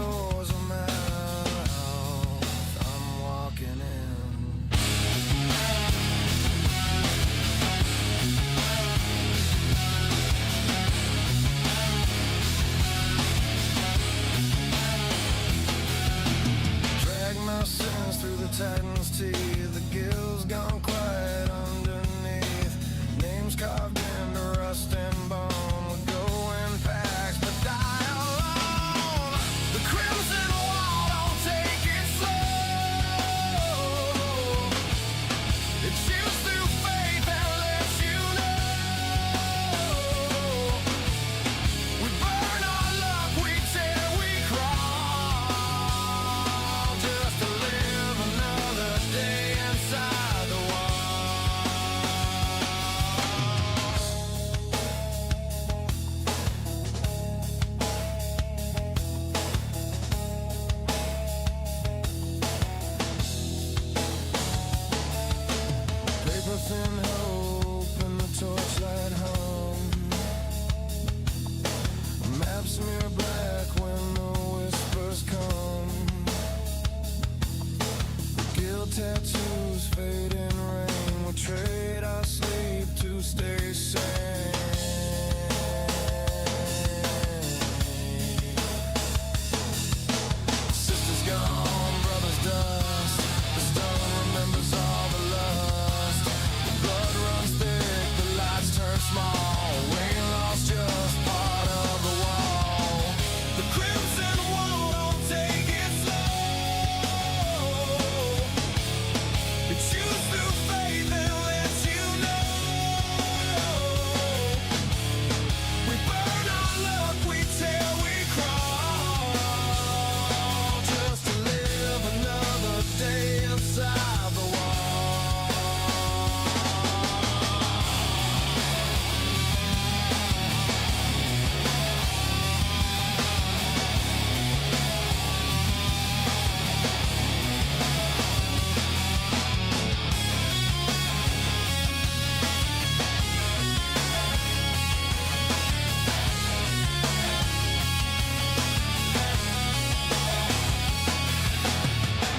doors of my house I'm walking in. Drag my sins through the Titan's teeth, the gill's gone quiet underneath, names carved into rust and bone. We're going packs, but die alone. The crimson wall, don't take it slow. It chews through faith and lets you know. We burn our luck, we tear, we crawl, just to live another day inside the wall. Paper thin hope and the torchlight hum. Maps smear black when the whispers come. Guilt tattoos fade in rain. We'll trade our sleep to stay sane. Sisters gone, brothers dust. The stone remembers all the lust. The blood runs thick, the lights turn small. We lost just part of the wall. The crimson wall, don't take it slow. It chews through faith and lets you know. We burn our luck, we tear, we crawl, just to live another day inside the wall.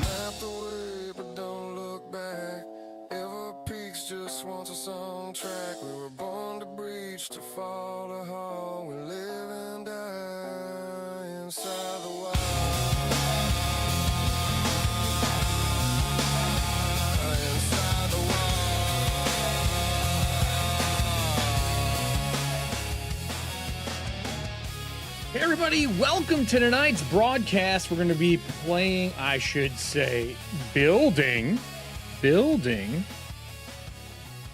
Map the way, but don't look back. Ever peaks just wants a song track. We were born to breach, to fall, to haul. We live and die inside the wall. Inside the wall. Hey everybody, welcome to tonight's broadcast. We're going to be playing, I should say, building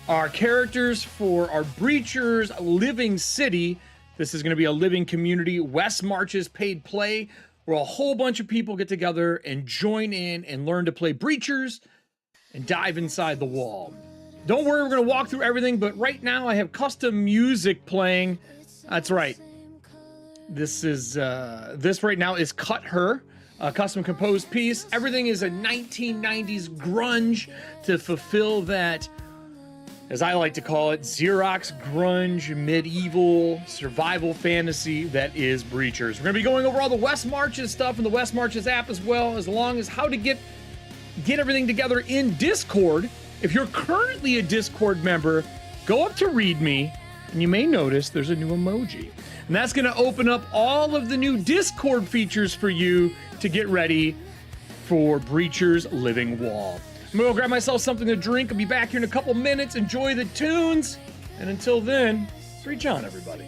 our characters for our Breachers Living City. This is going to be a living community, West Marches paid play, where a whole bunch of people get together and join in and learn to play Breachers and dive inside the wall. Don't worry, we're going to walk through everything, but right now I have custom music playing. That's right. This right now is Cut Her, a custom composed piece. Everything is a 1990s grunge to fulfill that, as I like to call it, Xerox grunge medieval survival fantasy that is Breachers. We're going to be going over all the West Marches stuff in the West Marches app, as well as how to get everything together in Discord. If you're currently a Discord member, go up to README, and you may notice there's a new emoji. And that's going to open up all of the new Discord features for you to get ready for Breachers Living Wall. I'm going to go grab myself something to drink. I'll be back here in a couple minutes. Enjoy the tunes. And until then, reach on, everybody.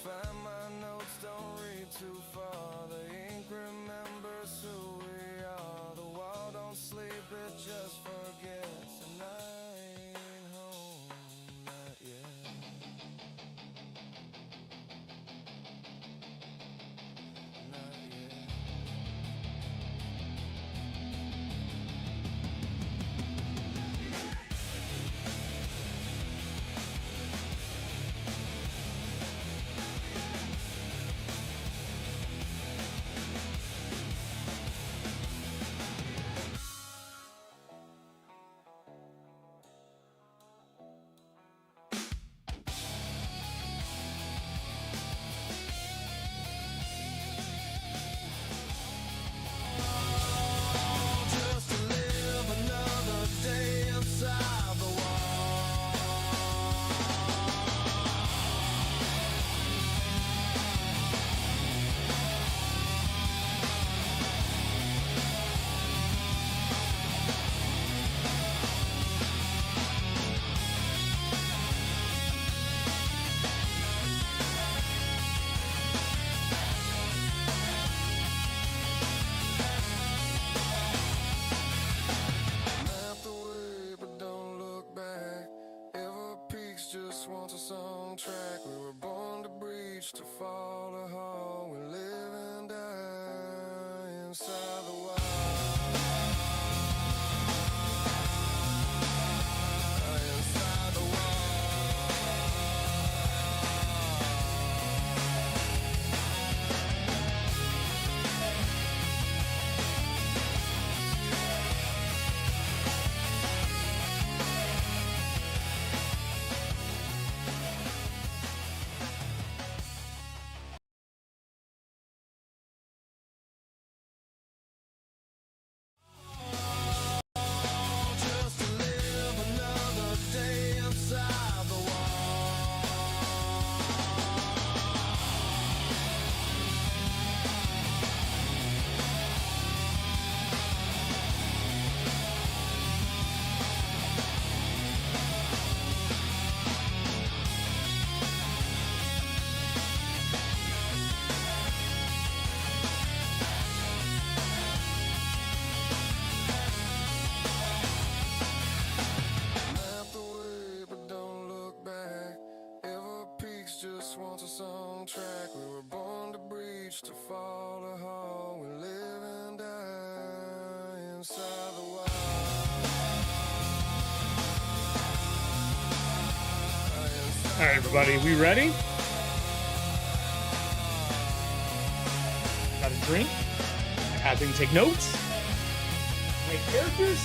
Find my notes, don't read too far. The ink remembers who we are. The wall don't sleep, it just forgets. And I ain't home, not yet. Not yet. Just to live another day inside the wall. Map the way, but don't look back. Ever peaks just wants a song track. We were born to breach, to fall, to haul. We live and die inside the wall. Inside the wall. Just to live another day inside the wall. Map the way, but don't look back. Ever peaks just wants a song track. We were born to breach, to fall, to haul. We live and die inside the wall. All right, everybody, we ready? Got a drink? Having take notes? My characters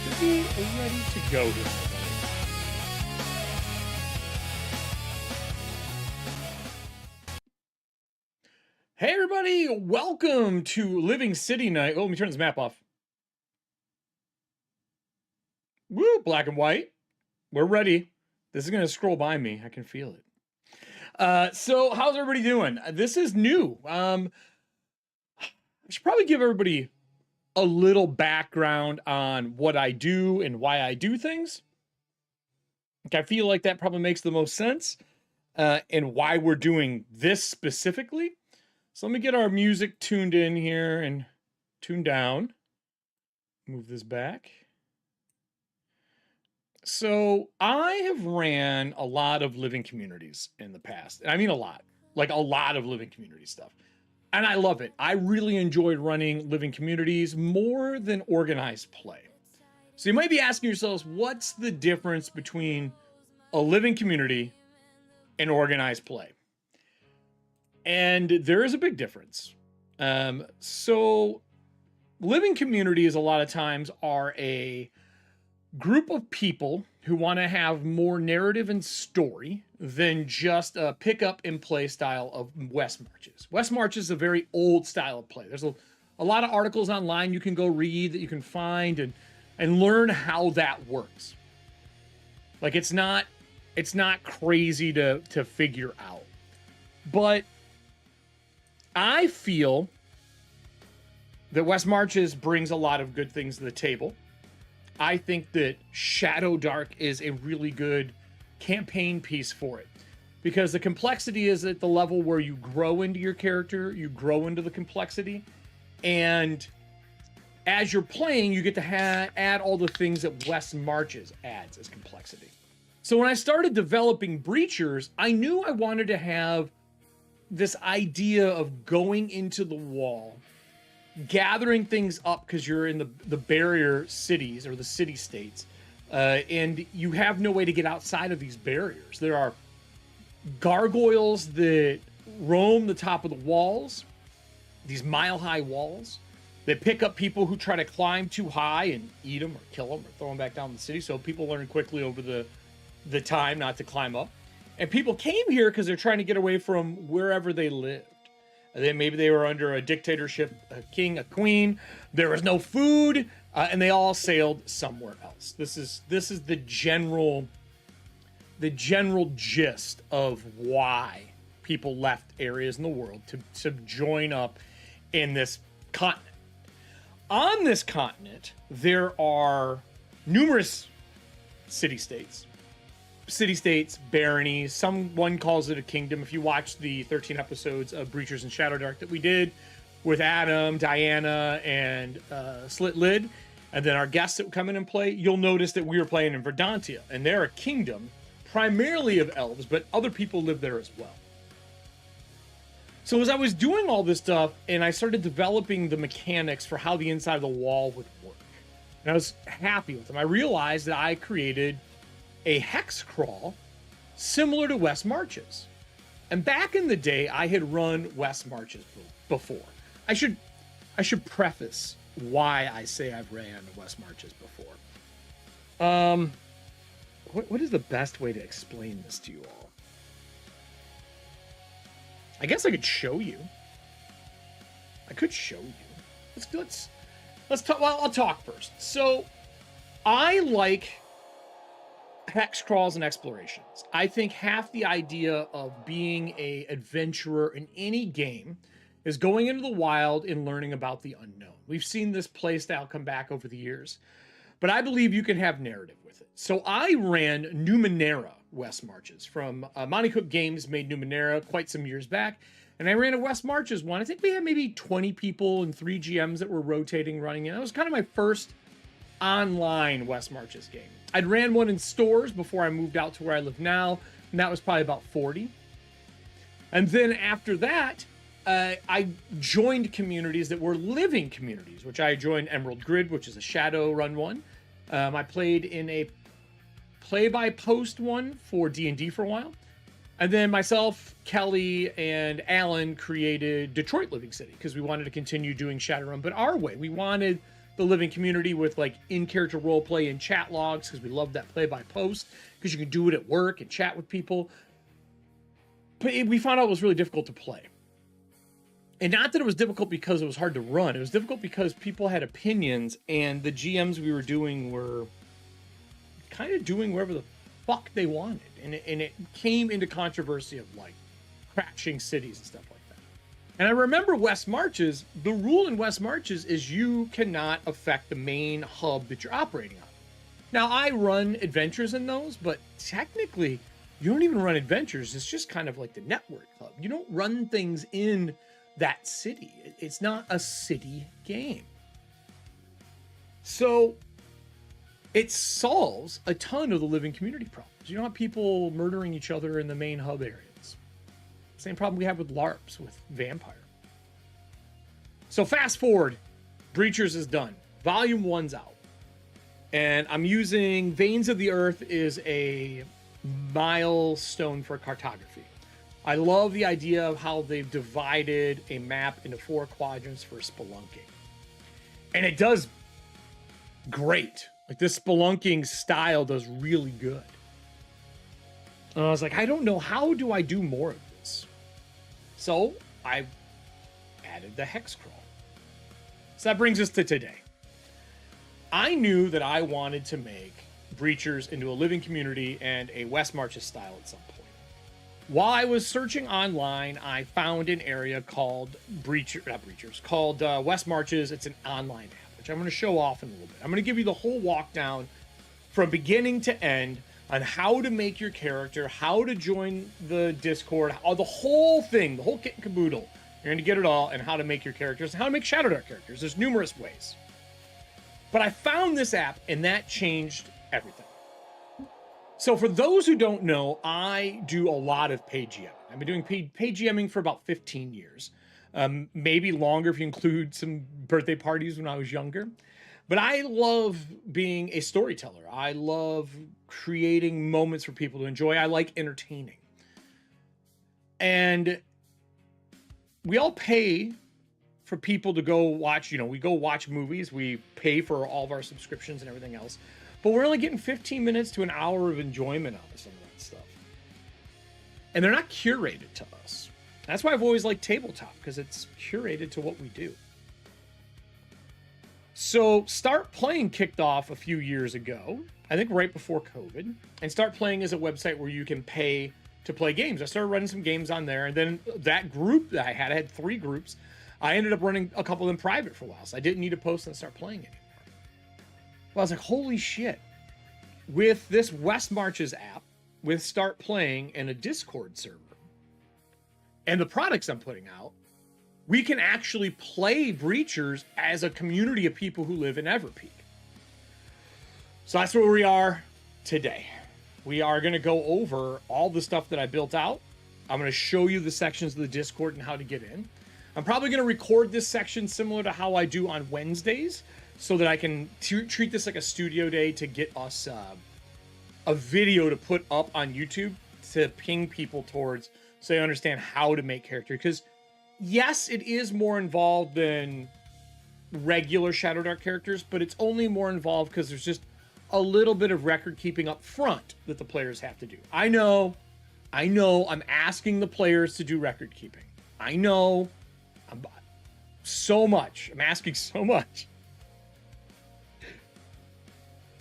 should be ready to go here, everybody. Hey, everybody, welcome to Living City Night. Oh, let me turn this map off. Woo, black and white. We're ready. This is going to scroll by me. I can feel it. So how's everybody doing? This is new. I should probably give everybody a little background on what I do and why I do things. I feel like that probably makes the most sense, and why we're doing this specifically. So let me get our music tuned in here and tuned down. Move this back. So I have ran a lot of living communities in the past. And I mean a lot, like a lot of living community stuff. And I love it. I really enjoyed running living communities more than organized play. So you might be asking yourselves, what's the difference between a living community and organized play? And there is a big difference. So living communities a lot of times are a group of people who want to have more narrative and story than just a pick up and play style of West Marches. West Marches is a very old style of play. There's a lot of articles online you can go read that you can find and learn how that works. Like it's not crazy to figure out. But I feel that West Marches brings a lot of good things to the table. I think that Shadowdark is a really good campaign piece for it. because the complexity is at the level where you grow into your character, you grow into the complexity, and as you're playing, you get to add all the things that West Marches adds as complexity. So when I started developing Breachers, I knew I wanted to have this idea of going into the wall, gathering things up because you're in the barrier cities or the city states, and you have no way to get outside of these barriers. There are gargoyles that roam the top of the walls, these mile-high walls, that pick up people who try to climb too high and eat them or kill them or throw them back down the city. So people learn quickly over the time not to climb up. And people came here because they're trying to get away from wherever they lived. And then maybe they were under a dictatorship, a king, a queen. There was no food, and they all sailed somewhere else. This is the general gist of why people left areas in the world to join up in this continent. On this continent, there are numerous city-states, baronies. Someone calls it a kingdom. If you watch the 13 episodes of Breachers and Shadowdark that we did with Adam, Diana, and Slit Lid, and then our guests that would come in and play, you'll notice that we were playing in Verdantia, and they're a kingdom primarily of elves, but other people live there as well. So as I was doing all this stuff, and I started developing the mechanics for how the inside of the wall would work, and I was happy with them, I realized that I created a hex crawl similar to West Marches. And back in the day, I had run West Marches before. I should preface why I say I've ran West Marches before. What is the best way to explain this to you all? I guess I could show you. I could show you. Let's talk. Well, I'll talk first. So, I like hex crawls and explorations. I think half the idea of being a adventurer in any game is going into the wild and learning about the unknown. We've seen this play style come back over the years, but I believe you can have narrative with it. So I ran Numenera West Marches from Monty Cook Games made Numenera quite some years back, and I ran a West Marches one. I think we had maybe 20 people and 3 GMs that were rotating, running it. That was kind of my first online West Marches game. I'd ran one in stores before I moved out to where I live now, and that was probably about 40. And then after that, I joined communities that were living communities, which I joined Emerald Grid, which is a Shadowrun one. I played in a play-by-post one for D&D for a while. And then myself, Kelly, and Alan created Detroit Living City because we wanted to continue doing Shadowrun, but our way. We wanted the living community with like in-character roleplay and chat logs because we loved that play-by-post because you can do it at work and chat with people. But we found out it was really difficult to play. And not that it was difficult because it was hard to run. It was difficult because people had opinions and the GMs we were doing were kind of doing whatever the fuck they wanted. And it came into controversy of like crashing cities and stuff like that. And I remember West Marches, the rule in West Marches is you cannot affect the main hub that you're operating on. Now I run adventures in those, but technically you don't even run adventures. It's just kind of like the network hub. You don't run things in that city. It's not a city game. So it solves a ton of the living community problems. You don't have people murdering each other in the main hub areas. Same problem we have with LARPs, with Vampire. So fast forward, Breachers is done. Volume 1's out. And I'm using Veins of the Earth is a milestone for cartography. I love the idea of how they've divided a map into 4 quadrants for spelunking. And it does great. Like this spelunking style does really good. And I was like, I don't know, how do I do more of this? So I added the hex crawl. So that brings us to today. I knew that I wanted to make Breachers into a living community and a West Marches style at some point. While I was searching online, I found an area called West Marches. It's an online app, which I'm going to show off in a little bit. I'm going to give you the whole walk down from beginning to end on how to make your character, how to join the Discord, the whole thing, the whole kit and caboodle. You're going to get it all, and how to make your characters, and how to make Shadowdark characters. There's numerous ways. But I found this app, and that changed everything. So for those who don't know, I do a lot of paid GMing. I've been doing paid GMing for about 15 years. Maybe longer if you include some birthday parties when I was younger. But I love being a storyteller. I love creating moments for people to enjoy. I like entertaining. And we all pay for people to go watch, we go watch movies. We pay for all of our subscriptions and everything else. But we're only getting 15 minutes to an hour of enjoyment out of some of that stuff. And they're not curated to us. That's why I've always liked tabletop, because it's curated to what we do. So Start Playing kicked off a few years ago, I think right before COVID. And Start Playing is a website where you can pay to play games. I started running some games on there, and then that group that I had 3 groups. I ended up running a couple of them private for a while, so I didn't need to post and Start Playing anymore. Well, I was like, holy shit. With this West Marches app, with Start Playing and a Discord server, and the products I'm putting out, we can actually play Breachers as a community of people who live in Everpeak. So that's where we are today. We are going to go over all the stuff that I built out. I'm going to show you the sections of the Discord and how to get in. I'm probably going to record this section similar to how I do on Wednesdays, so that I can treat this like a studio day to get us a video to put up on YouTube to ping people towards, so they understand how to make character. Because yes, it is more involved than regular Shadowdark characters, but it's only more involved because there's just a little bit of record keeping up front that the players have to do. I know, I'm asking the players to do record keeping. I know, I'm asking so much.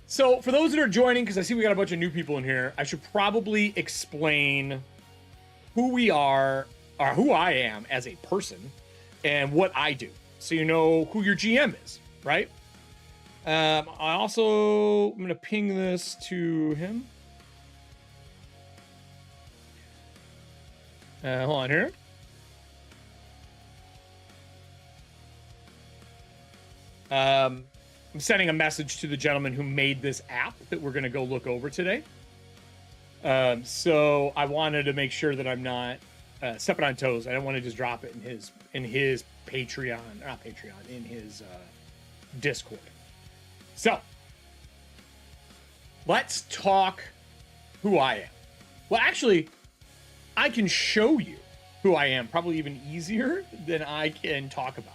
So for those that are joining, because I see we got a bunch of new people in here, I should probably explain who we are, or who I am as a person, and what I do, so you know who your GM is, right? I'm going to ping this to him. Hold on here. I'm sending a message to the gentleman who made this app that we're going to go look over today. So I wanted to make sure that I'm not stepping on toes. I don't want to just drop it in his Patreon, not Patreon, in his Discord. So let's talk who I am. Well, actually, I can show you who I am probably even easier than I can talk about.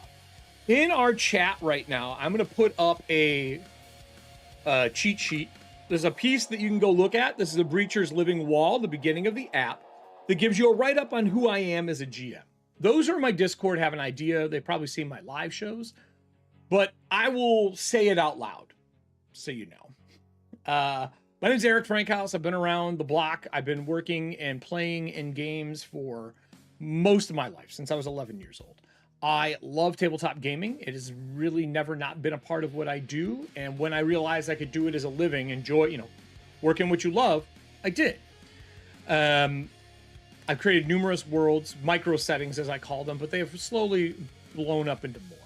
In our chat right now, I'm going to put up a cheat sheet. There's a piece that you can go look at. This is a Breacher's Living Wall, the beginning of the app, that gives you a write-up on who I am as a GM. Those who are in my Discord have an idea. They've probably seen my live shows, but I will say it out loud so you know. My name's Erik Frankhouse. I've been around the block. I've been working and playing in games for most of my life, since I was 11 years old. I love tabletop gaming. It has really never not been a part of what I do. And when I realized I could do it as a living, enjoy, working what you love, I did. I've created numerous worlds, micro settings as I call them, but they have slowly blown up into more.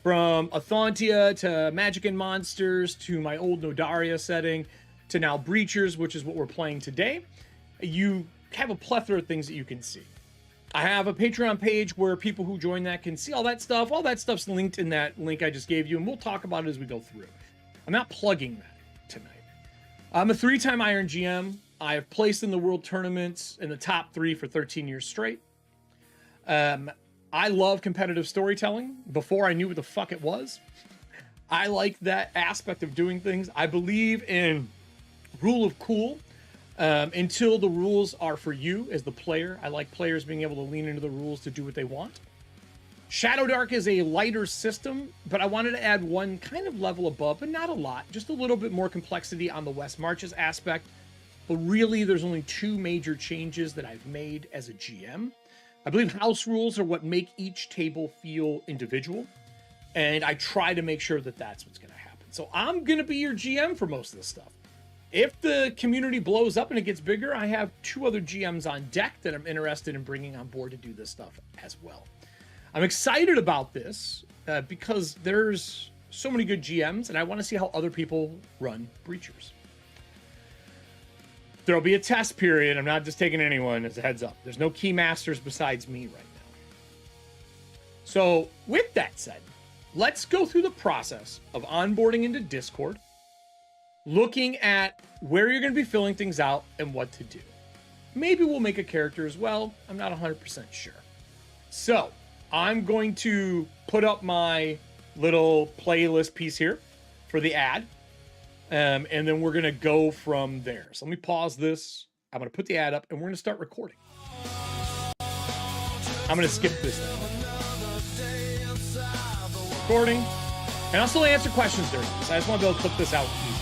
From Athontia to Magic and Monsters to my old Nodaria setting to now Breachers, which is what we're playing today. You have a plethora of things that you can see. I have a Patreon page where people who join that can see all that stuff. All that stuff's linked in that link I just gave you, and we'll talk about it as we go through. I'm not plugging that tonight. I'm a 3-time Iron GM. I have placed in the world tournaments in the top 3 for 13 years straight. I love competitive storytelling before I knew what the fuck it was. I like that aspect of doing things. I believe in rule of cool. Until the rules are for you as the player. I like players being able to lean into the rules to do what they want. Shadowdark is a lighter system, but I wanted to add one kind of level above, but not a lot. Just a little bit more complexity on the West Marches aspect. But really, there's only 2 major changes that I've made as a GM. I believe house rules are what make each table feel individual. And I try to make sure that that's what's going to happen. So I'm going to be your GM for most of this stuff. If the community blows up and it gets bigger, I have 2 other GMs on deck that I'm interested in bringing on board to do this stuff as well. I'm excited about this because there's so many good GMs, and I want to see how other people run Breachers. There'll be a test period. I'm not just taking anyone as a heads up. There's no key masters besides me right now. So with that said, let's go through the process of onboarding into Discord, looking at where you're going to be filling things out and what to do. Maybe we'll make a character as well. I'm not 100% sure. So I'm going to put up my little playlist piece here for the ad. And then we're going to go from there. So let me pause this. I'm going to put the ad up and we're going to start recording. I'm going to skip this now. Recording. And I'll still answer questions during this. I just want to be able to clip this out easy.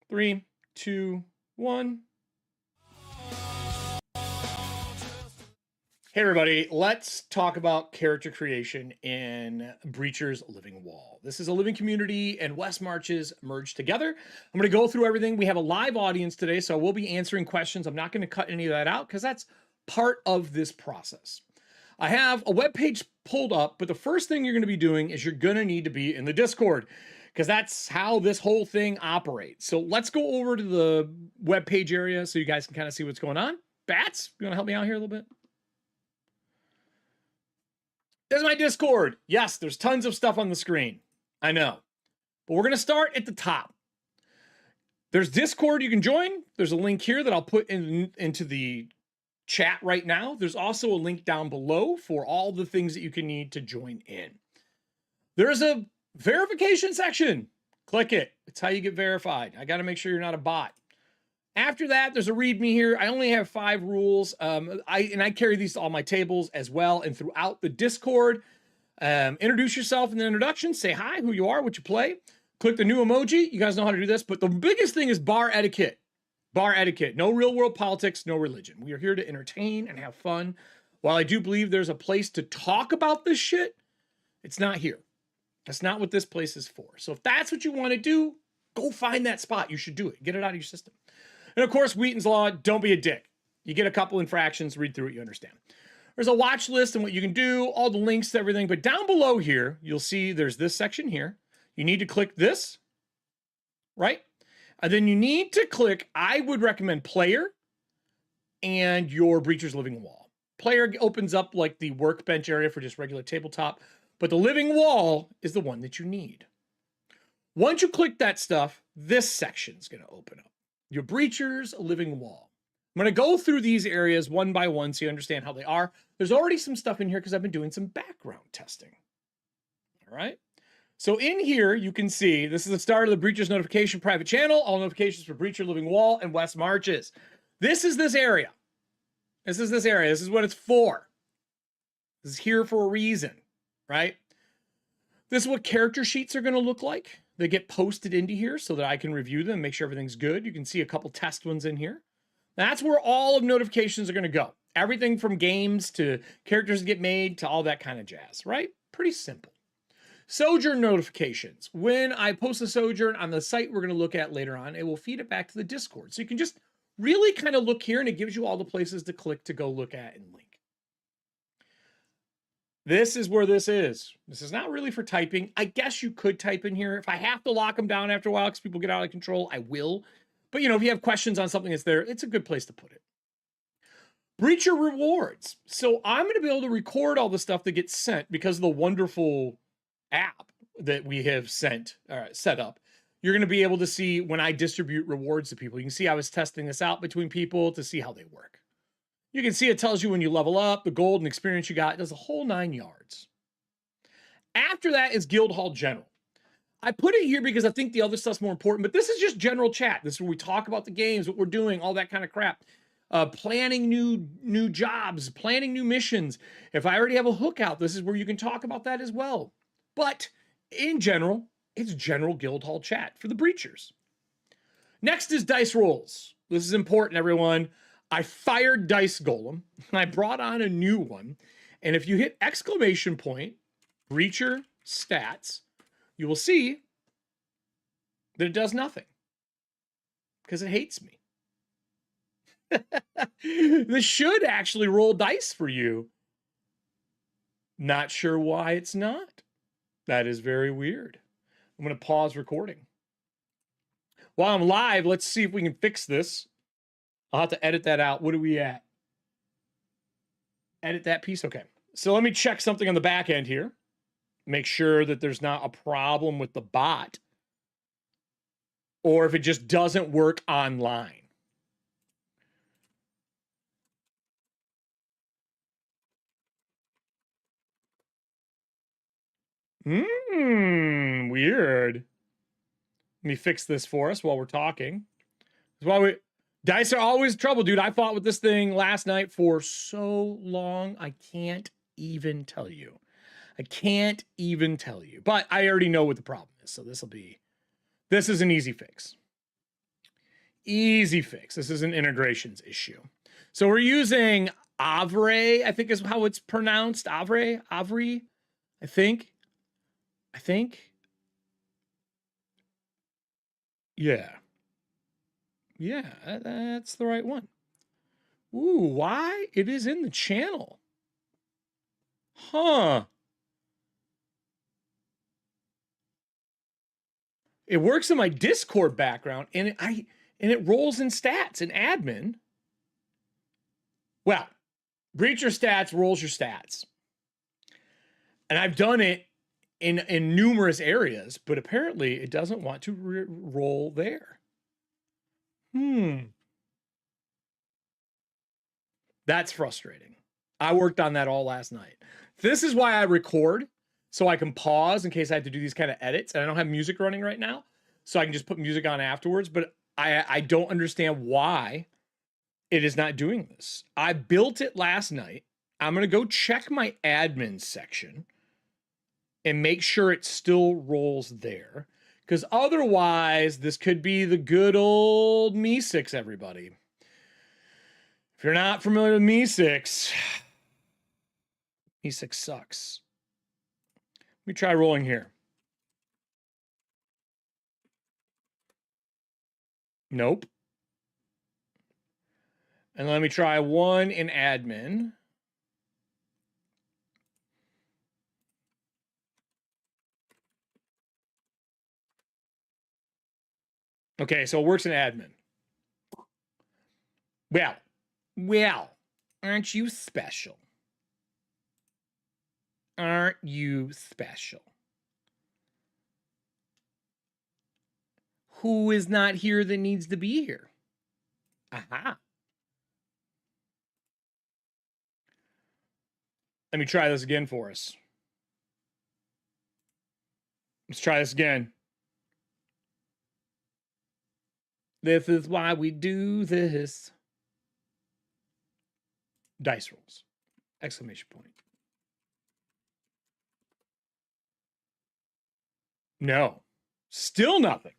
Three, two, one. Hey everybody, let's talk about character creation in Breacher's Living Wall. This is a living community and West Marches merged together. I'm going to go through everything. We have a live audience today, so I will be answering questions. I'm not going to cut any of that out because that's part of this process. I have a web page pulled up, but the first thing you're going to be doing is you're going to need to be in the Discord, because that's how this whole thing operates. So let's go over to the web page area so you guys can kind of see what's going on. Bats, you want to help me out here a little bit? There's my Discord. Yes, there's tons of stuff on the screen. I know. But we're going to start at the top. There's Discord you can join. There's a link here that I'll put into the chat right now. There's also a link down below for all the things that you can need to join in. There's a verification section. Click it. It's how you get verified. I got to make sure you're not a bot. After that, there's a README here. I only have 5 rules. I carry these to all my tables as well and throughout the Discord. Introduce yourself in the introduction. Say hi, who you are, what you play. Click the new emoji. You guys know how to do this. But the biggest thing is bar etiquette. Bar etiquette. No real world politics, no religion. We are here to entertain and have fun. While I do believe there's a place to talk about this shit, it's not here. That's not what this place is for. So if that's what you want to do, go find that spot. You should do it. Get it out of your system. And of course, Wheaton's Law, don't be a dick. You get a couple infractions, read through it, you understand. There's a watch list and what you can do, all the links to everything. But down below here, you'll see there's this section here. You need to click this, right? And then you need to click, I would recommend Player and your Breacher's Living Wall. Player opens up like the workbench area for just regular tabletop. But the living wall is the one that you need. Once you click that stuff, this section is going to open up. Your Breacher's Living Wall. I'm going to go through these areas one by one so you understand how they are. There's already some stuff in here because I've been doing some background testing. All right. So in here, you can see this is the start of the Breacher's Notification private channel. All notifications for Breacher Living Wall and West Marches. This is this area. This is this area. This is what it's for. This is here for a reason. Right? This is what character sheets are going to look like. They get posted into here so that I can review them and make sure everything's good. You can see a couple test ones in here. That's where all of notifications are going to go. Everything from games to characters that get made to all that kind of jazz, right? Pretty simple. Sojourn notifications. When I post a Sojourn on the site we're going to look at later on, it will feed it back to the Discord. So you can just really kind of look here and it gives you all the places to click to go look at and link. This is where this is. This is not really for typing. I guess you could type in here. If I have to lock them down after a while because people get out of control, I will. But, you know, if you have questions on something that's there, it's a good place to put it. Breacher rewards. So I'm going to be able to record all the stuff that gets sent because of the wonderful app that we have set up. You're going to be able to see when I distribute rewards to people. You can see I was testing this out between people to see how they work. You can see it tells you when you level up, the gold and experience you got. It does a whole 9 yards. After that is Guildhall General. I put it here because I think the other stuff's more important, but this is just general chat. This is where we talk about the games, what we're doing, all that kind of crap. Planning new jobs, planning new missions. If I already have a hook out, this is where you can talk about that as well. But in general, it's general Guildhall chat for the Breachers. Next is dice rolls. This is important, everyone. I fired Dice Golem and I brought on a new one. And if you hit exclamation point, Breacher stats, you will see that it does nothing because it hates me. This should actually roll dice for you. Not sure why it's not. That is very weird. I'm going to pause recording. While I'm live, let's see if we can fix this. I'll have to edit that out. What are we at? Edit that piece. Okay. So let me check something on the back end here. Make sure that there's not a problem with the bot or if it just doesn't work online. Weird. Let me fix this for us while we're talking. Dice are always trouble, dude. I fought with this thing last night for so long. I can't even tell you. But I already know what the problem is. So this is an easy fix. This is an integrations issue. So we're using Avre, I think is how it's pronounced. Avre, I think. Yeah, that's the right one. Ooh, why? It is in the channel. Huh. It works in my Discord background, and it rolls in stats in admin. Well, Breacher stats rolls your stats. And I've done it in numerous areas, but apparently it doesn't want to roll there. That's frustrating. I worked on that all last night. This is why I record, so I can pause in case I have to do these kind of edits, and I don't have music running right now, so I can just put music on afterwards, but I don't understand why it is not doing this. I built it last night. I'm going to go check my admin section and make sure it still rolls there, because otherwise this could be the good old UNISEX, everybody. If you're not familiar with UNISEX, UNISEX sucks. Let me try rolling here. Nope. And let me try one in admin. Okay, so it works in admin. Well, aren't you special? Aren't you special? Who is not here that needs to be here? Aha. Let me try this again for us. Let's try this again. This is why we do this. Dice rolls. Exclamation point. No. Still nothing.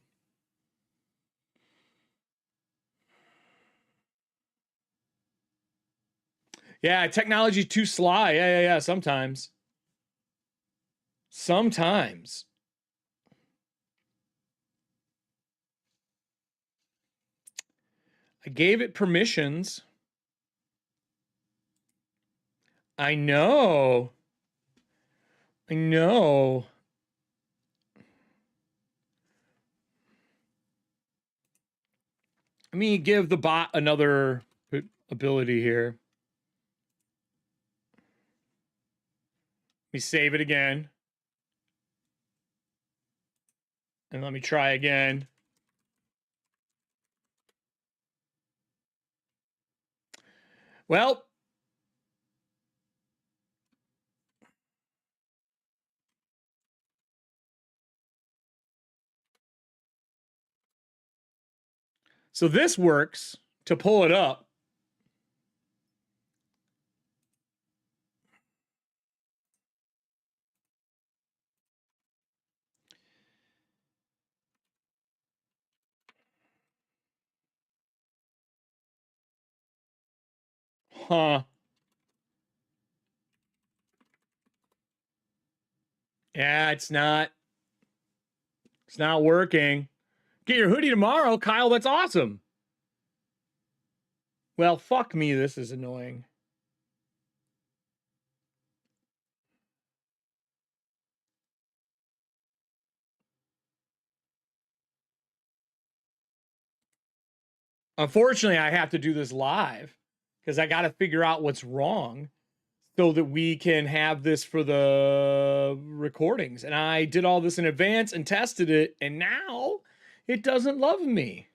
Yeah, technology's too sly. Yeah, sometimes. Sometimes. I gave it permissions. I know. Let me give the bot another ability here. Let me save it again. And let me try again. Well, so this works to pull it up. Huh. Yeah, it's not working. Get your hoodie tomorrow, Kyle. That's awesome. Well, fuck me. This is annoying. Unfortunately, I have to do this live because I got to figure out what's wrong so that we can have this for the recordings. And I did all this in advance and tested it, and now it doesn't love me.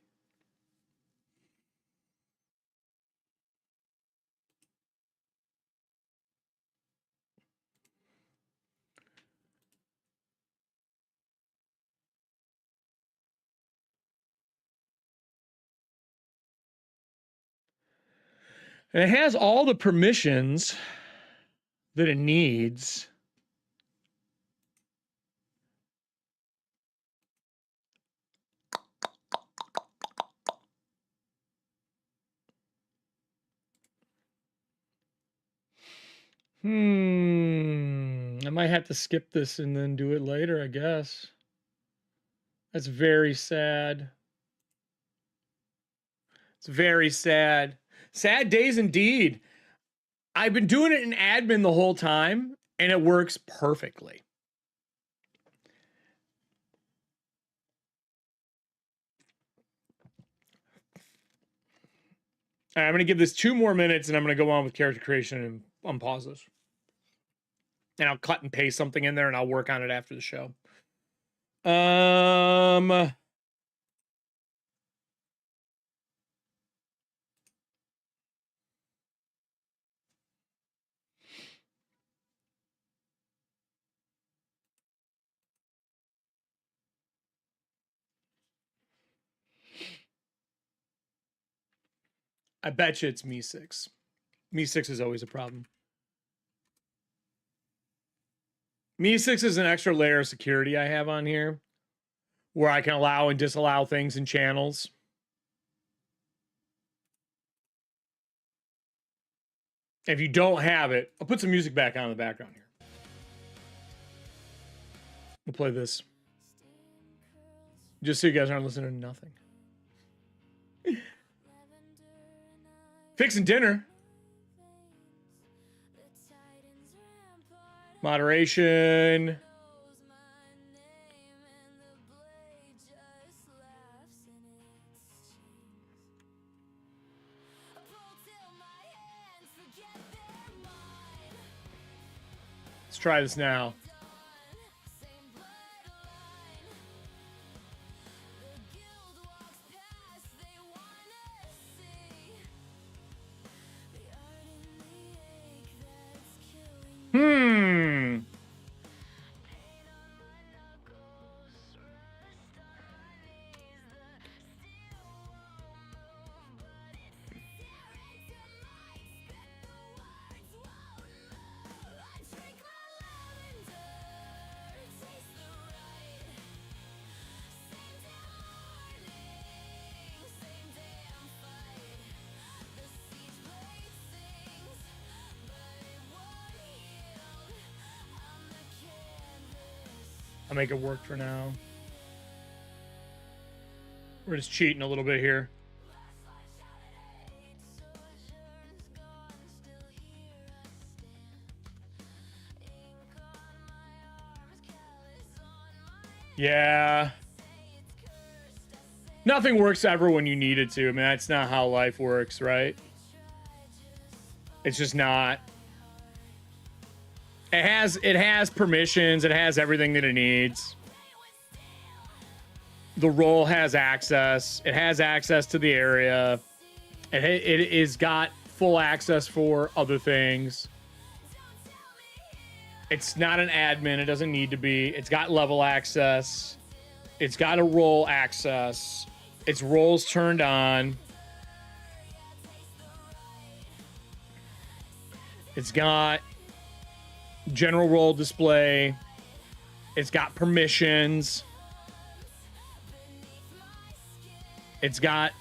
And it has all the permissions that it needs. I might have to skip this and then do it later, I guess. That's very sad. It's very sad. Sad days indeed. I've been doing it in admin the whole time, and it works perfectly. All right, I'm going to give this 2 more minutes, and I'm going to go on with character creation and unpause this. And I'll cut and paste something in there, and I'll work on it after the show. I bet you it's Me6. Me6 is always a problem. Me6 is an extra layer of security I have on here where I can allow and disallow things in channels. If you don't have it, I'll put some music back on in the background here. We'll play this. Just so you guys aren't listening to nothing. Fixing dinner. Moderation. Let's try this now. I'll make it work for now. We're just cheating a little bit here. Yeah. Nothing works ever when you need it to. I mean, that's not how life works, right? It's just not. It has permissions. It has everything that it needs. The role has access. It has access to the area. It is got full access for other things. It's not an admin. It doesn't need to be. It's got level access. It's got a role access. Its roles turned on. It's got general role display. It's got permissions. It's got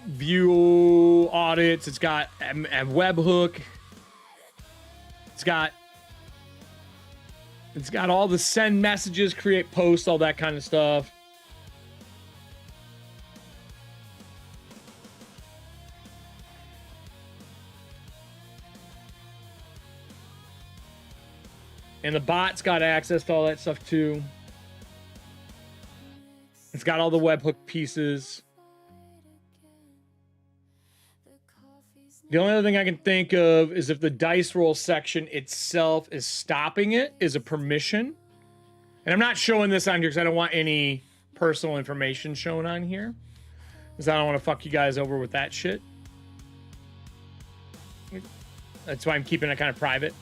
view audits. It's got a webhook. It's got all the send messages, create posts, all that kind of stuff. And the bot's got access to all that stuff too. It's got all the webhook pieces. The only other thing I can think of is if the dice roll section itself is stopping it, is a permission. And I'm not showing this on here because I don't want any personal information shown on here, because I don't want to fuck you guys over with that shit. That's why I'm keeping it kind of private.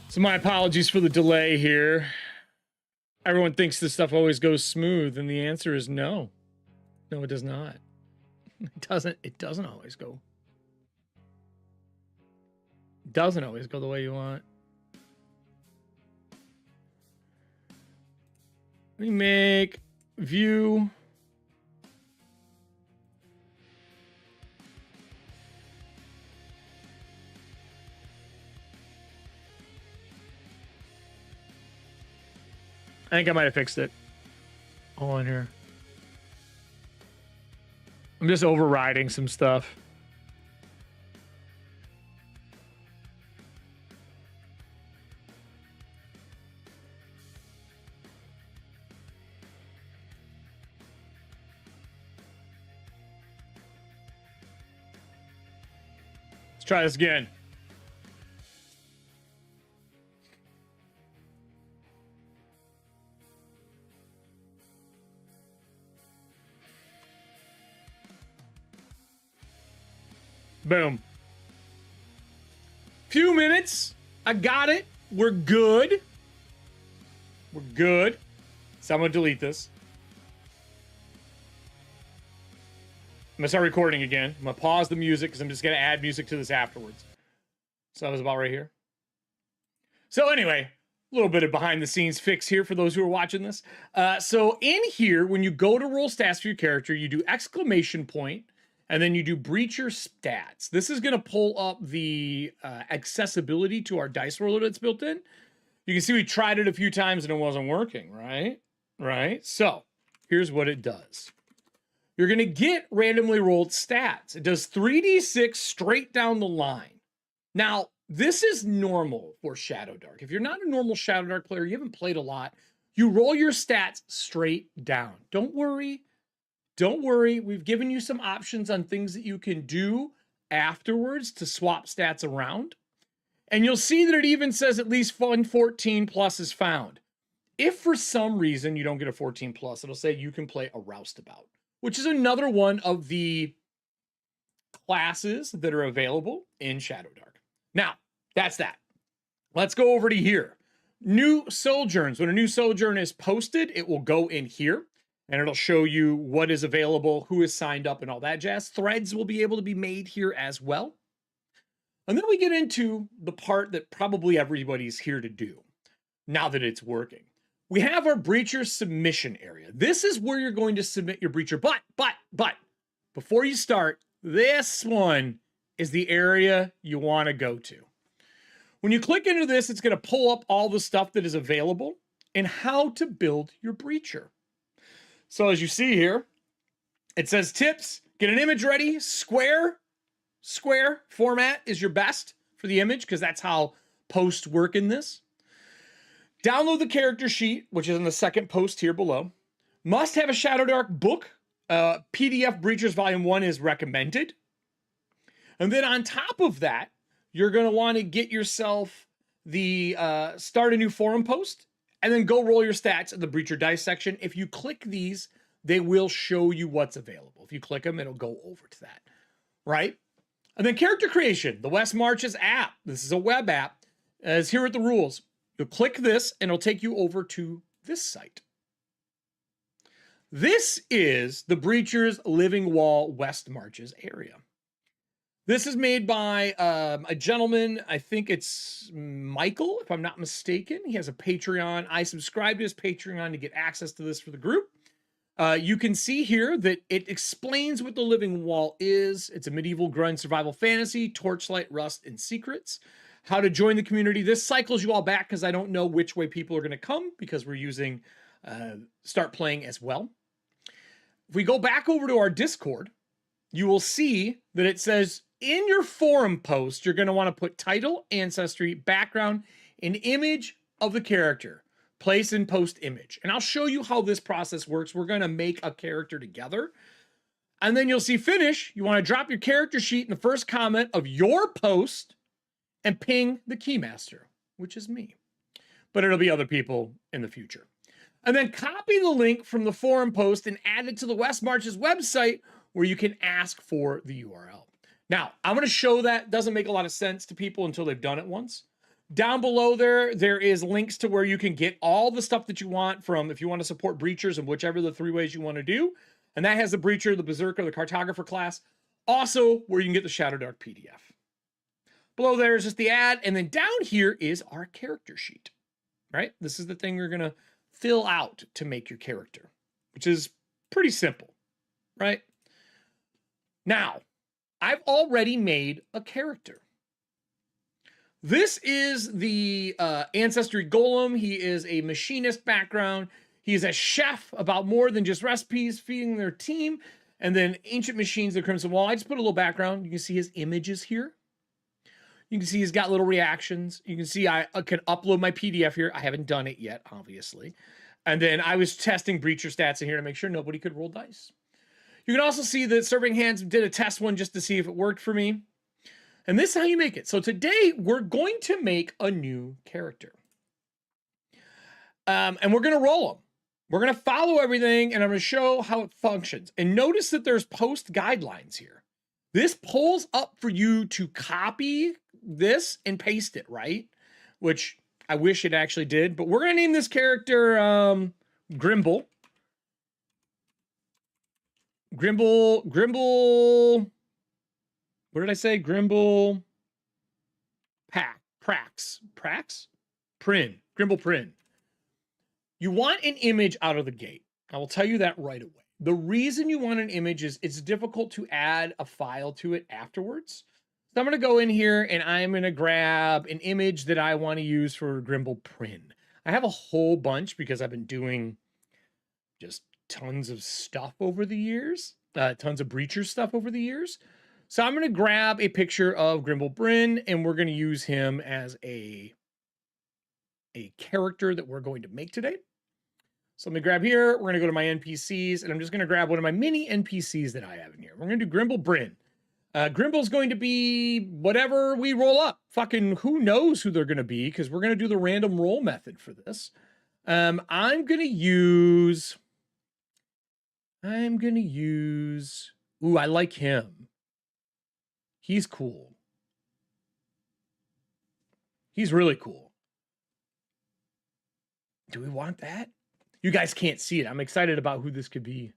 So my apologies for the delay here. Everyone thinks this stuff always goes smooth, and the answer is no. No, it does not. It doesn't always go. It doesn't always go the way you want. Let me make view. I think I might have fixed it. All in here. I'm just overriding some stuff. Let's try this again. Boom. Few minutes. I got it. We're good. We're good. So I'm going to delete this. I'm going to start recording again. I'm going to pause the music because I'm just going to add music to this afterwards. So that was about right here. So anyway, a little bit of behind the scenes fix here for those who are watching this. So in here, when you go to roll stats for your character, you do exclamation point, and then you do breacher stats. This is going to pull up the accessibility to our dice roller that's built in. You can see we tried it a few times and it wasn't working, right? Right? So here's what it does. You're going to get randomly rolled stats. It does 3d6 straight down the line. Now, this is normal for Shadowdark. If you're not a normal Shadowdark player, you haven't played a lot, you roll your stats straight down. Don't worry. Don't worry. We've given you some options on things that you can do afterwards to swap stats around. And you'll see that it even says at least 14 plus is found. If for some reason you don't get a 14 plus, it'll say you can play a roustabout, which is another one of the classes that are available in Shadowdark. Now, that's that. Let's go over to here. New sojourns. When a new sojourn is posted, it will go in here and it'll show you what is available, who is signed up, and all that jazz. Threads will be able to be made here as well. And then we get into the part that probably everybody's here to do now that it's working. We have our breacher submission area. This is where you're going to submit your breacher. But before you start, this one is the area you want to go to. When you click into this, it's going to pull up all the stuff that is available and how to build your breacher. So as you see here, it says tips, get an image ready, square format is your best for the image because that's how posts work in this. Download the character sheet, which is in the second post here below. Must have a Shadowdark book. PDF Breachers Volume 1 is recommended. And then on top of that, you're going to want to get yourself the start a new forum post and then go roll your stats in the Breacher Dice section. If you click these, they will show you what's available. If you click them, it'll go over to that, right? And then character creation, the West Marches app. This is a web app. As here at the rules. You'll click this and it'll take you over to this site. This is the Breachers Living Wall West Marches area. This is made by a gentleman, I think it's Michael, if I'm not mistaken. He has a Patreon. I subscribe to his Patreon to get access to this for the group. You can see here that it explains what the Living Wall is. It's a medieval grunge survival fantasy, torchlight, rust, and secrets. How to join the community. This cycles you all back because I don't know which way people are going to come because we're using start playing as well. If we go back over to our Discord, you will see that it says in your forum post, you're going to want to put title, ancestry, background, an image of the character. Place and post image. And I'll show you how this process works. We're going to make a character together. And then you'll see finish. You want to drop your character sheet in the first comment of your post and ping the keymaster, which is me. But it'll be other people in the future. And then copy the link from the forum post and add it to the West Marches website where you can ask for the URL. Now, I'm going to show that. Doesn't make a lot of sense to people until they've done it once. Down below there is links to where you can get all the stuff that you want from if you want to support Breachers in whichever the 3 ways you want to do. And that has the Breacher, the Berserker, the Cartographer class. Also, where you can get the Shadowdark PDF. Below there is just the ad. And then down here is our character sheet, right? This is the thing you're going to fill out to make your character, which is pretty simple, right? Now, I've already made a character. This is the Ancestry Golem. He is a machinist background. He is a chef about more than just recipes, feeding their team. And then Ancient Machines, the Crimson Wall. I just put a little background. You can see his images here. You can see he's got little reactions. You can see I can upload my PDF here. I haven't done it yet, obviously. And then I was testing Breacher stats in here to make sure nobody could roll dice. You can also see that Serving Hands did a test one just to see if it worked for me. And this is how you make it. So today we're going to make a new character. And we're going to roll them. We're going to follow everything and I'm going to show how it functions. And notice that there's post guidelines here. This pulls up for you to copy this and paste it, right? Which I wish it actually did. But we're going to name this character Grimble. Grimble. What did I say? Grimble Prax. Prin. Grimble Prin. You want an image out of the gate. I will tell you that right away. The reason you want an image is it's difficult to add a file to it afterwards. So I'm going to go in here and I'm going to grab an image that I want to use for Grimble Prin. I have a whole bunch because I've been doing just tons of stuff over the years. Tons of Breacher stuff over the years. So I'm going to grab a picture of Grimble Prin and we're going to use him as a character that we're going to make today. So let me grab here. We're going to go to my NPCs and I'm just going to grab one of my mini NPCs that I have in here. We're going to do Grimble Prin. Grimble's going to be whatever we roll up. Fucking who knows who they're going to be because we're going to do the random roll method for this. I'm going to use... Ooh, I like him. He's cool. He's really cool. Do we want that? You guys can't see it. I'm excited about who this could be.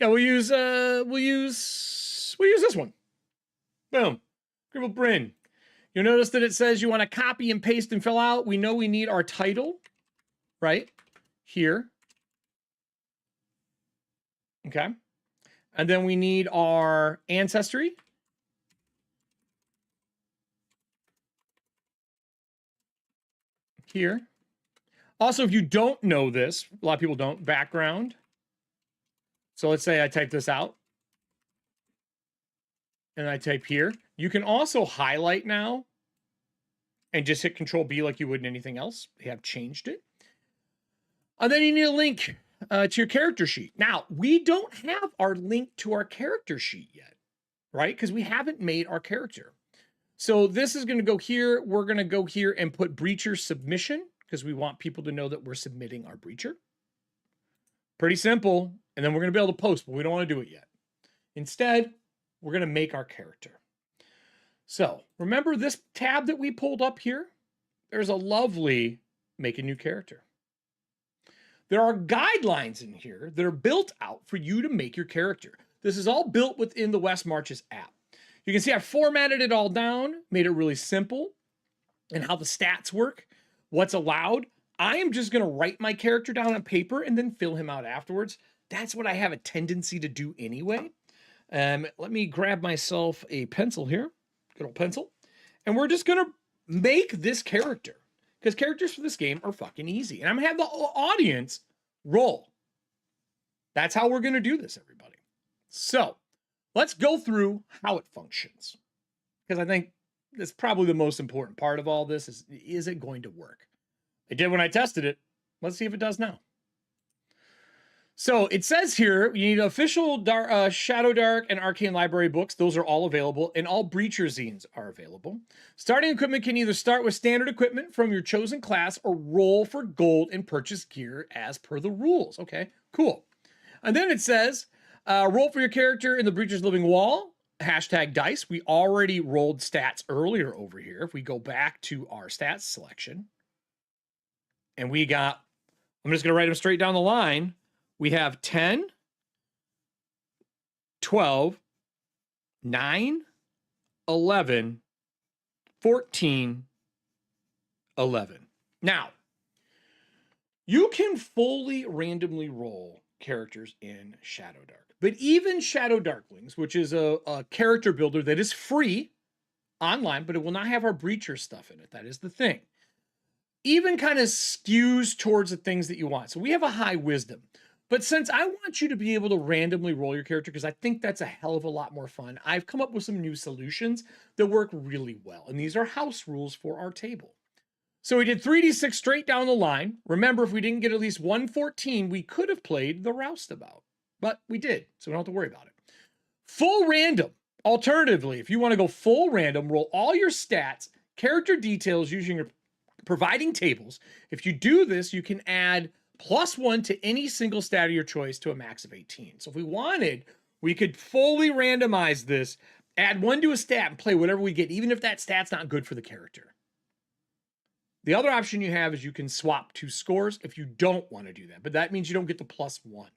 Yeah, we'll use this one. Boom. Grimble Prin. You'll notice that it says you want to copy and paste and fill out. We know we need our title, right? Here. Okay. And then we need our ancestry. Here. Also, if you don't know this, a lot of people don't, background. So let's say I type this out. And I type here. You can also highlight now and just hit Control B like you would in anything else. They have changed it. And then you need a link to your character sheet. Now, we don't have our link to our character sheet yet, right? Because we haven't made our character. So this is going to go here. We're going to go here and put Breacher submission because we want people to know that we're submitting our Breacher. Pretty simple. And then we're going to be able to post, but we don't want to do it yet. Instead, we're going to make our character. So remember this tab that we pulled up here? There's a lovely make a new character. There are guidelines in here that are built out for you to make your character. This is all built within the West Marches app. You can see I formatted it all down, made it really simple, and how the stats work. what's allowed, I am just going to write my character down on paper and then fill him out afterwards. That's what I have a tendency to do anyway. Let me grab myself a pencil here, good old pencil, and we're just going to make this character, because characters for this game are fucking easy. And I'm going to have the audience roll. That's how we're going to do this, everybody. So let's go through how it functions, because I think that's probably the most important part of all this is it going to work? It did when I tested it. Let's see if it does now. So it says here, you need official Shadowdark and Arcane Library books. Those are all available, and all Breacher zines are available. Starting equipment can either start with standard equipment from your chosen class or roll for gold and purchase gear as per the rules. Okay, cool. And then it says, roll for your character in the Breacher's Living Wall, #dice. We already rolled stats earlier over here. If we go back to our stats selection, and we got, I'm just going to write them straight down the line. We have 10, 12, 9, 11, 14, 11. Now, you can fully randomly roll characters in Shadowdark, but even Shadowdarklings, which is a character builder that is free online, but it will not have our Breacher stuff in it. That is the thing. Even kind of skews towards the things that you want. So we have a high wisdom. But since I want you to be able to randomly roll your character, because I think that's a hell of a lot more fun, I've come up with some new solutions that work really well. And these are house rules for our table. So we did 3d6 straight down the line. Remember, if we didn't get at least 114, we could have played the roustabout. But we did, so we don't have to worry about it. Full random. Alternatively, if you want to go full random, roll all your stats, character details using your providing tables. If you do this, you can add +1 to any single stat of your choice to a max of 18. So if we wanted, we could fully randomize this, add 1 to a stat, and play whatever we get, even if that stat's not good for the character. The other option you have is you can swap 2 scores if you don't want to do that, but that means you don't get the +1.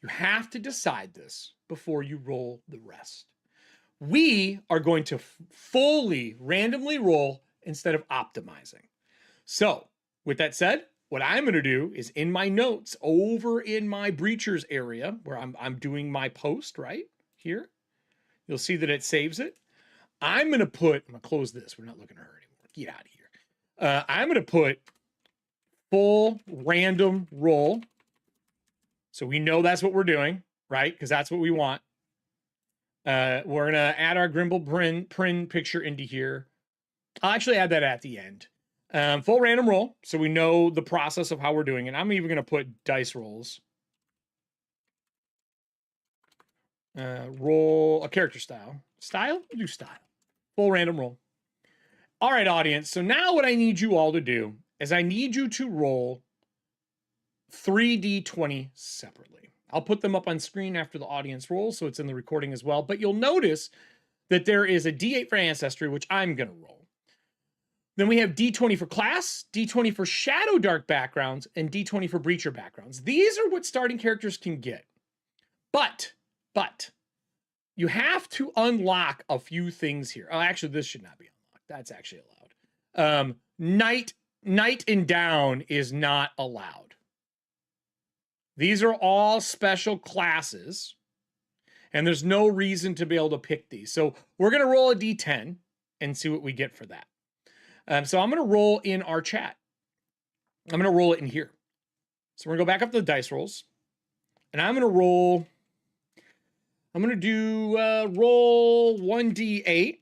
You have to decide this before you roll the rest. We are going to fully randomly roll instead of optimizing. So with that said, what I'm going to do is in my notes over in my Breachers area where I'm doing my post right here, you'll see that it saves it. I'm going to close this. We're not looking at her anymore. Get out of here. I'm going to put full random roll. So we know that's what we're doing, right? Because that's what we want. We're going to add our Grimble Prin picture into here. I'll actually add that at the end. Full random roll, so we know the process of how we're doing it. I'm even going to put dice rolls. Roll a character style. Style? We'll do style. Full random roll. All right, audience. So now what I need you all to do is I need you to roll 3d20 separately. I'll put them up on screen after the audience rolls, so it's in the recording as well. But you'll notice that there is a d8 for ancestry, which I'm going to roll. Then we have D20 for class, D20 for Shadowdark backgrounds, and D20 for Breacher backgrounds. These are what starting characters can get. But, you have to unlock a few things here. Oh, actually, this should not be unlocked. That's actually allowed. Knight and down is not allowed. These are all special classes, and there's no reason to be able to pick these. So we're going to roll a D10 and see what we get for that. So I'm going to roll in our chat. I'm going to roll it in here. So we're going to go back up to the dice rolls. And I'm going to roll. I'm going to do roll 1d8.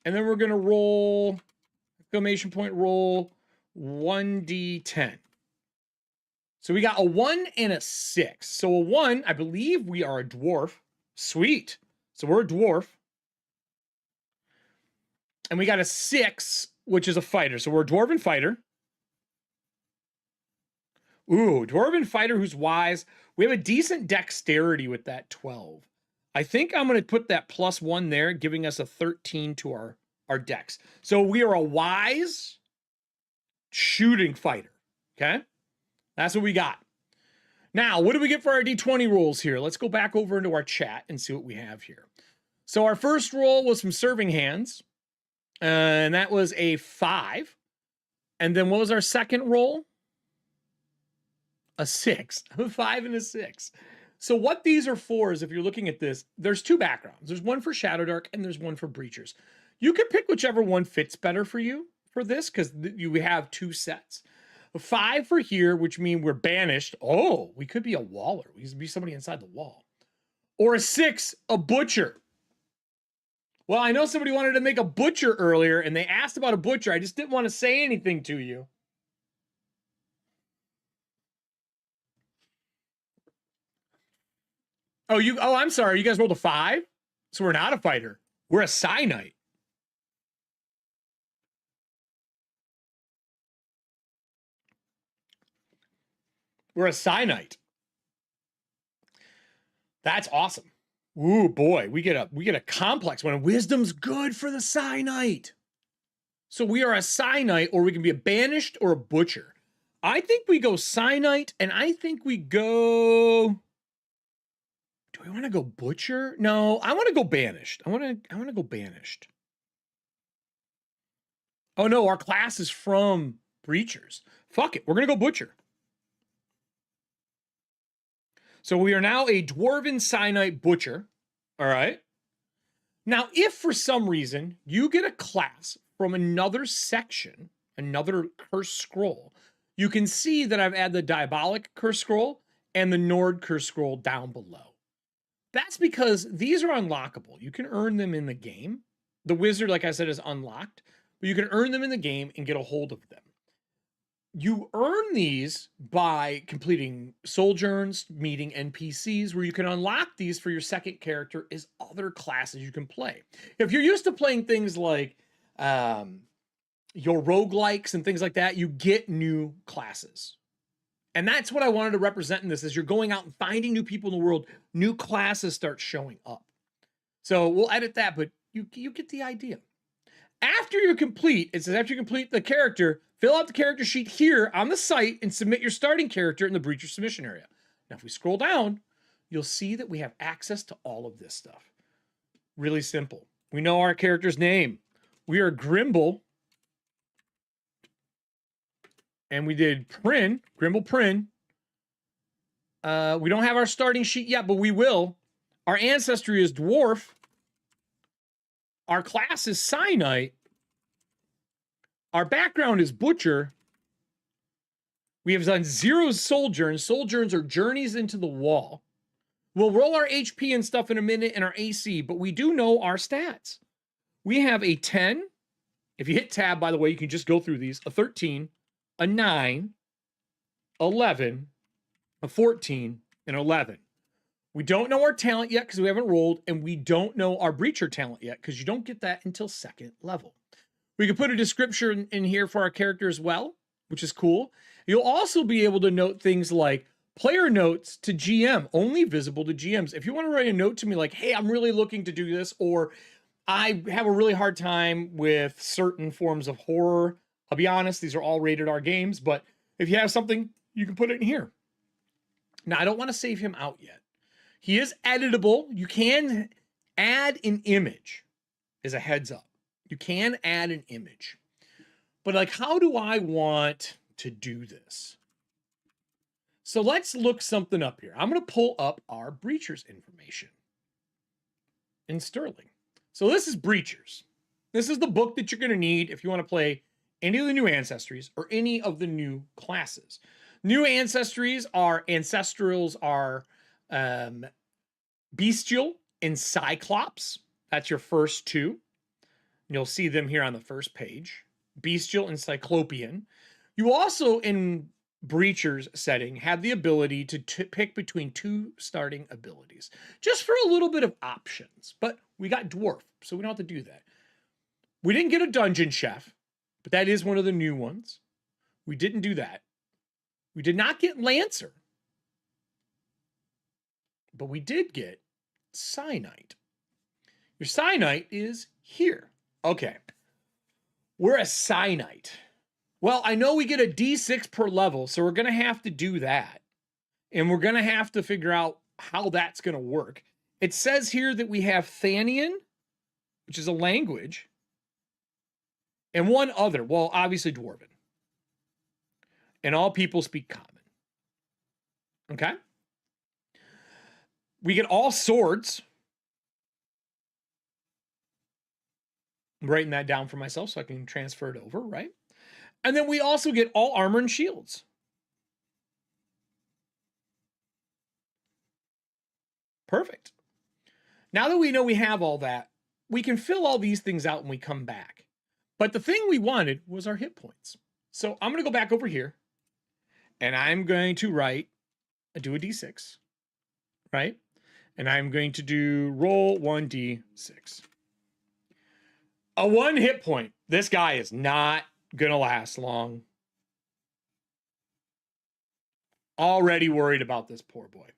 And then we're going to roll, exclamation point, roll 1d10. So we got a 1 and a 6. So a 1, I believe we are a dwarf. Sweet. So we're a dwarf. And we got a 6, which is a fighter. So we're a dwarven fighter. Ooh, dwarven fighter who's wise. We have a decent dexterity with that 12. I think I'm going to put that +1 there, giving us a 13 to our dex. So we are a wise shooting fighter. Okay? That's what we got. Now, what do we get for our D20 rolls here? Let's go back over into our chat and see what we have here. So our first roll was from serving hands. And that was a 5. And then what was our second roll? A 6. A 5 and a 6. So what these are for is, if you're looking at this, there's 2 backgrounds. There's one for Shadowdark and there's one for Breachers. You can pick whichever one fits better for you for this, because you have 2 sets. A 5 for here, which means we're banished. Oh, we could be a waller. We could be somebody inside the wall. Or a 6, a butcher. Well, I know somebody wanted to make a butcher earlier, and they asked about a butcher. I just didn't want to say anything to you. Oh, I'm sorry. You guys rolled a 5? So we're not a fighter. We're a Zine. We're a Zine. That's awesome. Ooh, boy, we get a complex one. Wisdom's good for the Zine. So we are a Zine, or we can be a banished or a butcher. I think we go Zine, and I think we go... Do we want to go butcher? No, I want to go banished. I want to go banished. Oh no, our class is from Breachers. Fuck it, we're gonna go butcher. So we are now a Dwarven Zine butcher. All right. Now, if for some reason you get a class from another section, another curse scroll, you can see that I've added the Diabolic curse scroll and the Nord curse scroll down below. That's because these are unlockable. You can earn them in the game. The wizard, like I said, is unlocked, but you can earn them in the game and get a hold of them. You earn these by completing sojourns, meeting NPCs, where you can unlock these for your second character as other classes you can play. If you're used to playing things like your roguelikes and things like that, you get new classes. And that's what I wanted to represent in this. As you're going out and finding new people in the world, new classes start showing up. So we'll edit that, but you get the idea. After you complete, it says after you complete the character, fill out the character sheet here on the site and submit your starting character in the Breacher submission area. Now, if we scroll down, you'll see that we have access to all of this stuff. Really simple. We know our character's name. We are Grimble. And we did Grimble Prin. We don't have our starting sheet yet, but we will. Our ancestry is Dwarf. Our class is Zine. Our background is Butcher. We have done 0 sojourns. Sojourns are journeys into the wall. We'll roll our HP and stuff in a minute and our AC, but we do know our stats. We have a 10. If you hit tab, by the way, you can just go through these. A 13, a 9, 11, a 14, and 11. We don't know our talent yet because we haven't rolled, and we don't know our Breacher talent yet because you don't get that until 2nd level. We can put a description in here for our character as well, which is cool. You'll also be able to note things like player notes to GM, only visible to GMs. If you want to write a note to me like, hey, I'm really looking to do this, or I have a really hard time with certain forms of horror. I'll be honest, these are all rated R games, but if you have something, you can put it in here. Now, I don't want to save him out yet. He is editable. You can add an image as a heads up. You can add an image. But like, how do I want to do this? So let's look something up here. I'm going to pull up our Breachers information in Sterling. So this is Breachers. This is the book that you're going to need if you want to play any of the new ancestries or any of the new classes. New ancestries are ancestrals are bestial and cyclops. That's your first 2. You'll see them here on the first page. Bestial and cyclopean. You also, in Breacher's setting, have the ability to pick between 2 starting abilities, just for a little bit of options. But we got dwarf, so we don't have to do that. We didn't get a dungeon chef, but that is one of the new ones. We didn't do that. We did not get lancer, but we did get Zine. Your Zine is here. Okay. We're a Zine. Well, I know we get a D6 per level, so we're going to have to do that. And we're going to have to figure out how that's going to work. It says here that we have Thanian, which is a language. and one other. Well, obviously Dwarven. And all people speak common. Okay? We get all swords. I'm writing that down for myself so I can transfer it over, right? And then we also get all armor and shields. Perfect. Now that we know we have all that, we can fill all these things out when we come back. But the thing we wanted was our hit points. So I'm going to go back over here and I'm going to do a D6, right? And I'm going to do roll 1d6. A 1 hit point. This guy is not going to last long. Already worried about this poor boy.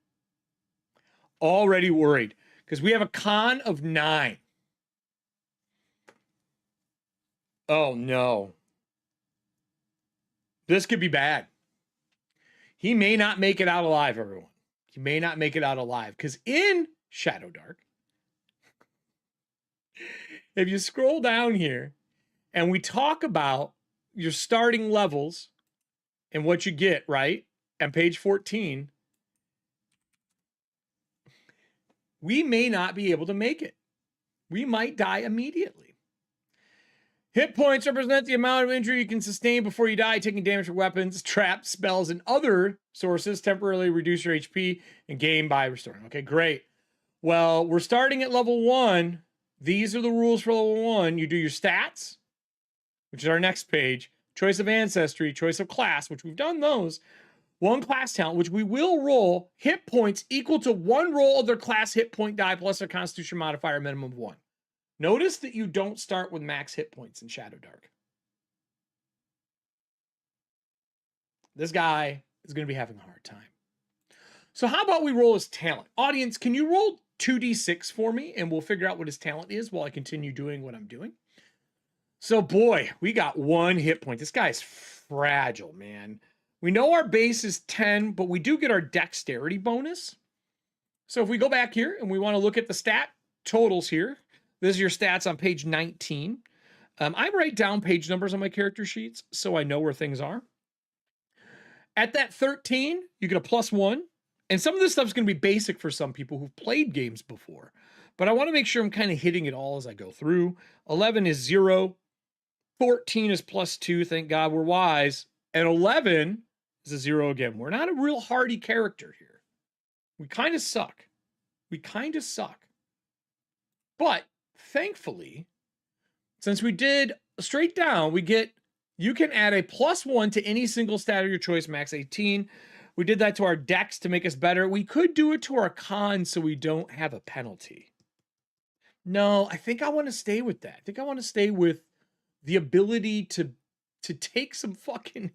Already worried because we have a con of 9. Oh no. This could be bad. He may not make it out alive, everyone. He may not make it out alive because in Shadowdark, if you scroll down here and we talk about your starting levels and what you get, right? On page 14, we may not be able to make it. We might die immediately. Hit points represent the amount of injury you can sustain before you die, taking damage from weapons, traps, spells, and other sources temporarily reduce your HP and gain by restoring. Okay, great. Well, we're starting at level 1. These are the rules for level 1. You do your stats, which is our next page. Choice of ancestry, choice of class, which we've done those. 1 class talent, which we will roll hit points equal to 1 roll of their class hit point die plus their constitution modifier minimum of 1. Notice that you don't start with max hit points in Shadowdark. This guy is going to be having a hard time. So how about we roll his talent? Audience, can you roll 2d6 for me? And we'll figure out what his talent is while I continue doing what I'm doing. So boy, we got 1 hit point. This guy's fragile, man. We know our base is 10, but we do get our dexterity bonus. So if we go back here and we want to look at the stat totals here, this is your stats on page 19. I write down page numbers on my character sheets so I know where things are. At that 13, you get a +1. And some of this stuff is going to be basic for some people who've played games before. But I want to make sure I'm kind of hitting it all as I go through. 11 is 0. 14 is +2. Thank God we're wise. And 11 is a 0 again. We're not a real hardy character here. We kind of suck. We kind of suck. But thankfully, since we did straight down, you can add a +1 to any single stat of your choice, max 18. We did that to our dex to make us better. We could do it to our con so we don't have a penalty. No, I think I want to stay with that. I think I want to stay with the ability to take some fucking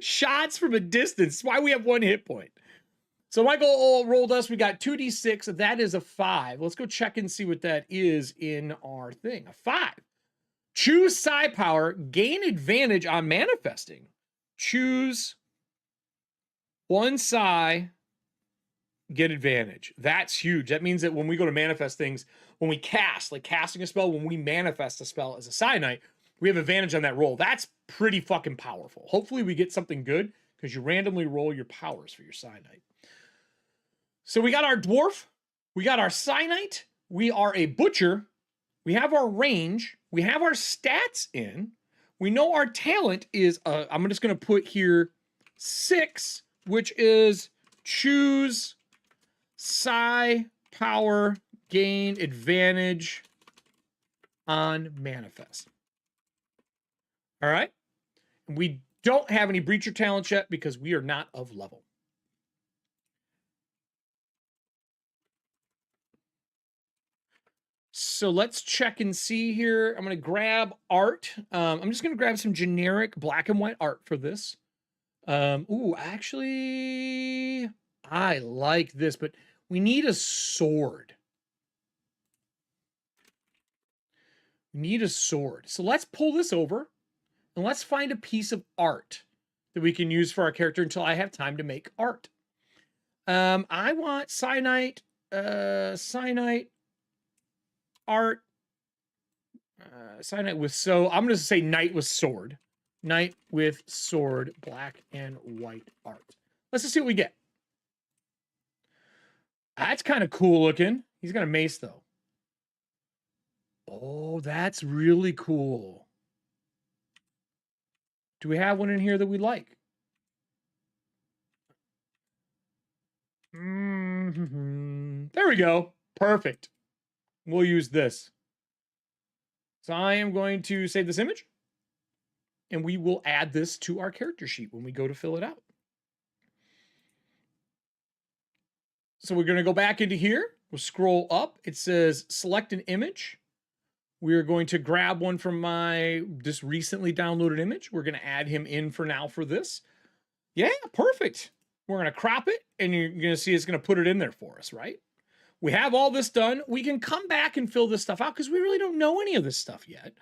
shots from a distance. That's why we have 1 hit point. So Michael rolled us. We got 2d6. That is a 5. Let's go check and see what that is in our thing. A 5. Choose psi power. Gain advantage on manifesting. Choose 1 psi. Get advantage. That's huge. That means that when we go to manifest things, when we cast, like casting a spell, when we manifest a spell as a psi knight, we have advantage on that roll. That's pretty fucking powerful. Hopefully we get something good because you randomly roll your powers for your psi knight. So we got our dwarf, we got our psi knight, we are a butcher, we have our range, we have our stats in, we know our talent is, I'm just going to put here 6, which is choose psi power, gain advantage on manifest. All right. We don't have any breacher talents yet because we are not of level. So let's check and see here. I'm going to grab art. I'm just going to grab some generic black and white art for this. Ooh, actually, I like this, but we need a sword. We need a sword. So let's pull this over and let's find a piece of art that we can use for our character until I have time to make art. I want cyanite art Sign it with, so I'm going to say knight with sword. Knight with sword, black and white art. Let's just see what we get. That's kind of cool looking. He's got a mace though. Oh, that's really cool. Do we have one in here that we like? There we go. Perfect. We'll use this. So I am going to save this image, and we will add this to our character sheet when we go to fill it out. So we're going to go back into here. We'll scroll up. It says select an image. We're going to grab one from my just recently downloaded image. We're going to add him in for now for this. Yeah, perfect. We're going to crop it, and you're going to see it's going to put it in there for us, right? We have all this done. We can come back and fill this stuff out because we really don't know any of this stuff yet.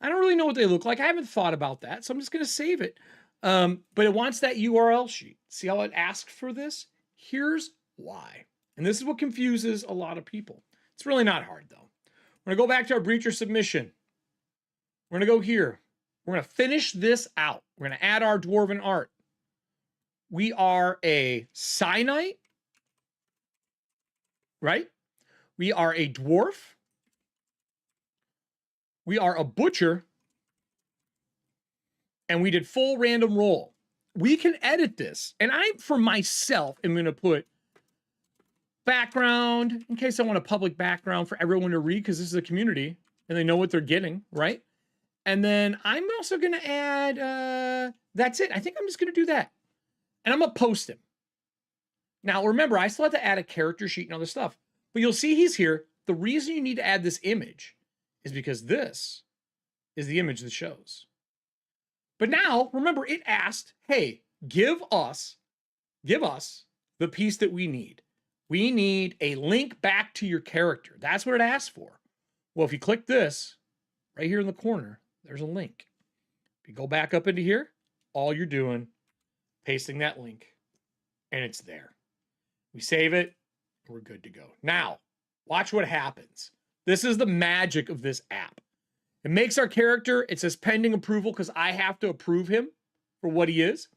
I don't really know what they look like. I haven't thought about that, so I'm just going to save it. But it wants that URL sheet. See how it asked for this? Here's why. And this is what confuses a lot of people. It's really not hard, though. We're going to go back to our breacher submission. We're going to go here. We're going to finish this out. We're going to add our dwarven art. We are a Sinite, right? We are a dwarf. We are a butcher. And we did full random roll. We can edit this. And I, for myself, am going to put background in case I want a public background for everyone to read because this is a community and they know what they're getting, right? And then I'm also going to add, that's it. I think I'm just going to do that. And I'm going to post him. Now, remember, I still have to add a character sheet and other stuff. But you'll see he's here. The reason you need to add this image is because this is the image that shows. But now, remember, it asked, hey, give us the piece that we need. We need a link back to your character. That's what it asked for. Well, if you click this, right here in the corner, there's a link. If you go back up into here, all you're doing, pasting that link, and it's there. We save it, and we're good to go. Now, watch what happens. This is the magic of this app. It makes our character, it says pending approval because I have to approve him for what he is.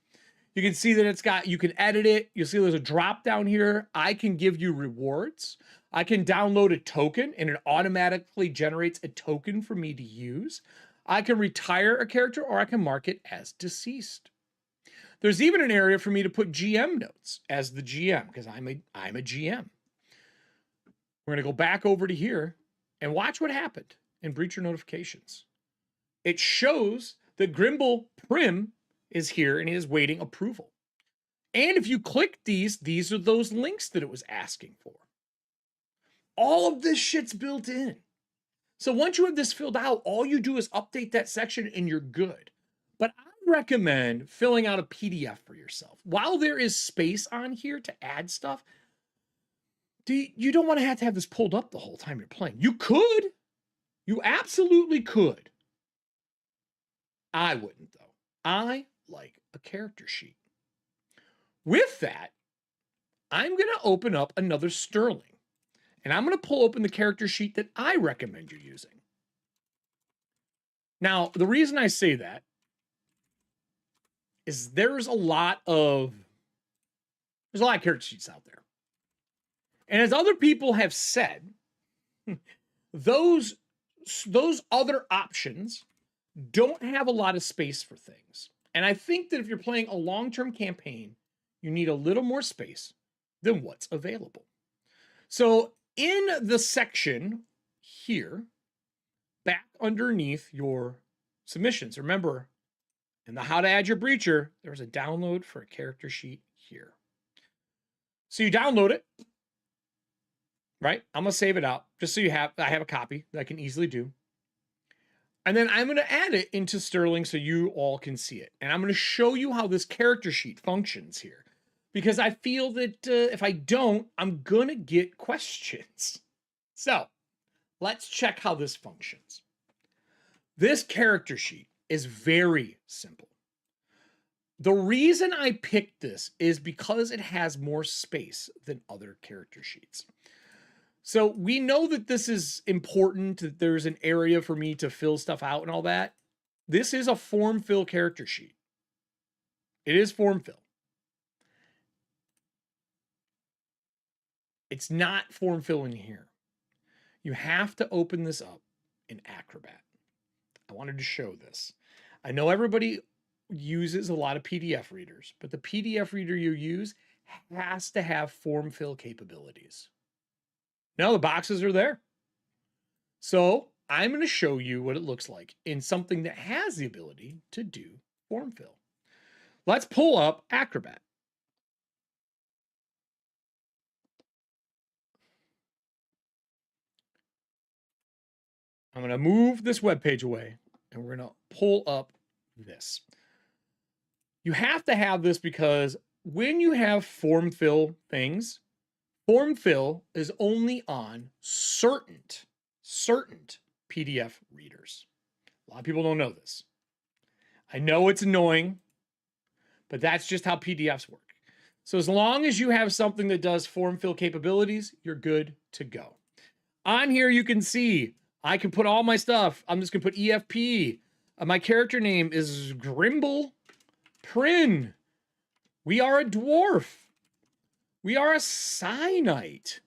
You can see that it's got, you can edit it. You'll see there's a drop down here. I can give you rewards. I can download a token and it automatically generates a token for me to use. I can retire a character or I can mark it as deceased. There's even an area for me to put GM notes as the GM because I'm a GM. We're going to go back over to here and watch what happened in Breacher Notifications. It shows that Grimble Prim is here and he is waiting approval. And if you click these are those links that it was asking for. All of this shit's built in. So once you have this filled out, all you do is update that section and you're good. But I recommend filling out a PDF for yourself. While there is space on here to add stuff, you don't want to have this pulled up the whole time you're playing. You could. You absolutely could. I wouldn't, though. I like a character sheet. With that, I'm going to open up another Sterling. And I'm going to pull open the character sheet that I recommend you using. Now, the reason I say that is there's a lot of character sheets out there. And as other people have said, those other options don't have a lot of space for things. And I think that if you're playing a long-term campaign, you need a little more space than what's available. So in the section here, back underneath your submissions, remember, in the How to Add Your Breacher, there's a download for a character sheet here. So you download it, right? I'm going to save it out just so I have a copy that I can easily do. And then I'm going to add it into Sterling so you all can see it. And I'm going to show you how this character sheet functions here. Because I feel that if I don't, I'm going to get questions. So let's check how this functions. This character sheet is very simple. The reason I picked this is because it has more space than other character sheets. So we know that this is important, that there's an area for me to fill stuff out and all that. This is a form fill character sheet. It is form fill. It's not form fill in here. You have to open this up in Acrobat. I wanted to show this. I know everybody uses a lot of PDF readers, but the PDF reader you use has to have form fill capabilities. Now the boxes are there. So I'm going to show you what it looks like in something that has the ability to do form fill. Let's pull up Acrobat. I'm going to move this web page away and we're going to pull up this. You have to have this because when you have form fill things, form fill is only on certain PDF readers. A lot of people don't know this. I know it's annoying, but that's just how PDFs work. So as long as you have something that does form fill capabilities, you're good to go. On here, you can see I can put all my stuff. I'm just going to put EFP. My character name is Grimble Prin. We are a dwarf. We are a Cynite.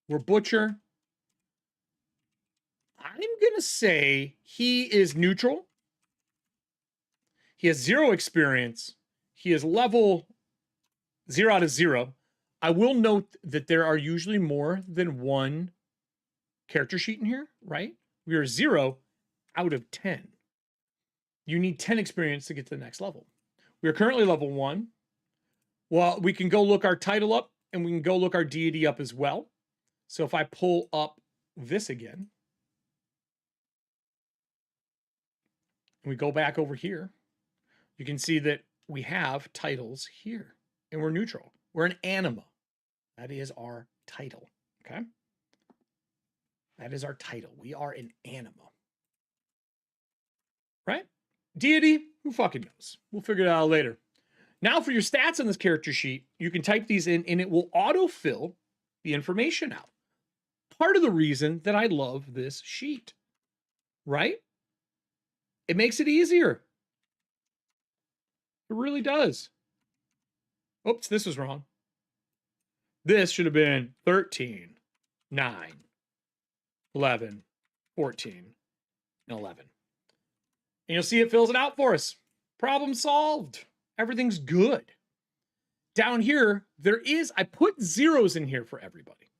We're Butcher. I'm going to say he is neutral. He has 0 experience. He is level 0 out of 0. I will note that there are usually more than one character sheet in here, right? We are 0 out of 10. You need 10 experience to get to the next level. We are currently level 1. Well, we can go look our title up and we can go look our deity up as well. So if I pull up this again, and we go back over here, you can see that we have titles here and we're neutral. We're an anima. That is our title, okay? That is our title. We are an anima. Right? Deity, who fucking knows? We'll figure it out later. Now for your stats on this character sheet, you can type these in and it will autofill the information out. Part of the reason that I love this sheet, right? It makes it easier. It really does. Oops, this was wrong. This should have been 13, 9, 11, 14, and 11. And you'll see it fills it out for us. Problem solved. Everything's good. Down here, I put zeros in here for everybody.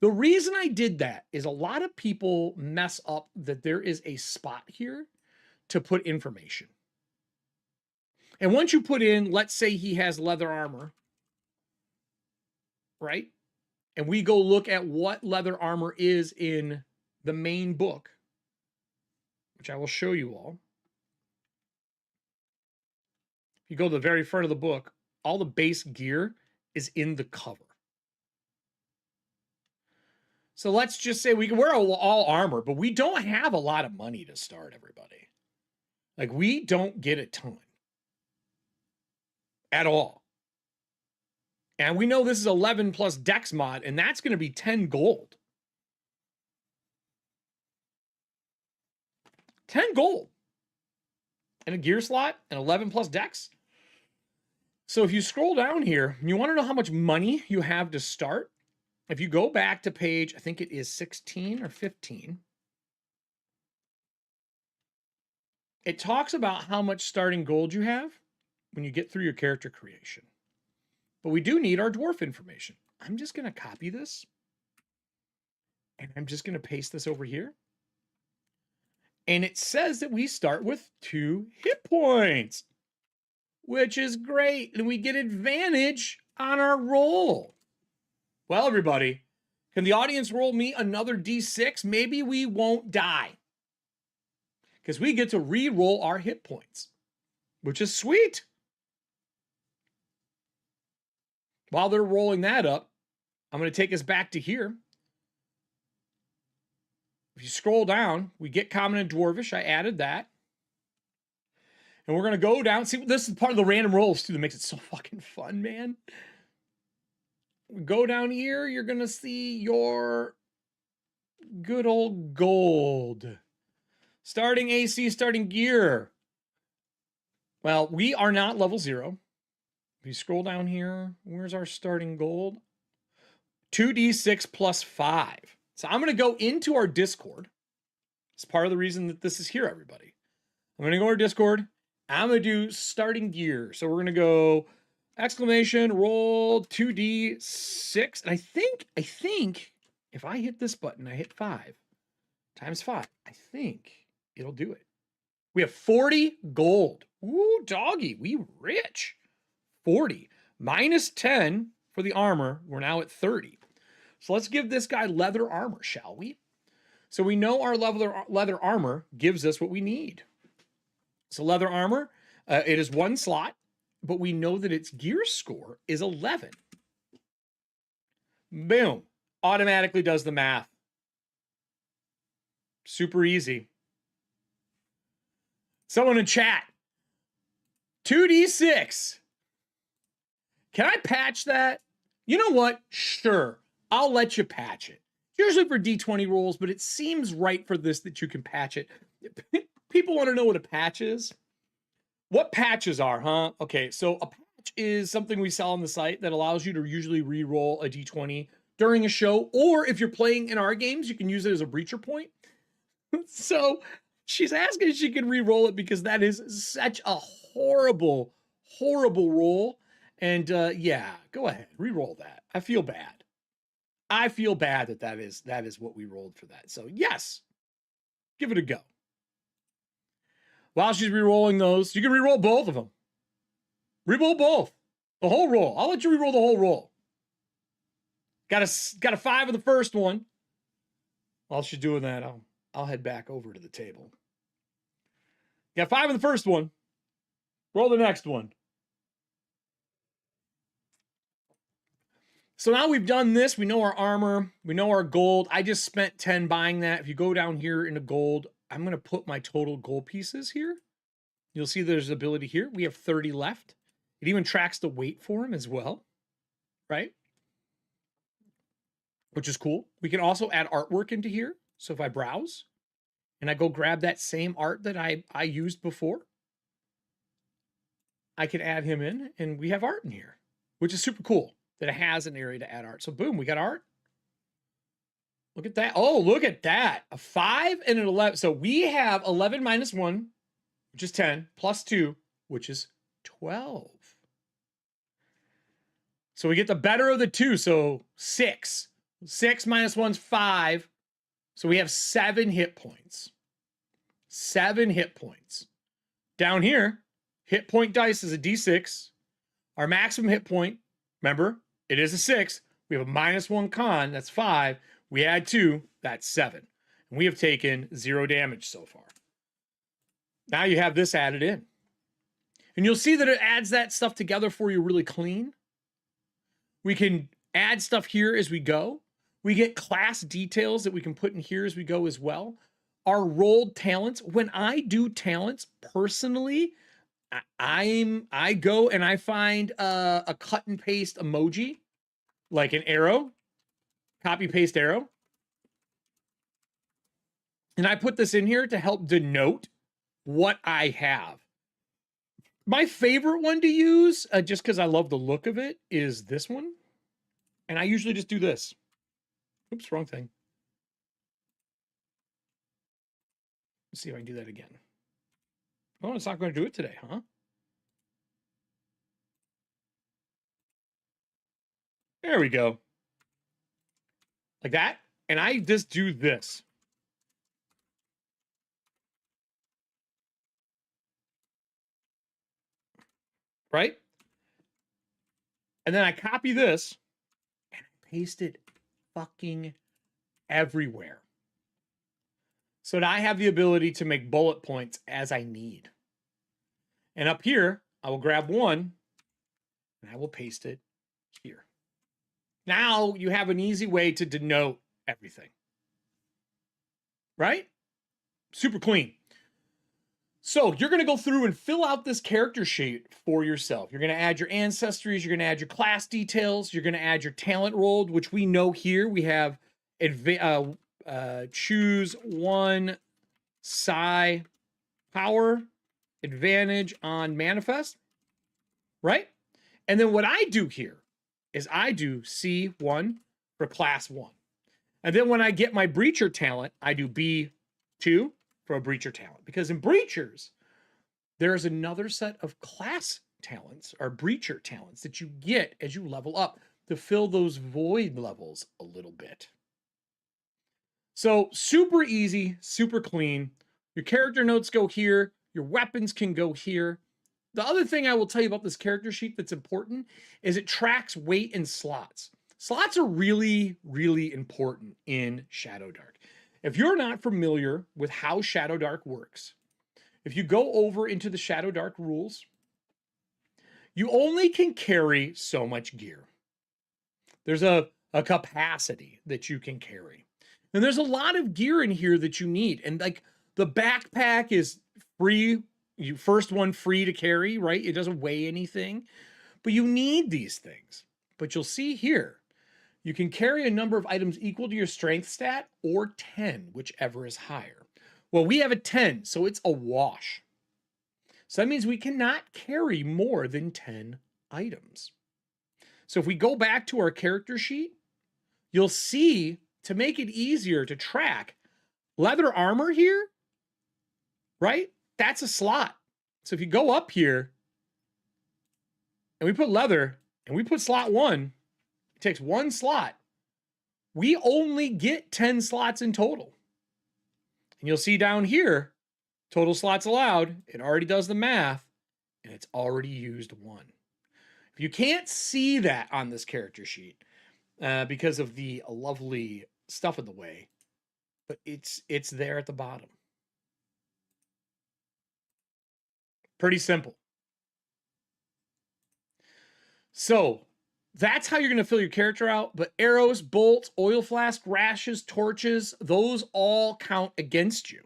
The reason I did that is a lot of people mess up that there is a spot here to put information. And once you put in, let's say he has leather armor, right? And we go look at what leather armor is in the main book, which I will show you all. If you go to the very front of the book, all the base gear is in the cover. So let's just say we're all armor, but we don't have a lot of money to start, everybody. Like, we don't get a ton at all. And we know this is 11 plus Dex mod, and that's going to be 10 gold. 10 gold. And a gear slot, and 11 plus Dex. So if you scroll down here, you want to know how much money you have to start. If you go back to page, I think it is 16 or 15, it talks about how much starting gold you have when you get through your character creation. But we do need our dwarf information. I'm just going to copy this, and I'm just going to paste this over here. And it says that we start with 2 hit points, which is great. And we get advantage on our roll. Well, everybody, can the audience roll me another D6? Maybe we won't die, because we get to re-roll our hit points, which is sweet. While they're rolling that up, I'm going to take us back to here. If you scroll down, we get common and dwarvish. I added that. And we're going to go down. See, this is part of the random rolls, too, that makes it so fucking fun, man. Go down here, you're going to see your good old gold. Starting AC, starting gear. Well, we are not level 0. If you scroll down here, where's our starting gold? 2d6 plus 5. So I'm going to go into our Discord. It's part of the reason that this is here, everybody. I'm going to go to our Discord. I'm going to do starting gear. So we're going to go exclamation, roll 2d6. And I think if I hit this button, I hit 5 times 5. I think it'll do it. We have 40 gold. Ooh, doggy, we rich. 40 minus 10 for the armor. We're now at 30. So let's give this guy leather armor, shall we? So we know our leather armor gives us what we need. So leather armor, it is 1 slot, but we know that its gear score is 11. Boom. Automatically does the math. Super easy. Someone in chat. 2d6. Can I patch that? You know what? Sure. I'll let you patch it. Usually for D20 rolls, but it seems right for this that you can patch it. People want to know what a patch is. What patches are, huh? Okay, so a patch is something we sell on the site that allows you to usually re-roll a D20 during a show, or if you're playing in our games, you can use it as a breacher point. So she's asking if she can re-roll it because that is such a horrible, horrible roll. And yeah, go ahead, re-roll that. I feel bad. I feel bad that is what we rolled for that. So yes, give it a go. While she's re-rolling those, you can re-roll both of them. Re-roll both. The whole roll. I'll let you re-roll the whole roll. Got a 5 of the first one. While she's doing that, I'll head back over to the table. Got 5 of the first one. Roll the next one. So now we've done this. We know our armor. We know our gold. I just spent 10 buying that. If you go down here into gold, I'm going to put my total gold pieces here. You'll see there's ability here. We have 30 left. It even tracks the weight for them as well, right? Which is cool. We can also add artwork into here. So if I browse and I go grab that same art that I used before, I can add him in and we have art in here, which is super cool that it has an area to add art. So boom, we got art. Look at that. Oh, look at that. A 5 and an 11. So we have 11 minus 1, which is 10, plus 2, which is 12. So we get the better of the 2. So 6. 6 minus 1's 5. So we have 7 hit points. 7 hit points. Down here, hit point dice is a D6. Our maximum hit point, remember, it is a 6. We have a -1 con, that's 5. We add 2, that's 7. And we have taken 0 damage so far. Now you have this added in. And you'll see that it adds that stuff together for you really clean. We can add stuff here as we go. We get class details that we can put in here as we go as well. Our rolled talents. When I do talents personally, I go and I find a cut and paste emoji, like an arrow, copy paste arrow. And I put this in here to help denote what I have. My favorite one to use, just because I love the look of it, is this one. And I usually just do this. Oops, wrong thing. Let's see if I can do that again. Oh, it's not going to do it today, huh? There we go. Like that. And I just do this. Right? And then I copy this and paste it fucking everywhere. So that I have the ability to make bullet points as I need. And up here, I will grab one and I will paste it here. Now you have an easy way to denote everything. Right? Super clean. So you're going to go through and fill out this character sheet for yourself. You're going to add your ancestries. You're going to add your class details. You're going to add your talent rolled, which we know here we have choose one psi power advantage on manifest, right? And then what I do here is I do C1 for class 1. And then when I get my breacher talent, I do B2 for a breacher talent, because in breachers, there's another set of class talents or breacher talents that you get as you level up to fill those void levels a little bit. So super easy, super clean. Your character notes go here. Your weapons can go here. The other thing I will tell you about this character sheet that's important is it tracks weight and slots. Slots are really, really important in Shadowdark. If you're not familiar with how Shadowdark works, if you go over into the Shadowdark rules, you only can carry so much gear. There's a capacity that you can carry. And there's a lot of gear in here that you need. And like the backpack is free, first one free to carry, right? It doesn't weigh anything, but you need these things. But you'll see here, you can carry a number of items equal to your strength stat or 10, whichever is higher. Well, we have a 10, so it's a wash. So that means we cannot carry more than 10 items. So if we go back to our character sheet, you'll see, to make it easier to track, leather armor here, right? That's a slot. So if you go up here and we put leather and we put slot 1, it takes 1 slot. We only get 10 slots in total. And you'll see down here, total slots allowed. It already does the math, and it's already used 1. If you can't see that on this character sheet because of the lovely stuff in the way, but it's there at the bottom. Pretty simple. So that's how you're going to fill your character out. But arrows, bolts, oil flask, rashes, torches, those all count against you.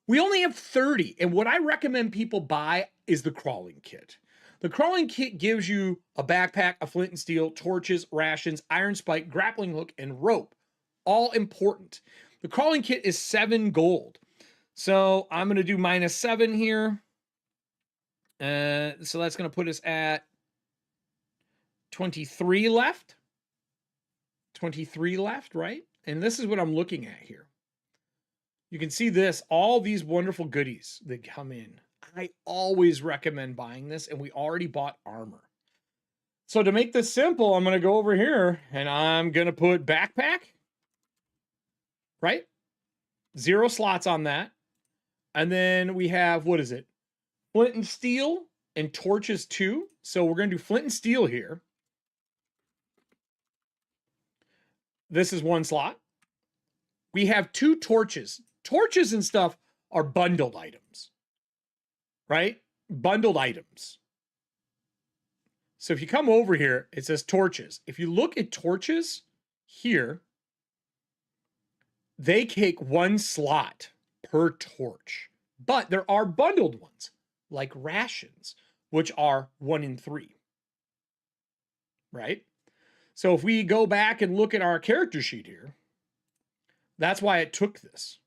We only have 30. And what I recommend people buy is the crawling kit. The crawling kit gives you a backpack, a flint and steel, torches, rations, iron spike, grappling hook, and rope. All important. The crawling kit is 7 gold. So I'm going to do -7 here. So that's going to put us at 23 left. 23 left, right? And this is what I'm looking at here. You can see this, all these wonderful goodies that come in. I always recommend buying this, and we already bought armor. So to make this simple, I'm going to go over here and I'm going to put backpack, right? 0 slots on that. And then we have, what is it? Flint and steel and torches 2. So we're going to do flint and steel here. This is 1 slot. We have 2 torches. Torches and stuff are bundled items, right? Bundled items. So if you come over here, it says torches. If you look at torches here, they take 1 slot per torch. But there are bundled ones, like rations, which are 1 in 3. Right? So if we go back and look at our character sheet here, that's why it took this.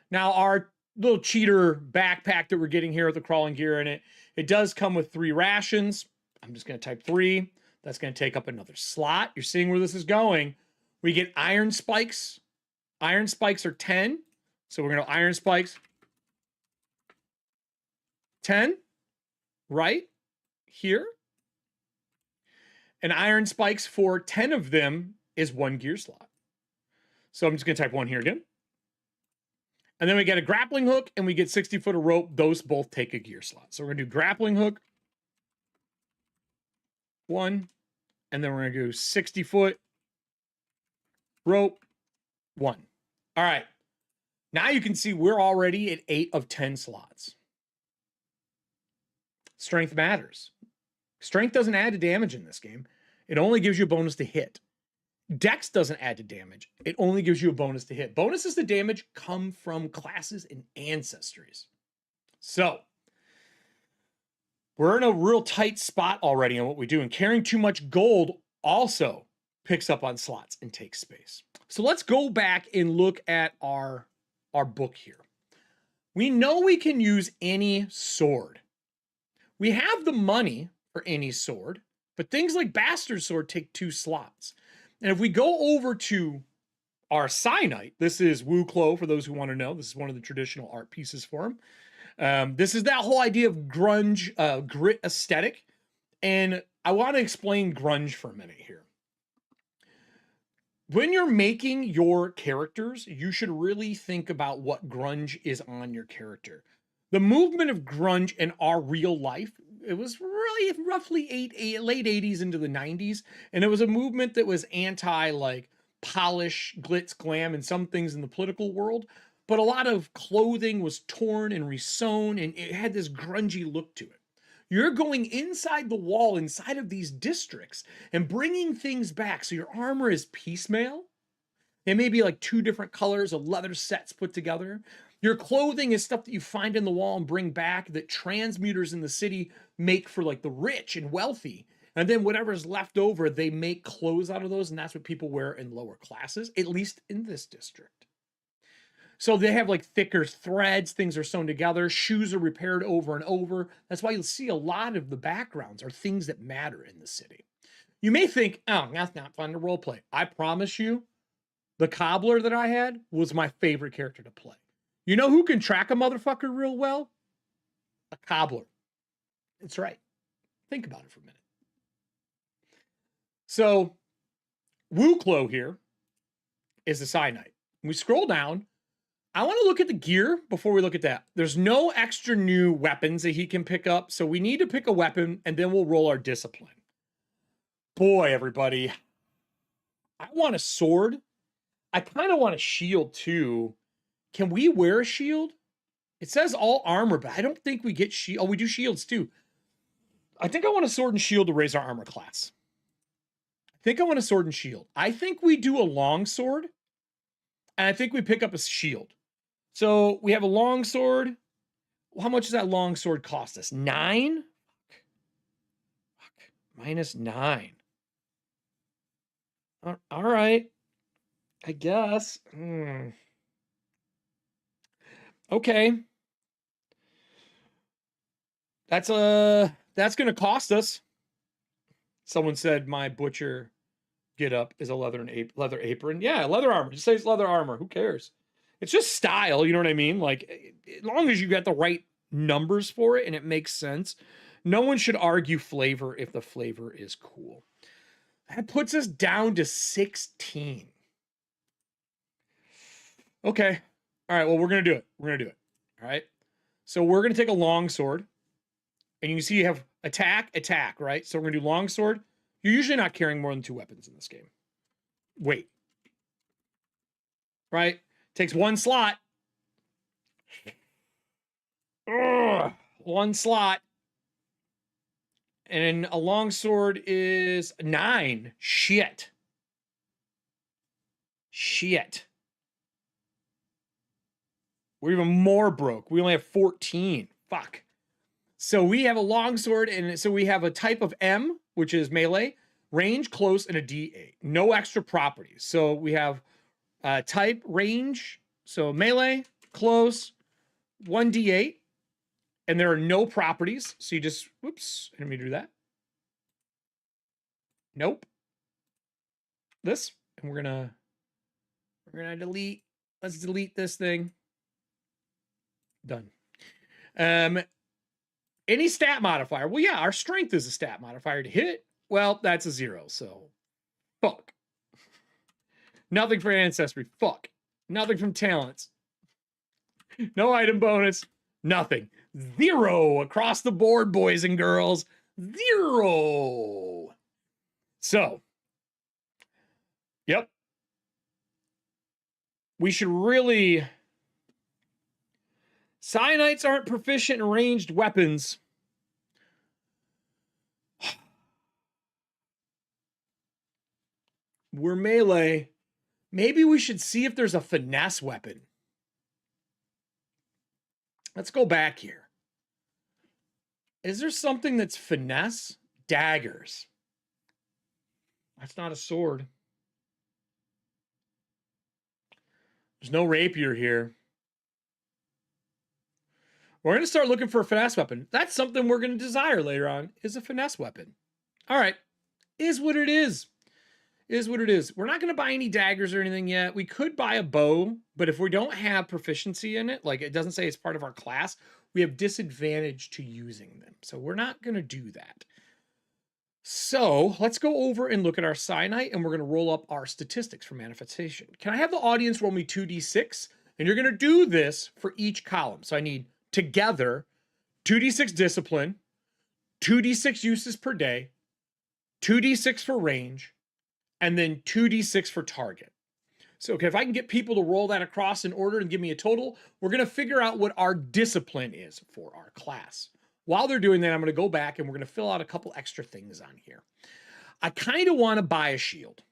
Now, our little cheater backpack that we're getting here with the crawling gear in it, it does come with 3 rations. I'm just going to type 3. That's going to take up another slot. You're seeing where this is going. We get iron spikes. Iron spikes are 10. So we're going to iron spikes 10 right here. And iron spikes for 10 of them is 1 gear slot. So I'm just going to type 1 here again. And then we get a grappling hook and we get 60 foot of rope. Those both take a gear slot. So we're going to do grappling hook 1. And then we're going to go 60 foot rope 1. All right. Now you can see we're already at 8 of 10 slots. Strength matters. Strength doesn't add to damage in this game. It only gives you a bonus to hit. Dex doesn't add to damage. It only gives you a bonus to hit. Bonuses to damage come from classes and ancestries. So we're in a real tight spot already on what we do, and carrying too much gold also picks up on slots and takes space. So let's go back and look at our book here. We know we can use any sword. We have the money for any sword, but things like Bastard Sword take 2 slots. And if we go over to our Cyanite, this is Wu Klo, for those who want to know. This is one of the traditional art pieces for him. This is that whole idea of grunge, grit aesthetic. And I want to explain grunge for a minute here. When you're making your characters, you should really think about what grunge is on your character. The movement of grunge in our real life, it was really roughly late 80s into the 90s. And it was a movement that was anti like polish, glitz, glam, and some things in the political world. But a lot of clothing was torn and resewn, and it had this grungy look to it. You're going inside the wall, inside of these districts, and bringing things back. So your armor is piecemeal. It may be like 2 different colors of leather sets put together. Your clothing is stuff that you find in the wall and bring back that transmuters in the city make for like the rich and wealthy. And then whatever's left over, they make clothes out of those, and that's what people wear in lower classes, at least in this district. So they have like thicker threads, things are sewn together, shoes are repaired over and over. That's why you'll see a lot of the backgrounds are things that matter in the city. You may think, oh, that's not fun to roleplay. I promise you, the cobbler that I had was my favorite character to play. You know who can track a motherfucker real well? A cobbler. That's right. Think about it for a minute. So, Wu Klo here is the Cyanite. We scroll down. I want to look at the gear before we look at that. There's no extra new weapons that he can pick up, so we need to pick a weapon, and then we'll roll our discipline. Boy, everybody. I want a sword. I kind of want a shield, too. Can we wear a shield? It says all armor, but I don't think we get shield. Oh, we do shields, too. I think I want a sword and shield to raise our armor class. I think I want a sword and shield. I think we do a long sword, and I think we pick up a shield. So we have a long sword. How much does that long sword cost us? 9? Fuck. -9. All right. I guess. Okay. That's going to cost us. Someone said my butcher get up is a leather apron. Yeah, leather armor. Just says leather armor. Who cares? It's just style, you know what I mean? Like, as long as you got the right numbers for it and it makes sense, no one should argue flavor if the flavor is cool. That puts us down to 16. Okay. All right, well, we're going to do it. We're going to do it. All right? So we're going to take a long sword. And you can see you have attack, right? So we're going to do long sword. You're usually not carrying more than 2 weapons in this game. Wait. Right? Takes 1 slot. Ugh, 1 slot. And a long sword is 9. Shit. We're even more broke. We only have 14. Fuck. So we have a long sword, and so we have a type of M, which is melee, range, close, and a D8. No extra properties. So we have type, range, so melee, close, 1d8, and there are no properties. So you just, whoops, I didn't mean to do that. Nope. This, and we're gonna delete. Let's delete this thing. Done. Any stat modifier? Well, yeah, our strength is a stat modifier to hit. Well, that's a 0, so fuck. Nothing for ancestry. Fuck. Nothing from talents. No item bonus. Nothing. 0 across the board, boys and girls. 0. So, yep. We should really... Cyanites aren't proficient in ranged weapons. We're melee. Maybe we should see if there's a finesse weapon. Let's go back here. Is there something that's finesse? Daggers. That's not a sword. There's no rapier here. We're going to start looking for a finesse weapon. That's something we're going to desire later on, is a finesse weapon. All right. Is what it is. Is what it is. We're not going to buy any daggers or anything yet. We could buy a bow, but if we don't have proficiency in it, like it doesn't say it's part of our class, we have disadvantage to using them. So we're not going to do that. So let's go over and look at our cyanite, and we're going to roll up our statistics for manifestation. Can I have the audience roll me 2d6? And you're going to do this for each column. So I need together 2d6 discipline, 2d6 uses per day, 2d6 for range, and then 2d6 for target. So, okay, if I can get people to roll that across in order and give me a total, we're going to figure out what our discipline is for our class. While they're doing that, I'm going to go back and we're going to fill out a couple extra things on here. I kind of want to buy a shield.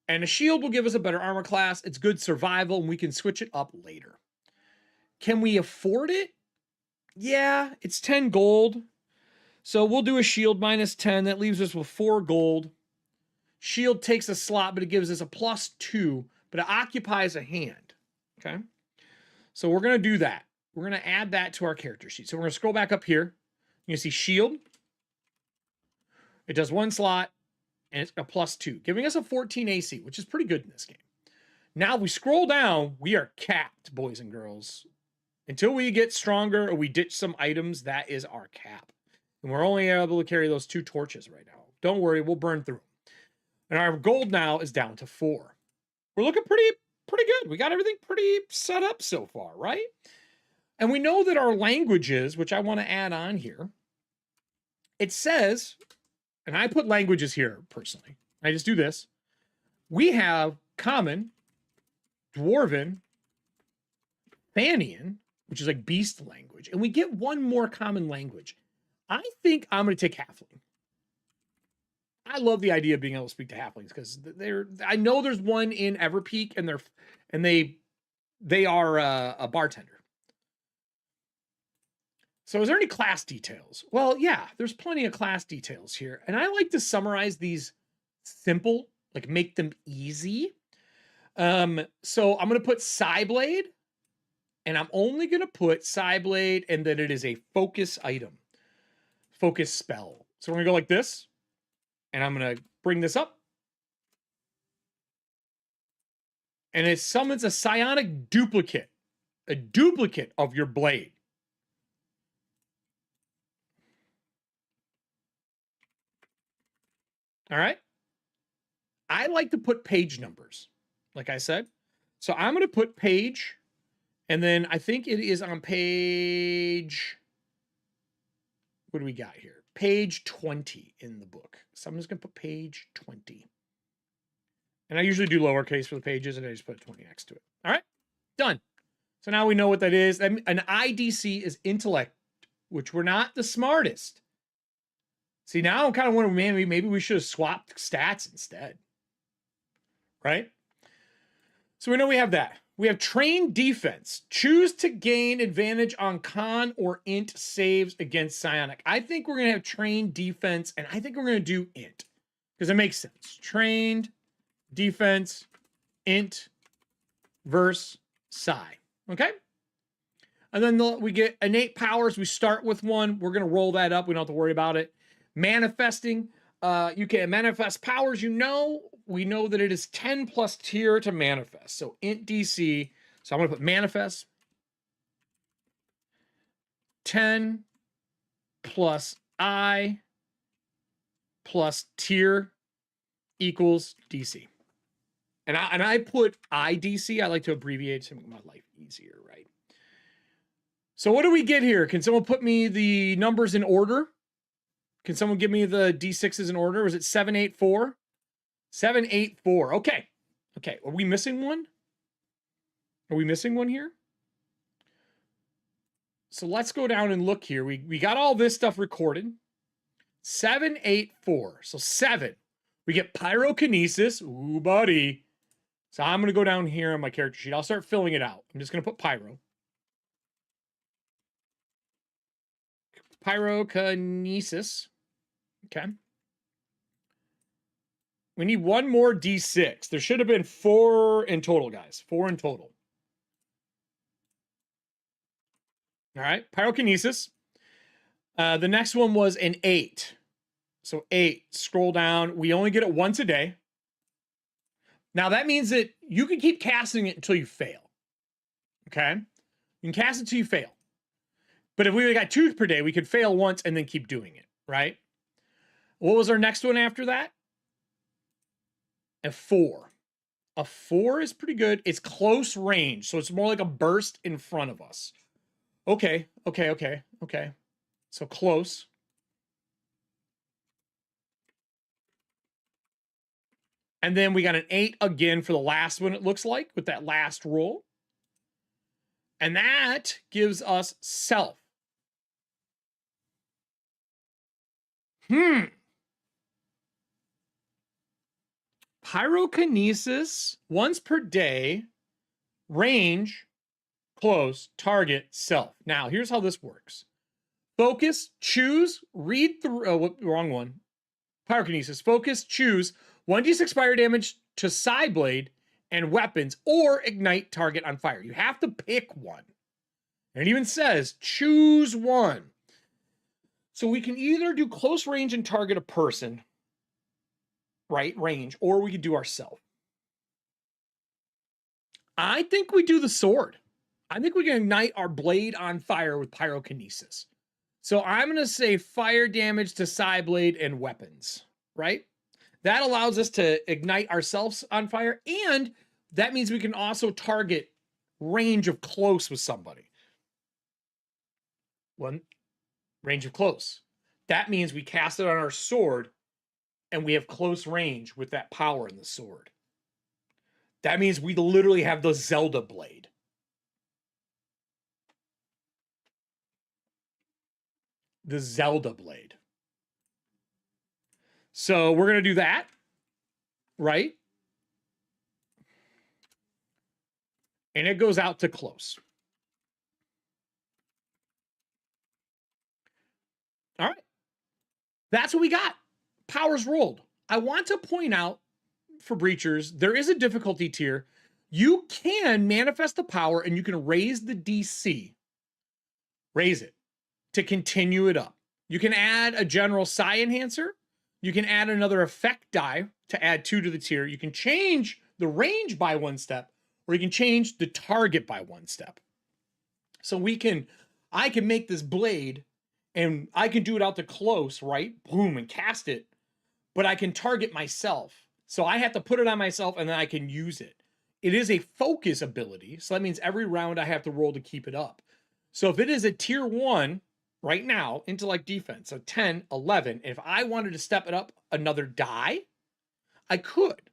And a shield will give us a better armor class. It's good survival, and we can switch it up later. Can we afford it? Yeah, it's 10 gold. So we'll do a shield minus 10. That leaves us with 4 gold. Shield takes a slot, but it gives us a +2, but it occupies a hand. Okay. So we're going to do that. We're going to add that to our character sheet. So we're going to scroll back up here. You can see shield. It does 1 slot, and it's a +2, giving us a 14 AC, which is pretty good in this game. Now, if we scroll down, we are capped, boys and girls. Until we get stronger or we ditch some items, that is our cap. And we're only able to carry those 2 torches right now. Don't worry, we'll burn through them. And our gold now is down to 4. We're looking pretty good. We got everything pretty set up so far, right? And we know that our languages, which I want to add on here, it says, and I put languages here personally. I just do this. We have Common, Dwarven, Fanian, which is like beast language, and we get 1 more common language. I think I'm going to take Halfling. I love the idea of being able to speak to halflings because I know there's one in Everpeak, and they are a bartender. So is there any class details? Well, yeah, there's plenty of class details here. And I like to summarize these simple, like make them easy. So I'm going to put Psyblade, and I'm only going to put Psyblade and that it is a focus item, focus spell. So we're going to go like this, and I'm going to bring this up. And it summons a psionic duplicate, a duplicate of your blade. All right. I like to put page numbers, like I said. So I'm going to put page, and then I think it is on page, what do we got here? Page 20 in the book. So I'm just going to put page 20. And I usually do lowercase for the pages, and I just put 20 next to it. All right, done. So now we know what that is. An IDC is intellect, which we're not the smartest. See, now I'm kind of wondering, maybe we should have swapped stats instead. Right? So we know we have that. We have trained defense. Choose to gain advantage on con or int saves against psionic. I think we're going to have trained defense, and I think we're going to do int because it makes sense. Trained defense, int versus psi. Okay? And then we get innate powers. We start with 1. We're going to roll that up. We don't have to worry about it. Manifesting, you can manifest powers. We know that it is 10 plus tier to manifest. So int DC. So I'm going to put manifest 10 plus I plus tier equals DC. And I put IDC. I like to abbreviate to make my life easier, right? So what do we get here? Can someone put me the numbers in order? Can someone give me the D6s in order? Was it 784? 784. Okay. Okay. Are we missing one? Are we missing one here? So let's go down and look here. We got all this stuff recorded. 784. So 7. We get pyrokinesis. Ooh, buddy. So I'm going to go down here on my character sheet. I'll start filling it out. I'm just going to put pyro. pyrokinesis. Okay. We need one more D6. There should have been 4 in total, guys. 4 in total. All right. Pyrokinesis. The next one was an 8. So 8. Scroll down. We only get it once a day. Now that means that you can keep casting it until you fail. Okay? You can cast it until you fail. But if we got 2 per day, we could fail once and then keep doing it, right? What was our next one after that? A 4. A 4 is pretty good. It's close range, so it's more like a burst in front of us. Okay. So close. And then we got an 8 again for the last one, it looks like, with that last roll. And that gives us self. Pyrokinesis, once per day, range, close, target, self. Now, here's how this works. Focus, choose, read through, wrong one. Pyrokinesis, focus, choose 1d6 fire damage to side blade and weapons, or ignite target on fire. You have to pick one. And it even says, choose one. So we can either do close range and target a person, right, range, or we could do ourselves. I think we do the sword. I think we can ignite our blade on fire with pyrokinesis. So I'm going to say fire damage to side blade and weapons, right? That allows us to ignite ourselves on fire, and that means we can also target range of close with somebody. One, range of close. That means we cast it on our sword, and we have close range with that power in the sword. That means we literally have the Zelda blade. The Zelda blade. So we're going to do that, right? And it goes out to close. All right. That's what we got. Powers rolled. I want to point out for breachers, there is a difficulty tier. You can manifest the power and you can raise the DC. Raise it to continue it up. You can add a general psi enhancer. You can add another effect die to add 2 to the tier. You can change the range by 1 step, or you can change the target by 1 step. So I can make this blade and I can do it out to close, right? Boom, and cast it. But I can target myself. So I have to put it on myself and then I can use it. It is a focus ability. So that means every round I have to roll to keep it up. So if it is a tier 1 right now, intellect defense, so 10, 11, if I wanted to step it up another die, I could.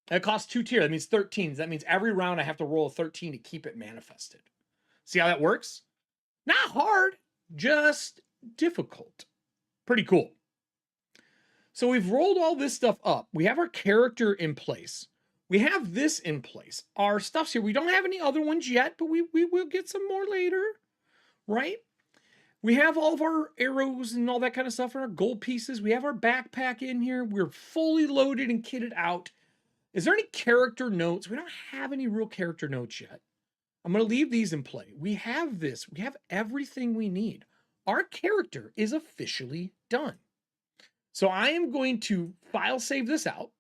That costs 2 tier. That means 13. That means every round I have to roll a 13 to keep it manifested. See how that works? Not hard, just difficult. Pretty cool. So we've rolled all this stuff up. We have our character in place. We have this in place. Our stuff's here. We don't have any other ones yet, but we will get some more later, right? We have all of our arrows and all that kind of stuff and our gold pieces. We have our backpack in here. We're fully loaded and kitted out. Is there any character notes? We don't have any real character notes yet. I'm going to leave these in play. We have this. We have everything we need. Our character is officially done. So I am going to file save this out,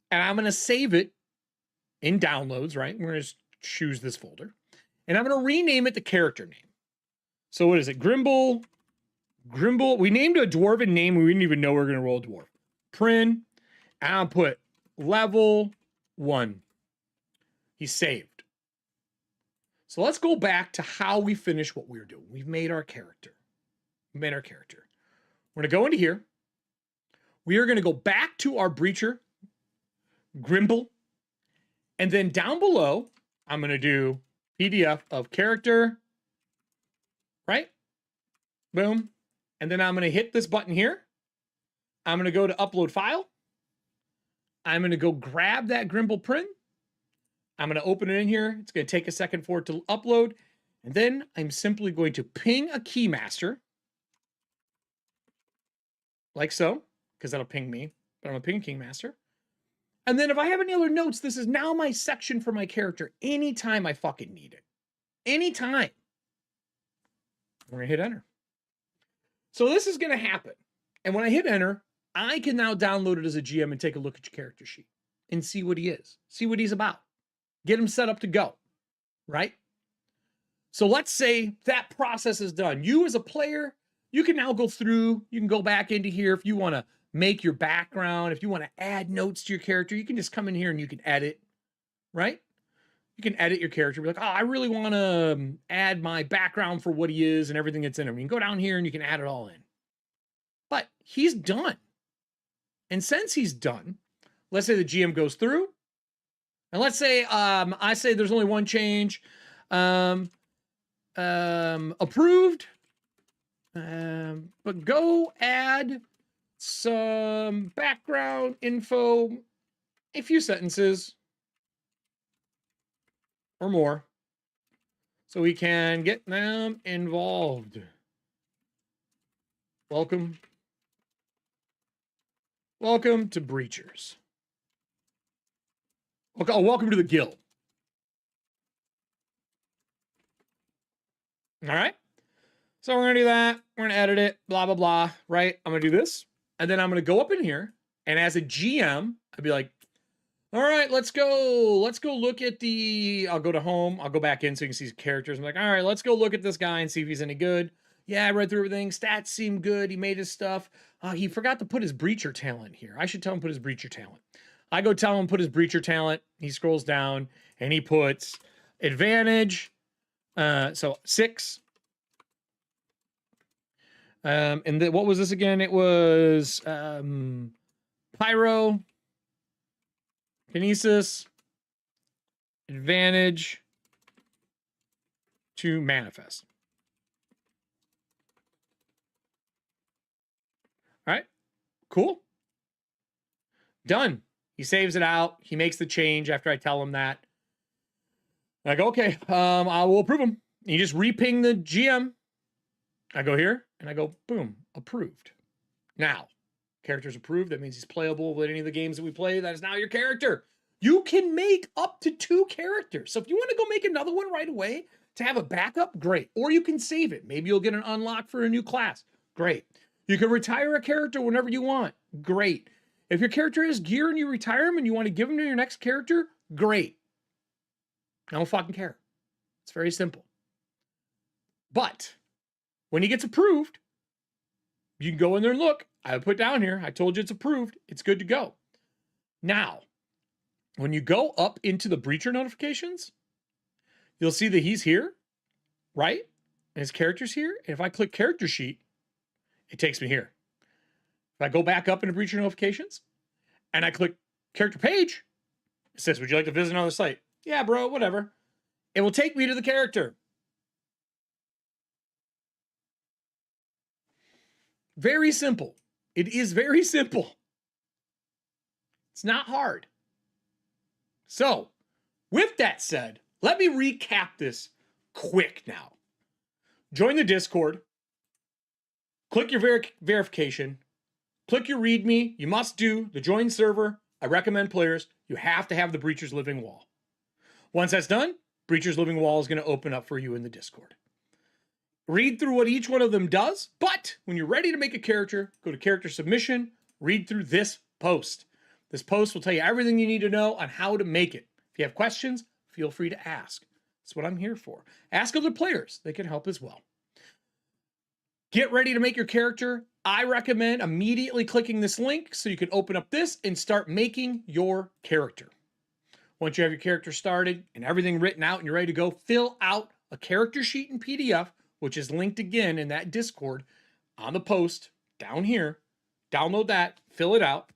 and I'm going to save it in downloads, right? We're going to just choose this folder, and I'm going to rename it the character name. So what is it? Grimble. We named a dwarven name. We didn't even know we were going to roll a dwarf. Prin. And I'll put level 1. He's saved. So let's go back to how we finish what we were doing. We've made our character. We're going to go into here. We are going to go back to our breacher, Grimble. And then down below, I'm going to do PDF of character, right? Boom. And then I'm going to hit this button here. I'm going to go to upload file. I'm going to go grab that Grimble print. I'm going to open it in here. It's going to take a second for it to upload. And then I'm simply going to ping a keymaster, like so, because that'll ping me, but I'm gonna ping a keymaster. And then if I have any other notes, this is now my section for my character anytime I fucking need it. Anytime. We're gonna hit enter. So this is gonna happen. And when I hit enter, I can now download it as a GM and take a look at your character sheet and see what he is, see what he's about, get him set up to go, right? So let's say that process is done. You as a player, you can now go through, you can go back into here if you want to make your background, if you want to add notes to your character, you can just come in here and you can edit, right? You can edit your character, be like, oh, I really want to add my background for what he is and everything that's in him. You can go down here and you can add it all in. But he's done. And since he's done, let's say the GM goes through, and let's say I say there's only one change. Approved. But go add some background info, a few sentences or more, so we can get them involved. Welcome to Breachers. Okay, oh, welcome to the guild. All right. So we're going to do that. We're going to edit it, blah, blah, blah, right? I'm going to do this. And then I'm going to go up in here. And as a GM, I'd be like, all right, let's go look at the, I'll go to home. I'll go back in so you can see his characters. I'm like, all right, let's go look at this guy and see if he's any good. Yeah, I read through everything. Stats seem good. He made his stuff. He forgot to put his breacher talent here. I should tell him to put his breacher talent. I go tell him to put his breacher talent. He scrolls down and he puts advantage. So 6. And what was this again? It was pyro, kinesis, advantage to manifest. All right, cool. Done. He saves it out. He makes the change after I tell him that. I go, okay, I will approve him. You just reping the GM. I go here and I go, boom, approved. Now, character's approved. That means he's playable with any of the games that we play. That is now your character. You can make up to 2 characters. So if you want to go make another one right away to have a backup, great. Or you can save it. Maybe you'll get an unlock for a new class. Great. You can retire a character whenever you want. Great. If your character has gear and you retire him and you want to give him to your next character, great. I don't fucking care. It's very simple. But when he gets approved, you can go in there and look. I put down here, I told you it's approved. It's good to go. Now, when you go up into the breacher notifications, you'll see that he's here, right? And his character's here. And if I click character sheet, it takes me here. If I go back up into breacher notifications and I click character page, it says, would you like to visit another site? Yeah, bro, whatever. It will take me to the character. Very simple. It is very simple. It's not hard. So, with that said, let me recap this quick now. Join the Discord. Click your verification. Click your README. You must do the join server. I recommend players, you have to have the Breacher's Living Wall. Once that's done, Breacher's Living Wall is going to open up for you in the Discord. Read through what each one of them does, but when you're ready to make a character, go to character submission, read through this post. This post will tell you everything you need to know on how to make it. If you have questions, feel free to ask. That's what I'm here for. Ask other players. They can help as well. Get ready to make your character. I recommend immediately clicking this link so you can open up this and start making your character. Once you have your character started and everything written out and you're ready to go, fill out a character sheet in PDF, which is linked again in that Discord on the post down here. Download that, fill it out.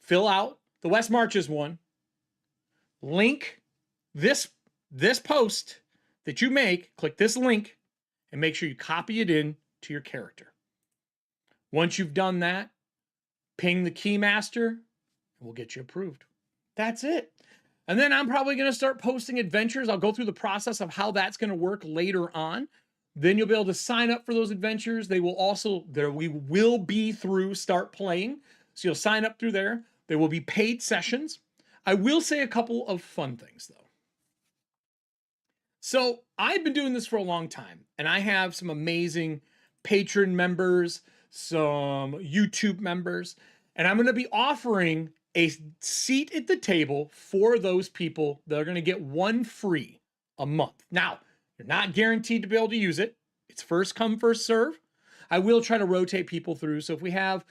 Fill out the West Marches one. Link this post that you make, click this link, and make sure you copy it in to your character. Once you've done that, ping the keymaster, and we'll get you approved. That's it. And then I'm probably going to start posting adventures. I'll go through the process of how that's going to work later on. Then you'll be able to sign up for those adventures. They will also, we will be through start playing. So you'll sign up through there. There will be paid sessions. I will say a couple of fun things though. So I've been doing this for a long time, and I have some amazing patron members, some YouTube members, and I'm going to be offering a seat at the table for those people that are going to get one free a month. Now, you're not guaranteed to be able to use it. It's first come, first serve. I will try to rotate people through. So if we have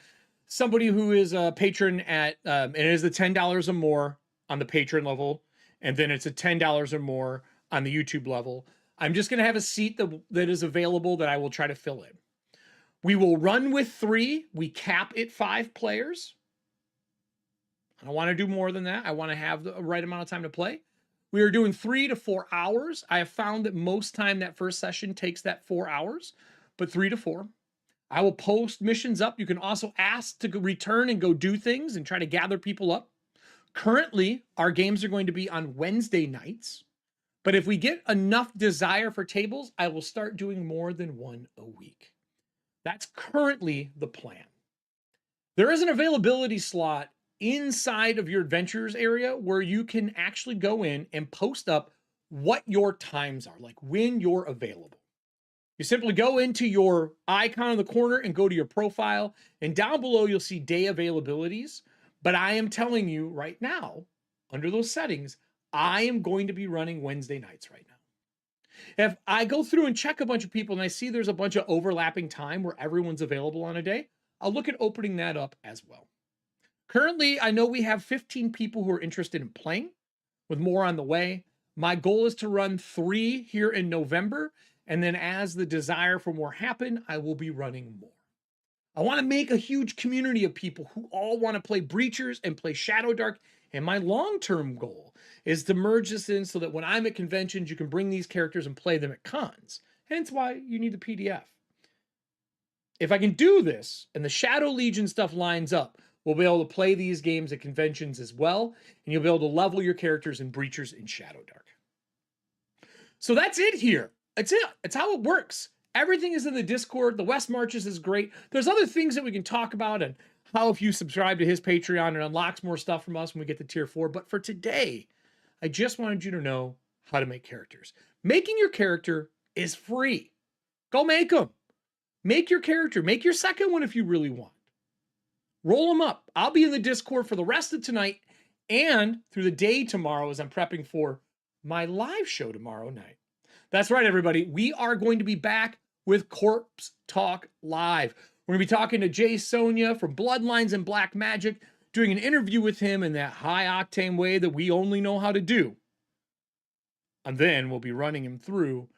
somebody who is a patron at, and it is the $10 or more on the patron level, and then it's a $10 or more on the YouTube level, I'm just going to have a seat that is available that I will try to fill in. We will run with 3. We cap at 5 players. I don't want to do more than that. I want to have the right amount of time to play. We are doing 3 to 4 hours. I have found that most time that first session takes that 4 hours, but 3 to 4. I will post missions up. You can also ask to return and go do things and try to gather people up. Currently, our games are going to be on Wednesday nights, but if we get enough desire for tables, I will start doing more than 1 a week. That's currently the plan. There is an availability slot inside of your adventures area where you can actually go in and post up what your times are, like when you're available. You simply go into your icon in the corner and go to your profile, and down below you'll see day availabilities. But I am telling you right now, under those settings, I am going to be running Wednesday nights right now. If I go through and check a bunch of people and I see there's a bunch of overlapping time where everyone's available on a day, I'll look at opening that up as well. Currently, I know we have 15 people who are interested in playing, with more on the way. My goal is to run 3 here in November, and then as the desire for more happen, I will be running more. I want to make a huge community of people who all want to play Breachers and play Shadowdark, and my long-term goal is to merge this in so that when I'm at conventions, you can bring these characters and play them at cons. Hence why you need the PDF. If I can do this, and the Shadow Legion stuff lines up, we'll be able to play these games at conventions as well, and you'll be able to level your characters in Breachers in Shadowdark. So that's it here. That's it. It's how it works. Everything is in the Discord. The West Marches is great. There's other things that we can talk about, and how if you subscribe to his Patreon, it unlocks more stuff from us when we get to tier 4. But for today, I just wanted you to know how to make characters. Making your character is free. Go make them. Make your character. Make your second one if you really want. Roll them up. I'll be in the Discord for the rest of tonight and through the day tomorrow as I'm prepping for my live show tomorrow night. That's right, everybody. We are going to be back with Corpse Talk Live. We're going to be talking to Jay Sonia from Bloodlines and Black Magic, doing an interview with him in that high-octane way that we only know how to do. And then we'll be running him through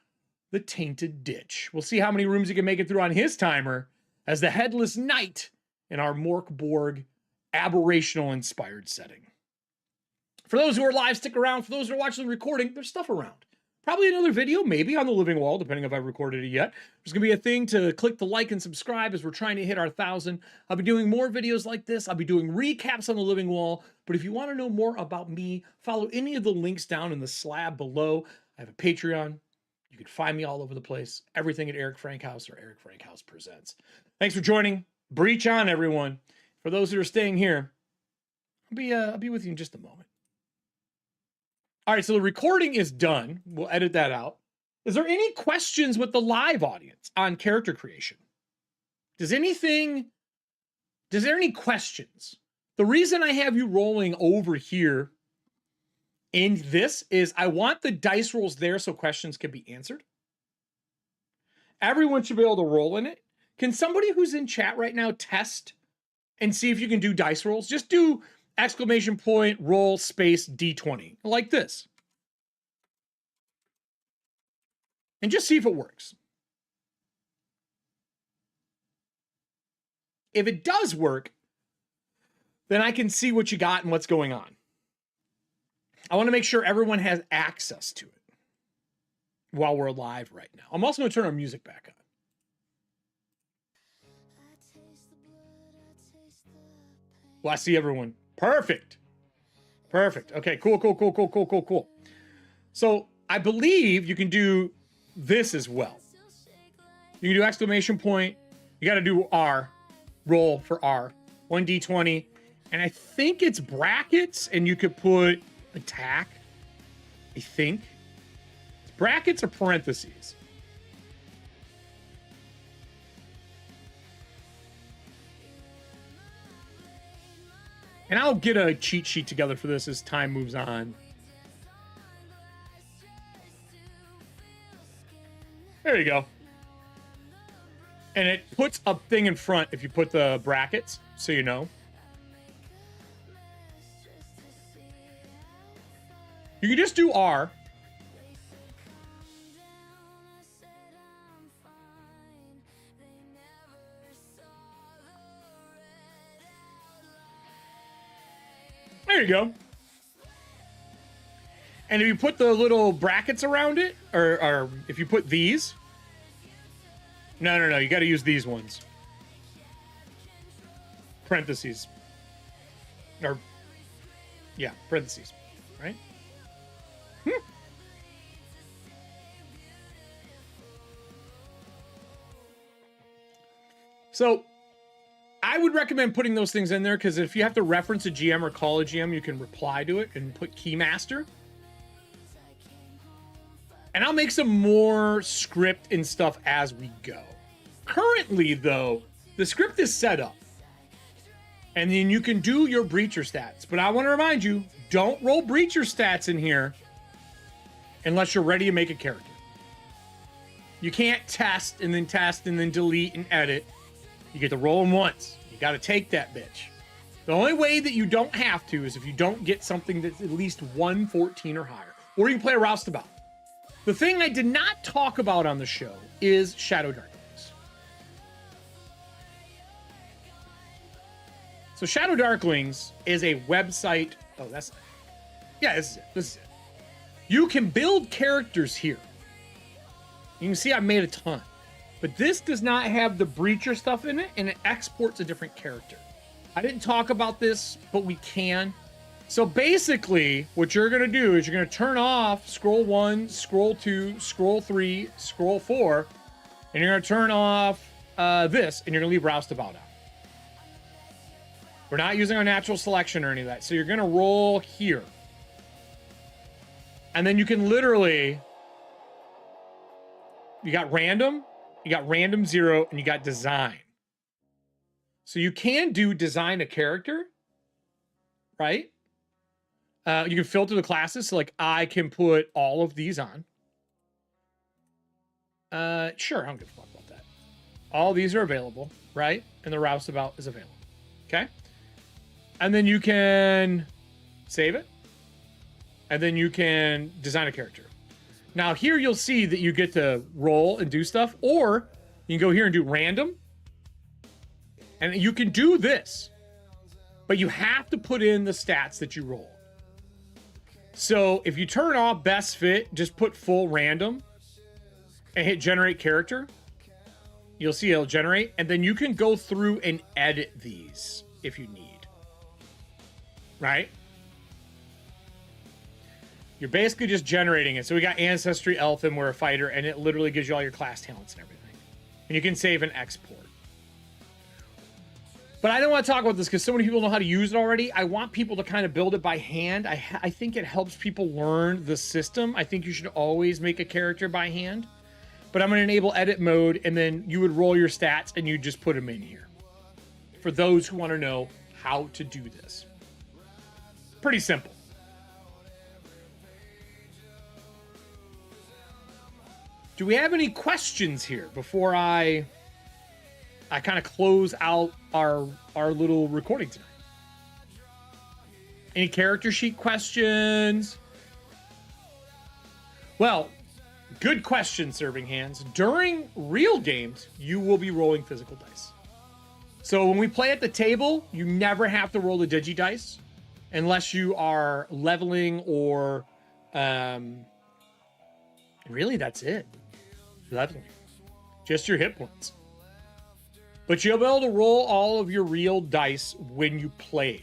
the Tainted Ditch. We'll see how many rooms he can make it through on his timer as the Headless Knight in our Morkborg aberrational-inspired setting. For those who are live, stick around. For those who are watching the recording, there's stuff around. Probably another video, maybe on the living wall, depending if I've recorded it yet. There's going to be a thing to click the like and subscribe as we're trying to hit our 1,000. I'll be doing more videos like this. I'll be doing recaps on the living wall. But if you want to know more about me, follow any of the links down in the slab below. I have a Patreon. You can find me all over the place. Everything at Erik Frankhouse or Erik Frankhouse Presents. Thanks for joining. Breach on, everyone. For those that are staying here, I'll be with you in just a moment. All right, so the recording is done. We'll edit that out. Is there any questions with the live audience on character creation? Is there any questions? The reason I have you rolling over here in this is I want the dice rolls there so questions can be answered. Everyone should be able to roll in it. Can somebody who's in chat right now test and see if you can do dice rolls? Just do exclamation point, roll, space, D20, like this. And just see if it works. If it does work, then I can see what you got and what's going on. I want to make sure everyone has access to it while we're live right now. I'm also going to turn our music back on. Well, I see everyone. Perfect. Perfect. Okay, cool. So I believe you can do this as well. You can do exclamation point. You got to do R, roll for R, 1d20. And I think it's brackets, and you could put attack. I think. Brackets or parentheses. And I'll get a cheat sheet together for this as time moves on. There you go. And it puts a thing in front if you put the brackets, so you know. You can just do R. There you go. And if you put the little brackets around it, or if you put these, no, you got to use these ones. Parentheses. Or, yeah, parentheses, right? So, I would recommend putting those things in there, because if you have to reference a GM or call a GM, you can reply to it and put Keymaster. And I'll make some more script and stuff as we go. Currently, though, the script is set up. And then you can do your breacher stats. But I want to remind you, don't roll breacher stats in here unless you're ready to make a character. You can't test and then delete and edit. You get to roll them once. You got to take that bitch. The only way that you don't have to is if you don't get something that's at least 114 or higher. Or you can play a roustabout. The thing I did not talk about on the show is Shadowdark. So Shadow Darklings is a website. Oh, this is it. You can build characters here. You can see I made a ton. But this does not have the breacher stuff in it, and it exports a different character. I didn't talk about this, but we can. So basically, what you're going to do is you're going to turn off scroll 1, scroll 2, scroll 3, scroll 4, and you're going to turn off this, and you're going to leave roustabout out. We're not using our natural selection or any of that. So you're going to roll here. And then you can literally... You got random, 0, and you got design. So you can do design a character, right? You can filter the classes. So like I can put all of these on. Sure, I don't give a fuck about that. All these are available, right? And the roustabout is available. Okay. And then you can save it. And then you can design a character. Now here you'll see that you get to roll and do stuff, or you can go here and do random. And you can do this, but you have to put in the stats that you roll. So if you turn off best fit, just put full random and hit generate character. You'll see it'll generate, and then you can go through and edit these if you need. Right? You're basically just generating it. So we got Ancestry, Elf, and we're a fighter, and it literally gives you all your class talents and everything. And you can save and export. But I don't want to talk about this because so many people know how to use it already. I want people to kind of build it by hand. I think it helps people learn the system. I think you should always make a character by hand. But I'm going to enable edit mode, and then you would roll your stats, and you just put them in here. For those who want to know how to do this. Pretty simple. Do we have any questions here before I kind of close out our little recording tonight? Any character sheet questions? Well, good question, Serving Hands. During real games, you will be rolling physical dice. So when we play at the table, you never have to roll the digi dice unless you are leveling or really that's it. Leveling. Just your hit points. But you'll be able to roll all of your real dice when you play.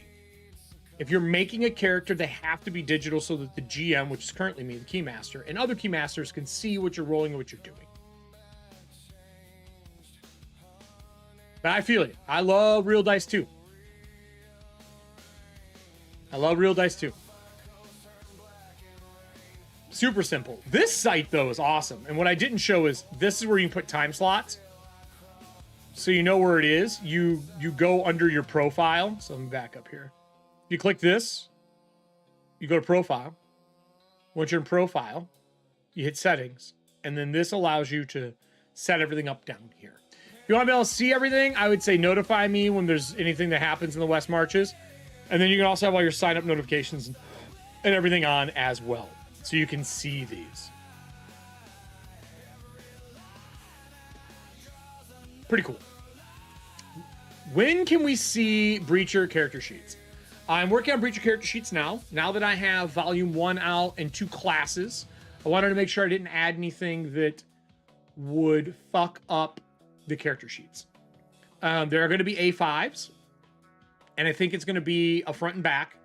If you're making a character, they have to be digital so that the GM, which is currently me, the Keymaster, and other Keymasters can see what you're rolling and what you're doing. But I feel it. I love real dice too. I love real dice too. Super simple. This site, though, is awesome. And what I didn't show is this is where you can put time slots. So you know where it is. You go under your profile. So let me back up here. You click this. You go to profile. Once you're in profile, you hit settings. And then this allows you to set everything up down here. If you want to be able to see everything, I would say notify me when there's anything that happens in the West Marches. And then you can also have all your sign up notifications and everything on as well. So you can see these. Pretty cool. When can we see Breacher character sheets? I'm working on Breacher character sheets now. Now that I have volume 1 out and 2 classes, I wanted to make sure I didn't add anything that would fuck up the character sheets. There are going to be A5s, and I think it's going to be a front and back.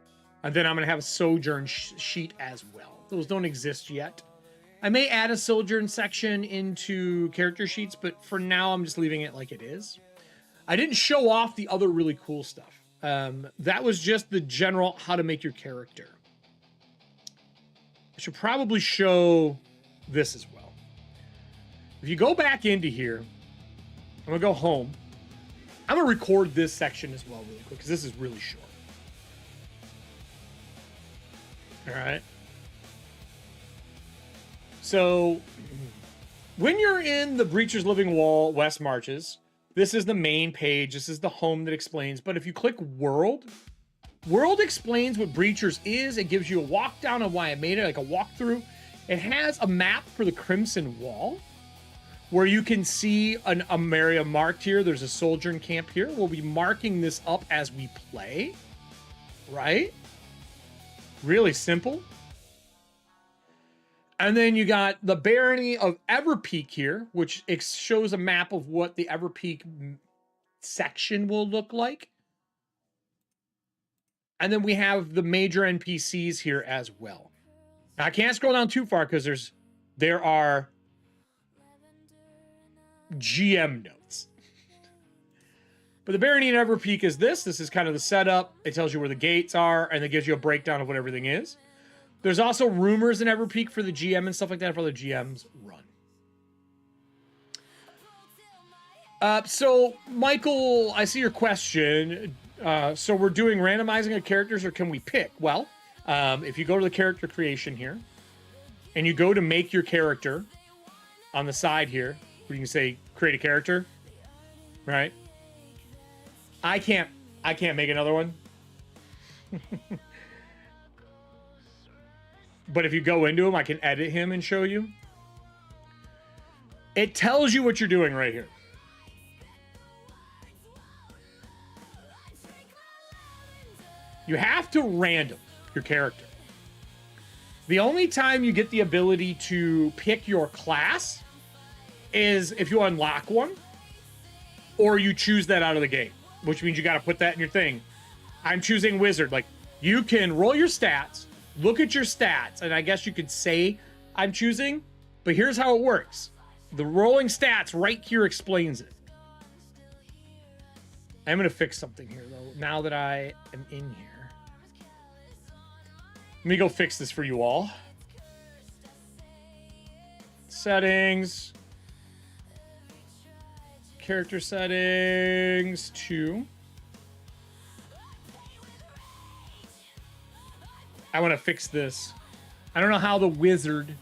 And then I'm going to have a Sojourn sheet as well. Those don't exist yet. I may add a Sojourn section into character sheets, but for now, I'm just leaving it like it is. I didn't show off the other really cool stuff. That was just the general how to make your character. I should probably show this as well. If you go back into here, I'm going to go home. I'm going to record this section as well really quick because this is really short. All right. So when you're in the Breacher's Living Wall West Marches, this is the main page. This is the home that explains. But if you click World, World explains what Breacher's is. It gives you a walk down on why I made it, like a walkthrough. It has a map for the Crimson Wall where you can see an area marked here. There's a Sojourn camp here. We'll be marking this up as we play, right? Really simple. And then you got the Barony of Everpeak here, which shows a map of what the Everpeak section will look like. And then we have the major NPCs here as well. Now, I can't scroll down too far because there are GM notes. But the Barony of Everpeak is this. This is kind of the setup. It tells you where the gates are, and it gives you a breakdown of what everything is. There's also rumors in Everpeak for the GM and stuff like that for the GMs run. So, Michael, I see your question. So we're doing randomizing of characters, or can we pick? Well, if you go to the character creation here, and you go to make your character on the side here, where you can say create a character, right? I can't make another one. But if you go into him, I can edit him and show you. It tells you what you're doing right here. You have to random your character. The only time you get the ability to pick your class is if you unlock one or you choose that out of the game, which means you got to put that in your thing. I'm choosing wizard. Like, you can roll your stats, look at your stats, and I guess you could say I'm choosing, but here's how it works. The rolling stats right here explains it. I'm going to fix something here, though, now that I am in here. Let me go fix this for you all. Settings. Character settings 2. I want to fix this. I don't know how the wizard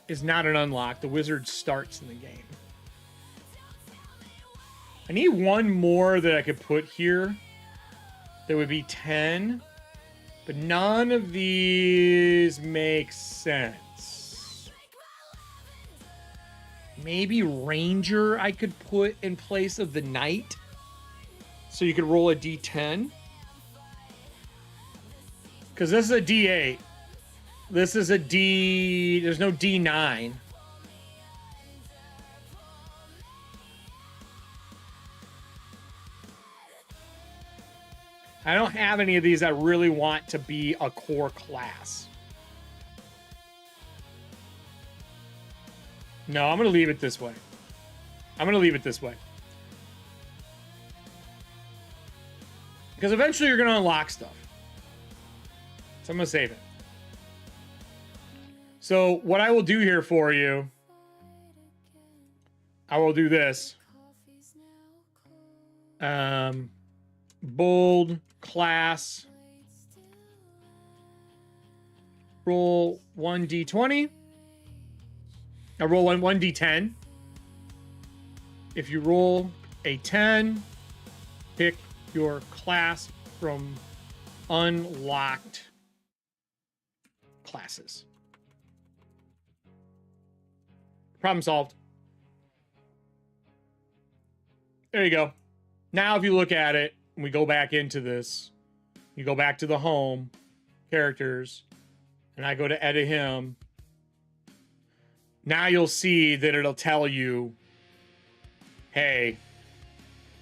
is not an unlock. The wizard starts in the game. I need one more that I could put here. That would be 10. But none of these make sense. Maybe Ranger I could put in place of the Knight. So you could roll a D10. Because this is a D8. This is a D... There's no D9. I don't have any of these that really want to be a core class. No, I'm going to leave it this way. I'm going to leave it this way. Because eventually you're going to unlock stuff. So I'm going to save it. So what I will do here for you, I will do this. Bold, class, roll 1d20. I roll 1d10. If you roll a 10, pick your class from unlocked classes. Problem solved. There you go. Now, if you look at it, and we go back into this, you go back to the home, characters, and I go to edit him. Now you'll see that it'll tell you, hey,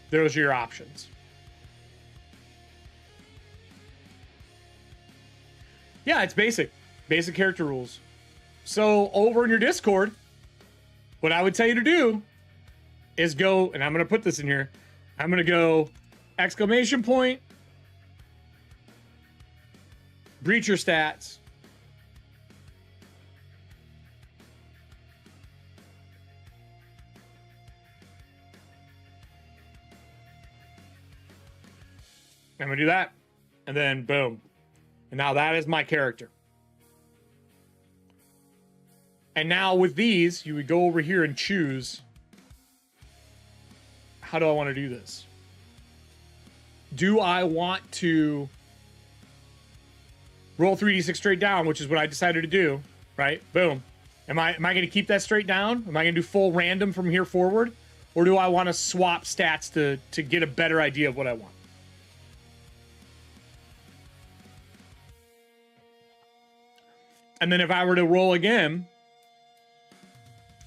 those are your options. Yeah, it's basic. Basic character rules. So over in your Discord, what I would tell you to do is go, and I'm going to put this in here. I'm going to go exclamation point, breacher stats, I'm going to do that, and then boom. And now that is my character. And now with these, you would go over here and choose, how do I want to do this? Do I want to roll 3d6 straight down, which is what I decided to do, right? Boom. Am I going to keep that straight down? Am I going to do full random from here forward? Or do I want to swap stats to get a better idea of what I want? And then if I were to roll again,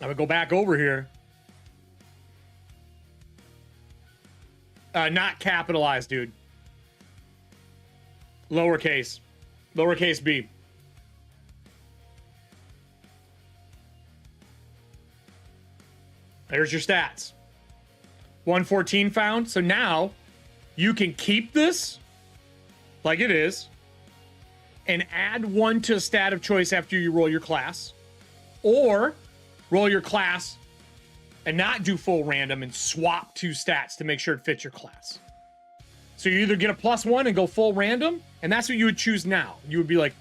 I would go back over here. Not capitalized, dude. Lowercase. Lowercase b. There's your stats. 114 found. So now you can keep this like it is and add one to a stat of choice after you roll your class, or roll your class and not do full random and swap two stats to make sure it fits your class. So you either get a +1 and go full random, and that's what you would choose now. You would be like,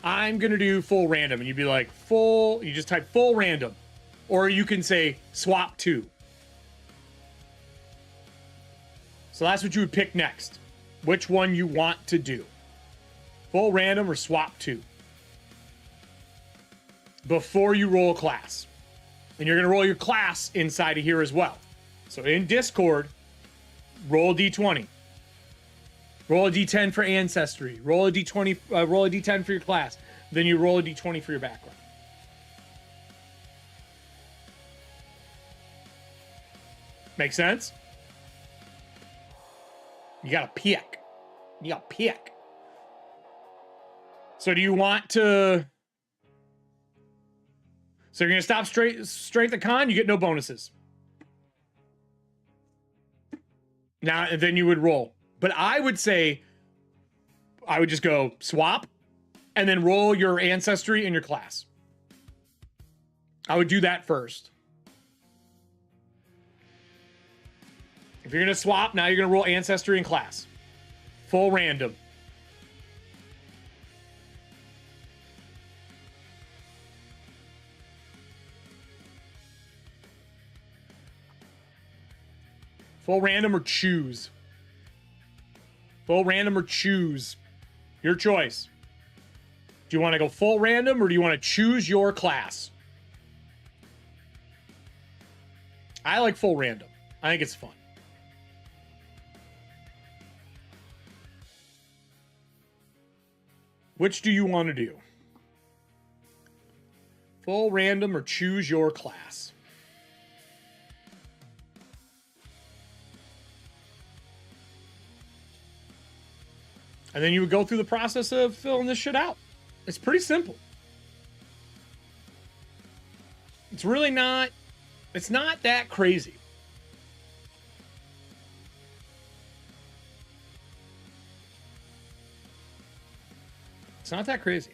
I'm gonna do full random, and you'd be like, full, you just type full random. Or you can say swap 2. So that's what you would pick next. Which one you want to do. Full random or swap 2. Before you roll a class. And you're going to roll your class inside of here as well. So in Discord, roll a d20. Roll a d10 for ancestry. Roll a d20. Roll a d10 for your class. Then you roll a d20 for your background. Make sense? You got to pick. You got to pick. So do you want to... So you're going to stop strength and con, you get no bonuses. Now, then you would roll. But I would say, I would just go swap, and then roll your ancestry and your class. I would do that first. If you're going to swap, now you're going to roll ancestry and class. Full random. Full random or choose. Full random or choose. Your choice. Do you want to go full random or do you want to choose your class? I like full random. I think it's fun. Which do you want to do? Full random or choose your class? And then you would go through the process of filling this shit out. It's pretty simple. It's really not, it's not that crazy. It's not that crazy.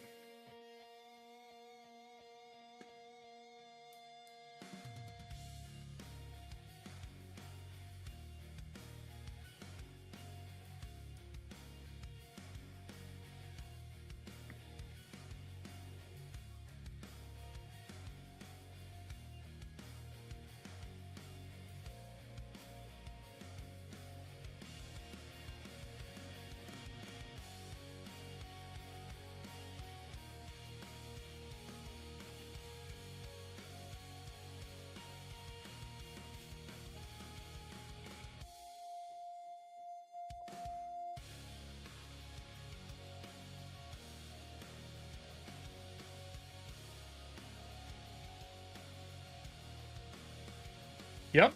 Yep.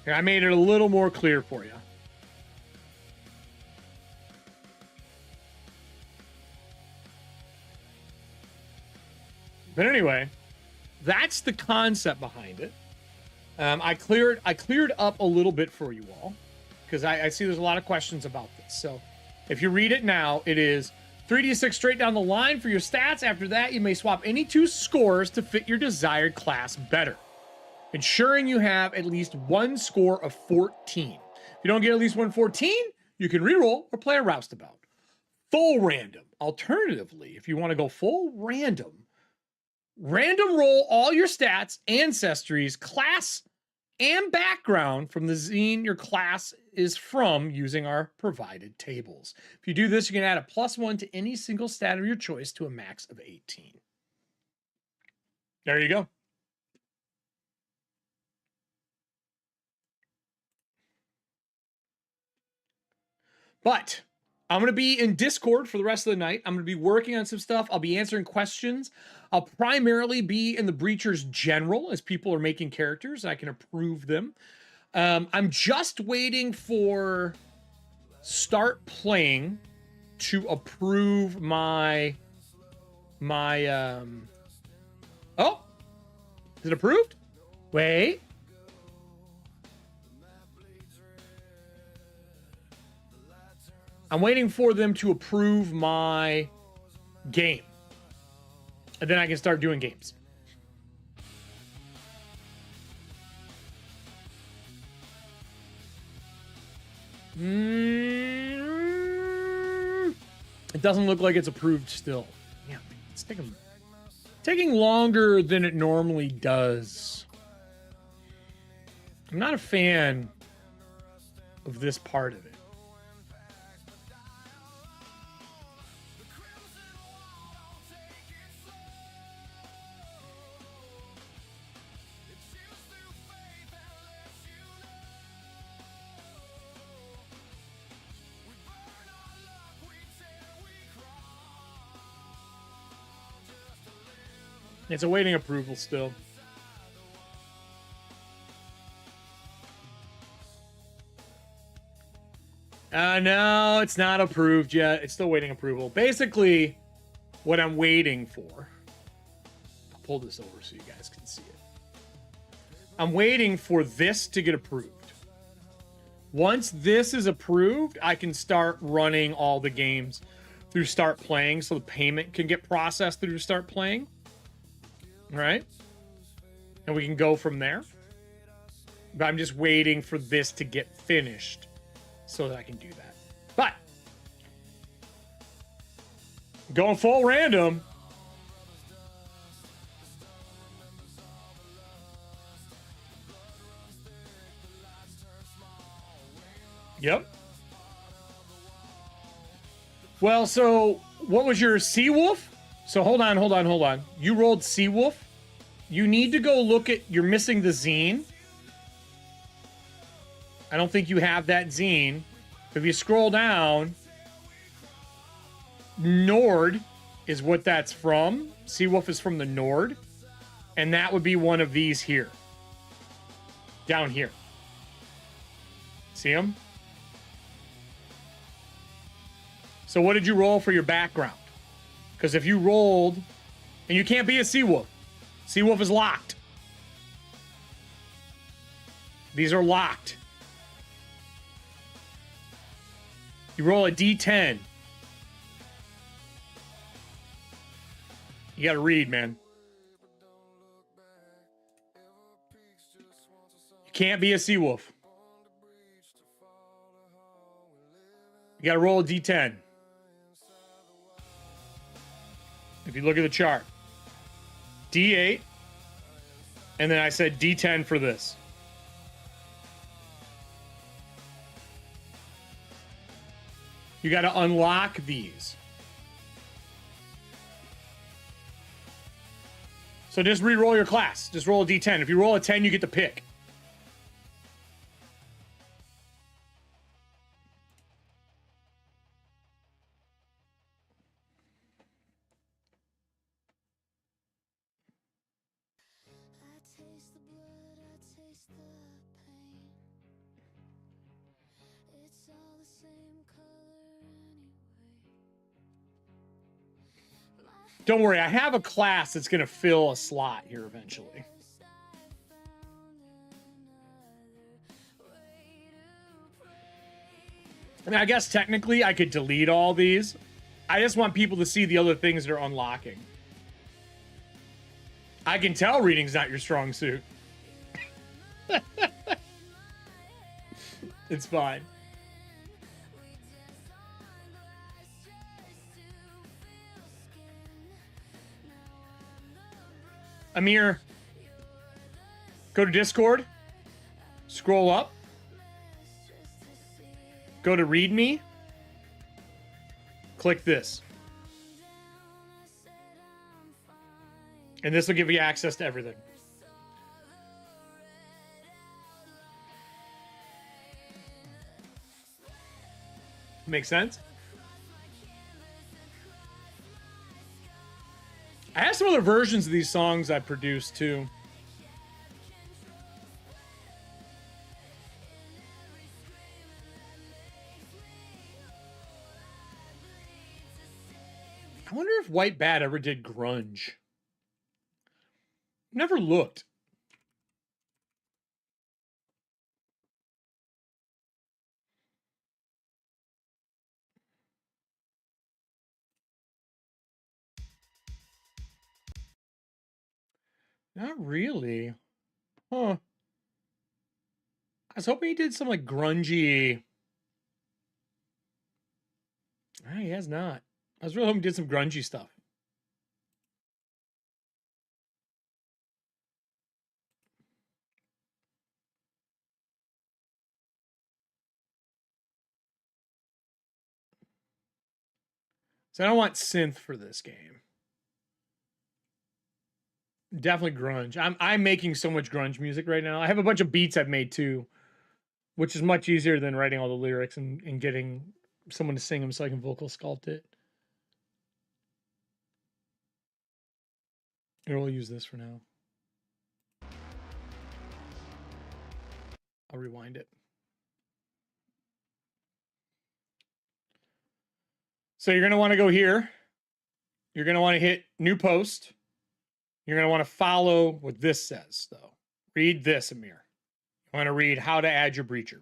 Here, I made it a little more clear for you. But anyway, that's the concept behind it. I cleared up a little bit for you all because I see there's a lot of questions about this. So if you read it now, it is 3d6 straight down the line for your stats. After that, you may swap any 2 scores to fit your desired class better, ensuring you have at least 1 score of 14. If you don't get at least 114, you can reroll or play a roustabout. Full random. Alternatively, if you want to go full random roll all your stats, ancestries, class, and background from the zine your class is from using our provided tables. If you do this, you can add a +1 to any single stat of your choice to a max of 18. There you go. But I'm going to be in Discord for the rest of the night. I'm going to be working on some stuff. I'll be answering questions. I'll primarily be in the Breachers General as people are making characters. I can approve them. I'm just waiting for Start Playing to approve my oh, is it approved? Wait. I'm waiting for them to approve my game. And then I can start doing games. It doesn't look like it's approved still. Yeah, it's taking longer than it normally does. I'm not a fan of this part of it. It's awaiting approval still. No, it's not approved yet. It's still waiting approval. Basically, what I'm waiting for... I'll pull this over so you guys can see it. I'm waiting for this to get approved. Once this is approved, I can start running all the games through Start Playing so the payment can get processed through Start Playing. Right? And we can go from there. But I'm just waiting for this to get finished so that I can do that. But going full random. Yep. Well, so what was your Seawolf? So hold on. You rolled Seawolf. You need to go look at... You're missing the zine. I don't think you have that zine. If you scroll down, Nord is what that's from. Seawolf is from the Nord. And that would be one of these here. down here. See them? So what did you roll for your background? Because if you rolled, and you can't be a Seawolf. Seawolf is locked. These are locked. You roll a D10. You got to read, man. You can't be a Seawolf. You got to roll a D10. If you look at the chart. D8. And then I said D10 for this. You got to unlock these. So just re-roll your class. Just roll a D10. If you roll a 10, you get to pick. Don't worry, I have a class that's going to fill a slot here eventually. I mean, I guess technically I could delete all these. I just want people to see the other things they're unlocking. I can tell reading's not your strong suit. It's fine. Amir, go to Discord, scroll up, go to README, click this. And this will give you access to everything. Make sense? I have some other versions of these songs I produced too. I wonder if White Bat ever did grunge. Never looked. Not really. Huh. I was hoping he did some like grungy. Ah, he has not. I was really hoping he did some grungy stuff. So I don't want synth for this game. Definitely grunge. I'm making so much grunge music right now. I have a bunch of beats I've made too, which is much easier than writing all the lyrics and getting someone to sing them so I can vocal sculpt it. Here, we'll use this for now. I'll rewind it. So you're going to want to go here. You're going to want to hit new post. You're going to want to follow what this says, though. Read this, Amir. You want to read how to add your breacher.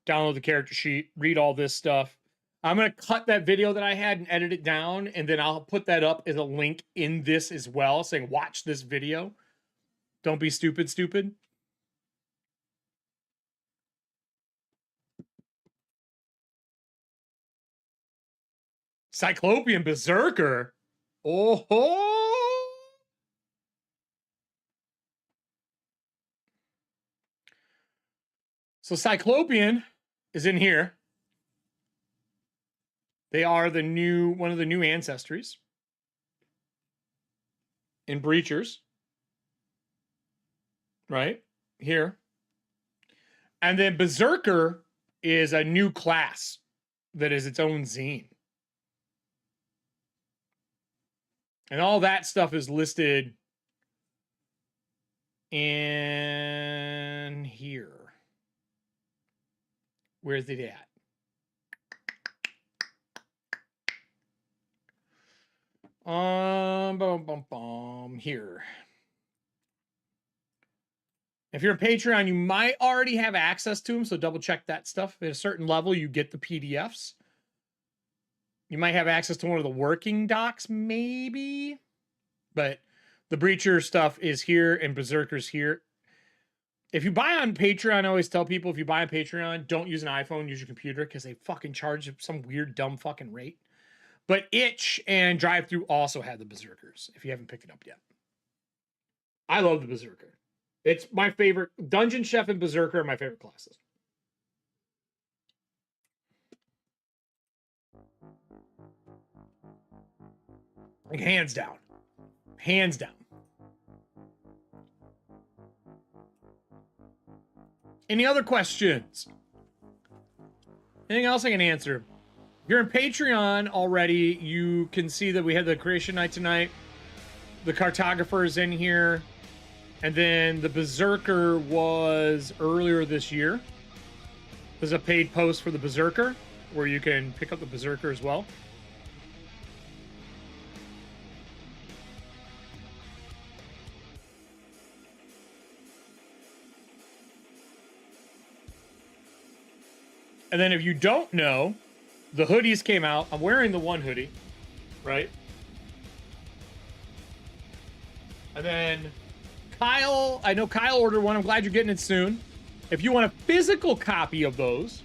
Download the character sheet. Read all this stuff. I'm going to cut that video that I had and edit it down, and then I'll put that up as a link in this as well, saying watch this video. Don't be stupid, stupid. Cyclopean Berserker. Oh ho! So Cyclopean is in here. They are the new one of the new ancestries in Breachers. Right? Here. And then Berserker is a new class that is its own zine. And all that stuff is listed And here. Where's it at? Here. If you're a Patreon, you might already have access to them, so double check that stuff. At a certain level, you get the PDFs. You might have access to one of the working docs, maybe. But the Breacher stuff is here and Berserker's here. If you buy on Patreon, I always tell people, if you buy on Patreon, don't use an iPhone, use your computer, because they fucking charge some weird, dumb fucking rate. But Itch and Drive-Thru also have the Berserkers, if you haven't picked it up yet. I love the Berserker. It's my favorite. Dungeon Chef and Berserker are my favorite classes. Like, hands down. Hands down. Any other questions? Anything else I can answer? If you're in Patreon already, you can see that we had the creation night tonight. The cartographer is in here. And then the Berserker was earlier this year. There's a paid post for the Berserker where you can pick up the Berserker as well. And then if you don't know, the hoodies came out. I'm wearing the one hoodie, right? And then Kyle, I know Kyle ordered one. I'm glad you're getting it soon. If you want a physical copy of those,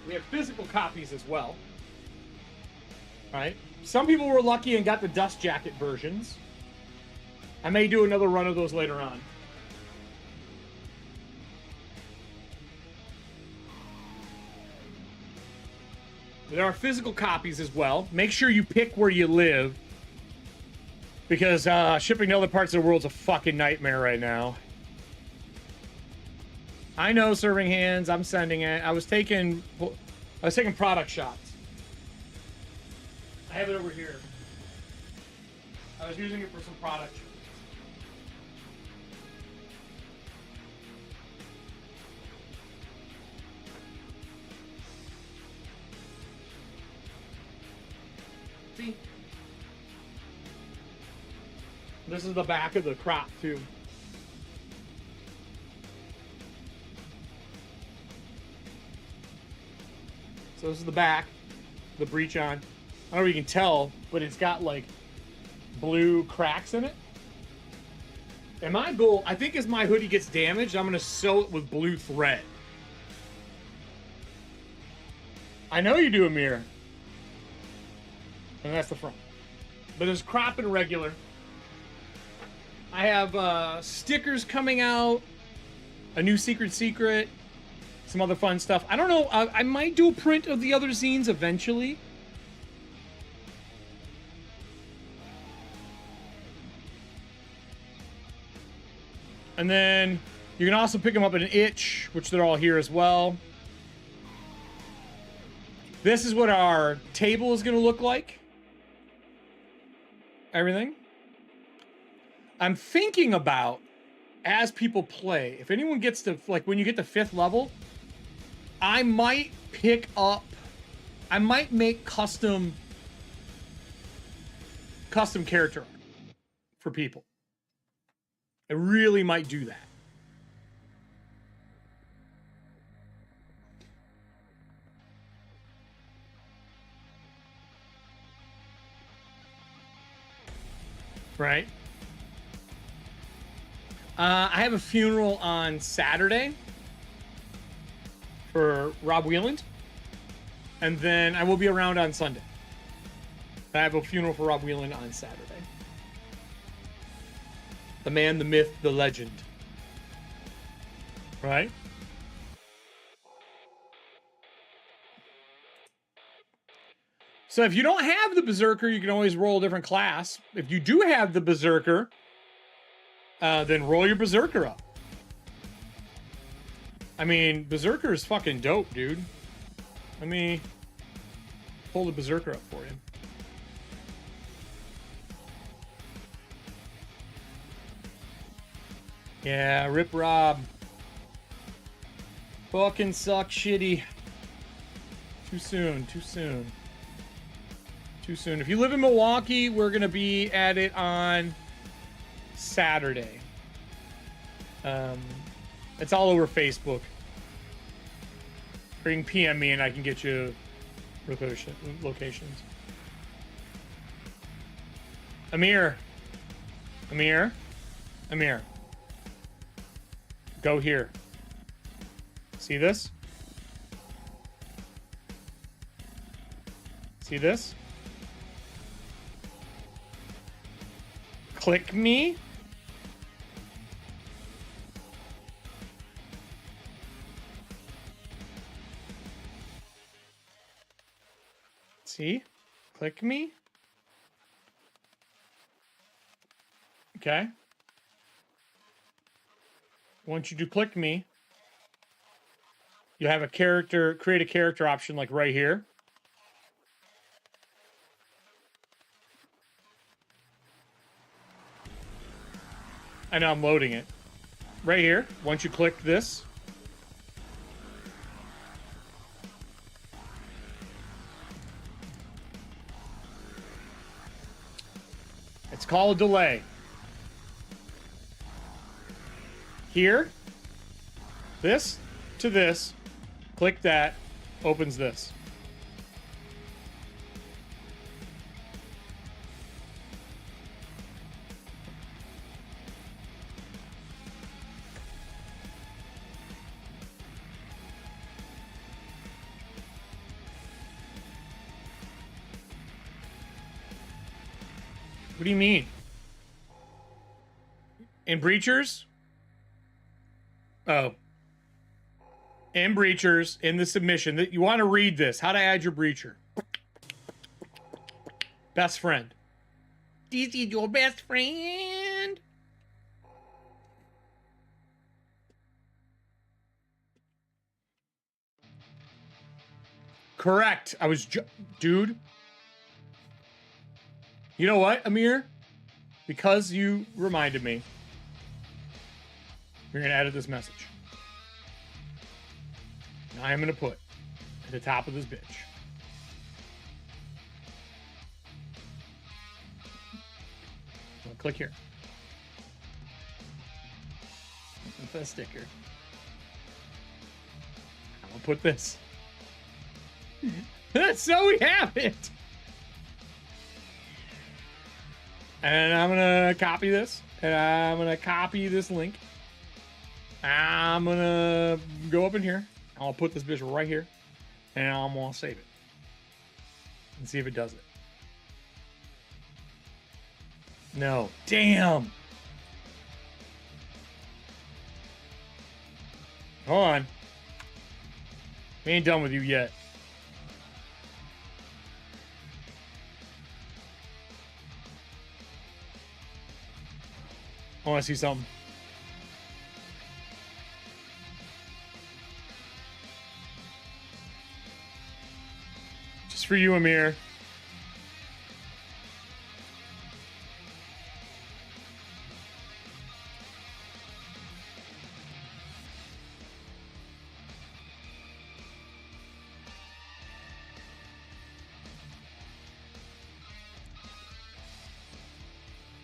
we have physical copies as well, right? Some people were lucky and got the dust jacket versions. I may do another run of those later on. There are physical copies as well. Make sure you pick where you live, because shipping to other parts of the world's a fucking nightmare right now. I know, Serving Hands. I'm sending it. I was taking product shots. I have it over here. I was using it for some product shots. See? This is the back of the crop too. So this is the back, the breech on. I don't know if you can tell, but it's got like blue cracks in it. And my goal, I think, as my hoodie gets damaged, I'm gonna sew it with blue thread. I know you do, Amir. And that's the front. But there's crop and regular. I have stickers coming out, a new secret, some other fun stuff. I don't know. I might do a print of the other zines eventually. And then you can also pick them up at an Itch, which they're all here as well. This is what our table is going to look like. Everything. I'm thinking about, as people play, if anyone gets to, like, when you get to 5th level, I might make custom character art for people. I really might do that. Right? I have a funeral on Saturday for Rob Wieland, and then I will be around on Sunday. I have a funeral for Rob Wieland on Saturday. The man, the myth, the legend. Right? So if you don't have the Berserker, you can always roll a different class. If you do have the Berserker, then roll your Berserker up. I mean, Berserker is fucking dope, dude. Let me pull the Berserker up for you. Yeah, Rip Rob. Fucking suck shitty. Too soon, too soon. Too soon. If you live in Milwaukee, we're going to be at it on Saturday. It's all over Facebook. Or you can PM me and I can get you locations. Amir. Amir. Amir. Go here. See this? See this? Click me. See? Click me. Okay. Once you do click me, you have a character, create a character option like right here. I know I'm loading it. Right here, once you click this, it's called a delay. Here, this to this, click that, opens this. What do you mean? In Breachers? Oh. In Breachers, in the submission, that you want to read this. How to add your Breacher. Best friend. This is your best friend. Correct. I was dude. You know what, Amir? Because you reminded me, you're going to edit this message. Now I am going to put at the top of this bitch. So click here. Put a sticker. I'm going to put this. So we have it. And I'm going to copy this. And I'm going to copy this link. I'm going to go up in here. I'll put this bitch right here. And I'm going to save it. And see if it does it. No. Damn. Hold on. We ain't done with you yet. I want to see something. Just for you, Amir.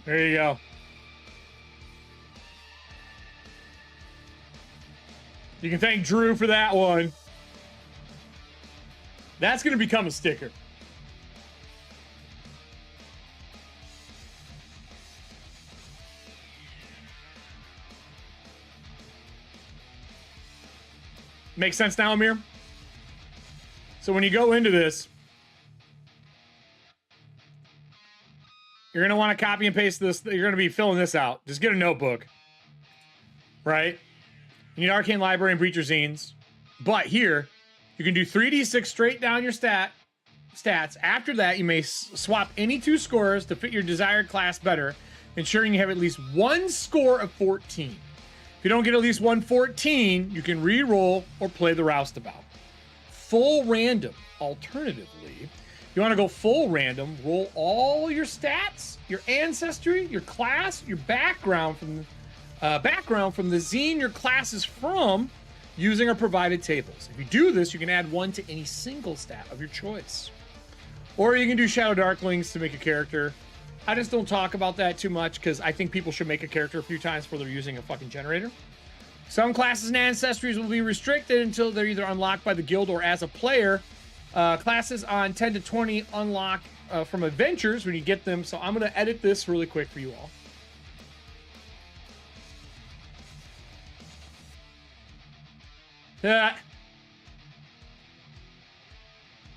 There you go. You can thank Drew for that one. That's going to become a sticker. Makes sense now, Amir? So when you go into this, you're going to want to copy and paste this. You're going to be filling this out. Just get a notebook. Right? You need Arcane Library and Breacher Zines. But here, you can do 3d6 straight down your stats. After that, you may swap any two scores to fit your desired class better, ensuring you have at least one score of 14. If you don't get at least 114, you can re-roll or play the roustabout. Full random. Alternatively, if you want to go full random, roll all your stats, your ancestry, your class, your background from background from the zine your class is from using our provided tables. If you do this, you can add one to any single stat of your choice. Or you can do Shadow Darklings to make a character. I just don't talk about that too much because I think people should make a character a few times before they're using a fucking generator. Some classes and ancestries will be restricted until they're either unlocked by the guild or as a player. Classes on 10 to 20 unlock from adventures when you get them. So I'm going to edit this really quick for you all.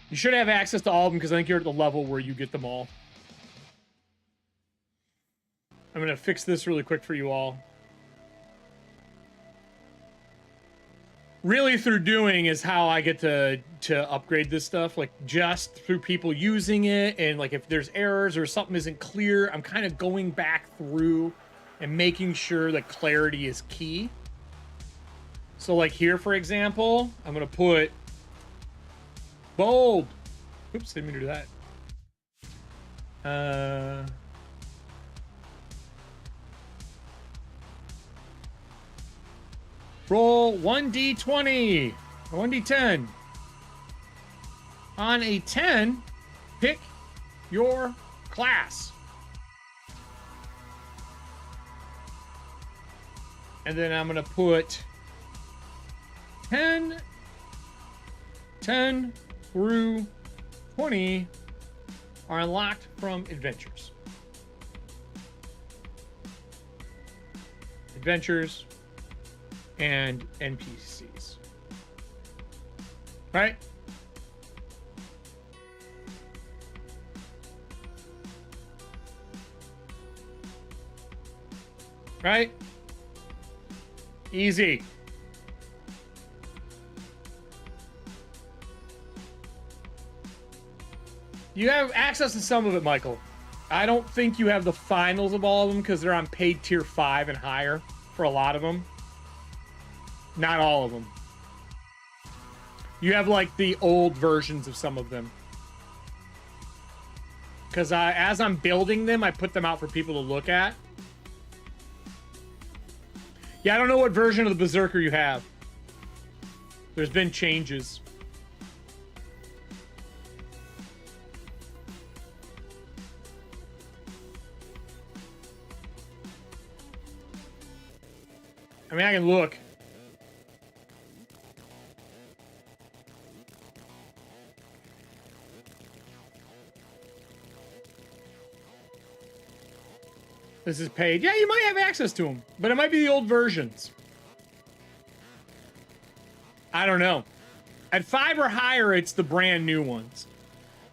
You should have access to all of them because I think you're at the level where you get them all. I'm going to fix this really quick for you all. Really through doing is how I get to upgrade this stuff, like just through people using it, and like if there's errors or something isn't clear, I'm kind of going back through and making sure that clarity is key. So like here, for example, I'm going to put bold. Oops, didn't mean to do that. Roll 1d20 or 1d10. On a 10, pick your class. And then I'm going to put 10 through 20 are unlocked from adventures. Adventures and NPCs. Right? Right? Easy. You have access to some of it, Michael. I don't think you have the finals of all of them because they're on paid tier 5 and higher for a lot of them. Not all of them. You have like the old versions of some of them. Because as I'm building them, I put them out for people to look at. Yeah, I don't know what version of the Berserker you have. There's been changes. I mean, I can look. This is paid. Yeah, you might have access to them, but it might be the old versions. I don't know. At 5 or higher, it's the brand new ones.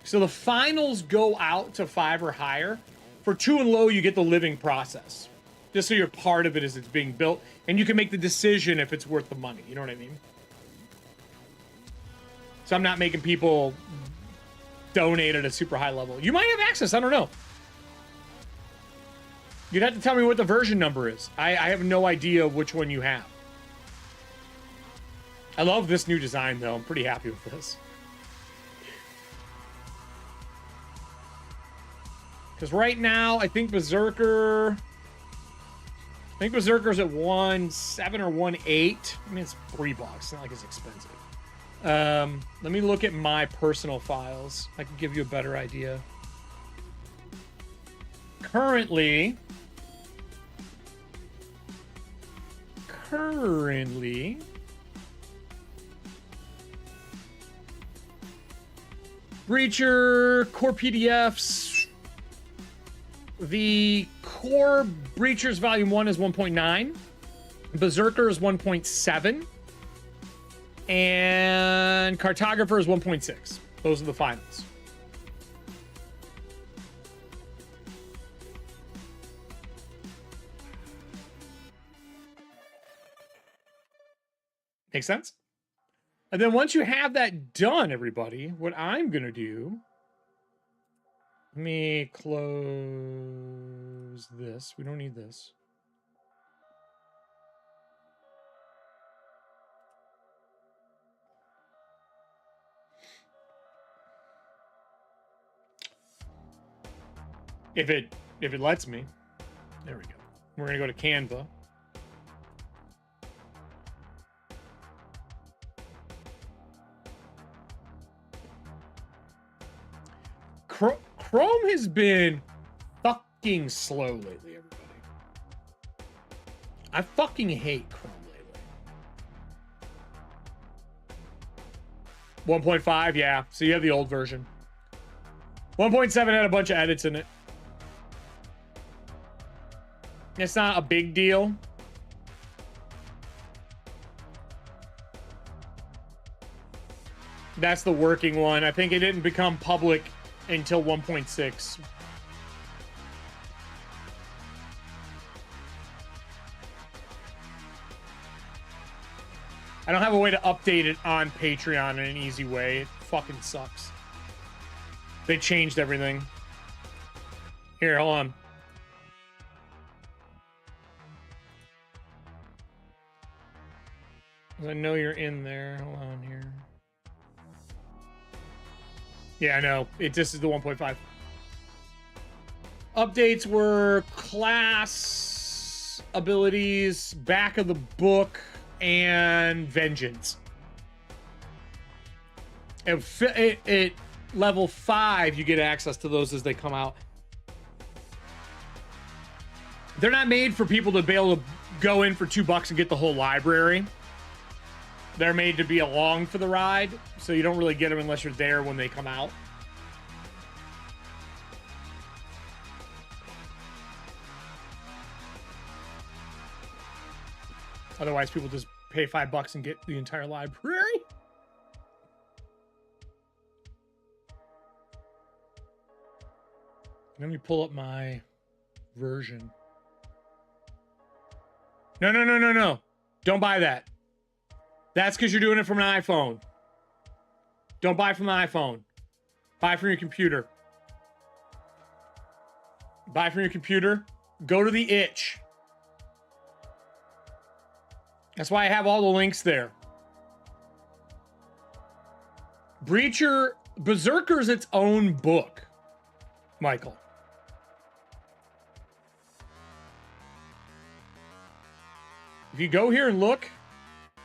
So the finals go out to 5 or higher. For 2 and low, you get the living process. Just so you're part of it as it's being built. And you can make the decision if it's worth the money. You know what I mean? So I'm not making people donate at a super high level. You might have access. I don't know. You'd have to tell me what the version number is. I have no idea which one you have. I love this new design, though. I'm pretty happy with this. Because right now, I think Berserker's at 1.7 or 1.8. I mean, it's $3. It's not like it's expensive. Let me look at my personal files. I can give you a better idea. Currently, Breacher core PDFs. The core Breachers Volume 1 is 1.9. Berserker is 1.7. And Cartographer is 1.6. Those are the finals. Make sense? And then once you have that done, everybody, what I'm going to do... Let me close this. We don't need this. If it lets me. There we go. We're going to go to Canva. Chrome has been fucking slow lately, everybody. I fucking hate Chrome lately. 1.5, yeah. So you have the old version. 1.7 had a bunch of edits in it. It's not a big deal. That's the working one. I think it didn't become public until 1.6. I don't have a way to update it on Patreon in an easy way. It fucking sucks. They changed everything. Here, hold on. I know you're in there. Hold on here. Yeah, I know. This is the 1.5. Updates were class abilities, back of the book, and vengeance. At level 5, you get access to those as they come out. They're not made for people to be able to go in for $2 and get the whole library. They're made to be along for the ride, so you don't really get them unless you're there when they come out. Otherwise, people just pay $5 and get the entire library. Let me pull up my version. No. Don't buy that. That's because you're doing it from an iPhone. Don't buy from the iPhone. Buy from your computer. Buy from your computer. Go to the itch. That's why I have all the links there. Berserker's its own book, Michael. If you go here and look,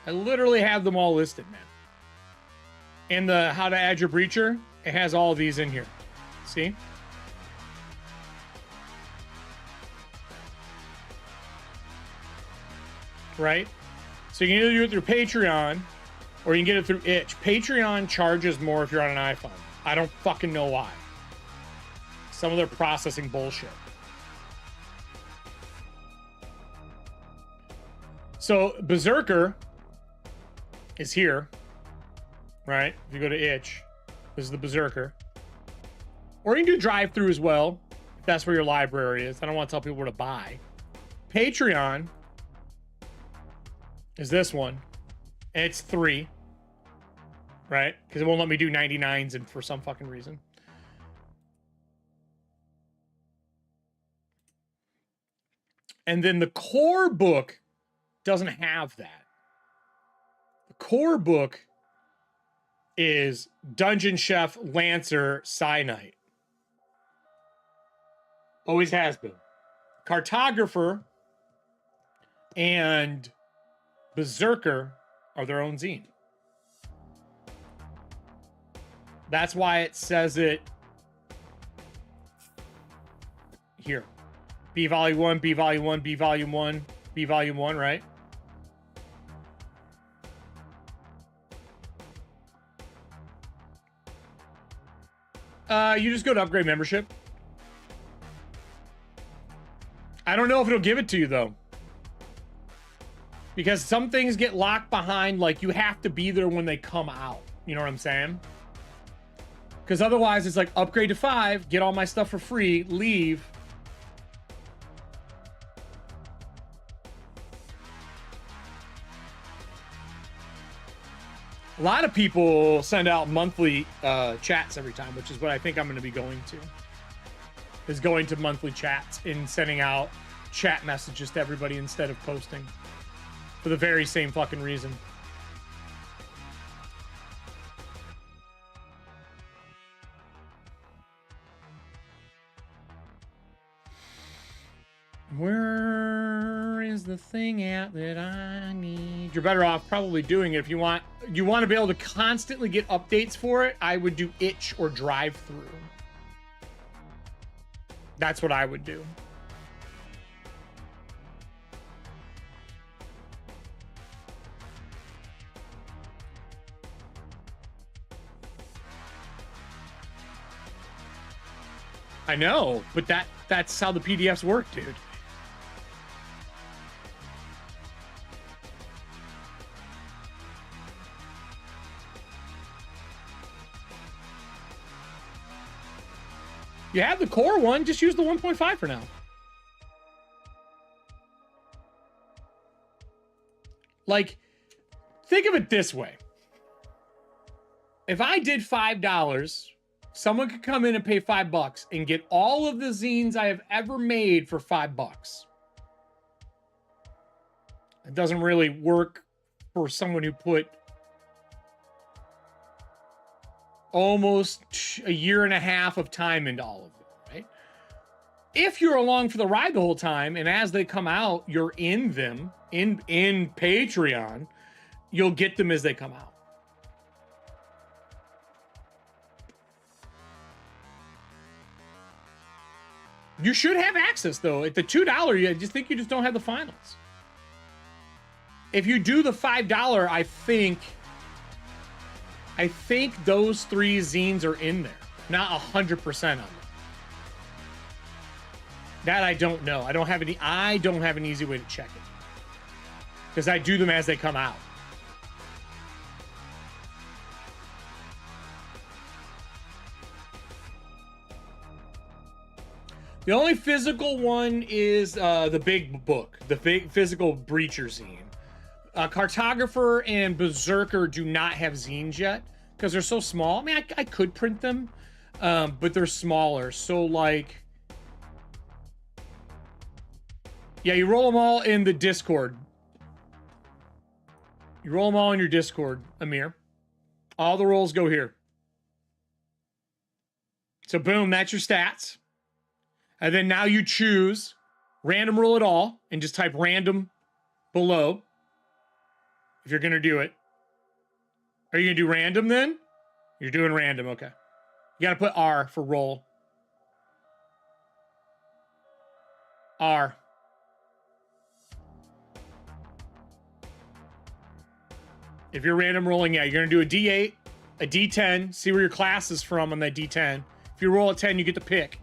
I literally have them all listed, man. And the how to add your breacher, it has all of these in here. See? Right? So you can either do it through Patreon or you can get it through itch. Patreon charges more if you're on an iPhone. I don't fucking know why. Some of their processing bullshit. So Berserker is here, right? If you go to itch, this is the Berserker. Or you can do drive-through as well, if that's where your library is. I don't want to tell people where to buy. Patreon is this one, and it's 3, right? Because it won't let me do 99s and for some fucking reason. And then the core book doesn't have that. The core book is Dungeon Chef Lancer Cyanite. Always has been. Cartographer and Berserker are their own zine. That's why it says it here. B Volume 1, B Volume 1, B Volume 1, B Volume 1, right? You just go to upgrade membership. I don't know if it'll give it to you, though. Because some things get locked behind, like, you have to be there when they come out. You know what I'm saying? Because otherwise, it's like, upgrade to 5, get all my stuff for free, leave. A lot of people send out monthly chats every time, which is what I think I'm going to be going to. Is going to monthly chats and sending out chat messages to everybody instead of posting. For the very same fucking reason. Where is the thing at that I need? You're better off probably doing it if you want to be able to constantly get updates for it. I would do itch or drive through. That's what I would do. I know, but that's how the PDFs work, dude. You have the core one, just use the 1.5 for now. Like, think of it this way. If I did $5, someone could come in and pay $5 and get all of the zines I have ever made for $5. It doesn't really work for someone who put almost a year and a half of time into all of them, right? If you're along for the ride the whole time, and as they come out, you're in them, in Patreon, you'll get them as they come out. You should have access, though. At the $2, I just think you just don't have the finals. If you do the $5, I think those 3 zines are in there. Not 100% of them. That I don't know. I don't have an easy way to check it. Because I do them as they come out. The only physical one is the big book, the big physical Breacher zine. Cartographer and Berserker do not have zines yet because they're so small. I mean, I could print them, but they're smaller. So, like, yeah, you roll them all in the Discord. You roll them all in your Discord, Amir. All the rolls go here. So, boom, that's your stats. And then now you choose random roll it all and just type random below if you're going to do it. Are you going to do random then? You're doing random, okay. You got to put R for roll. R. If you're random rolling, yeah, you're going to do a D8, a D10, see where your class is from on that D10. If you roll a 10, you get to pick.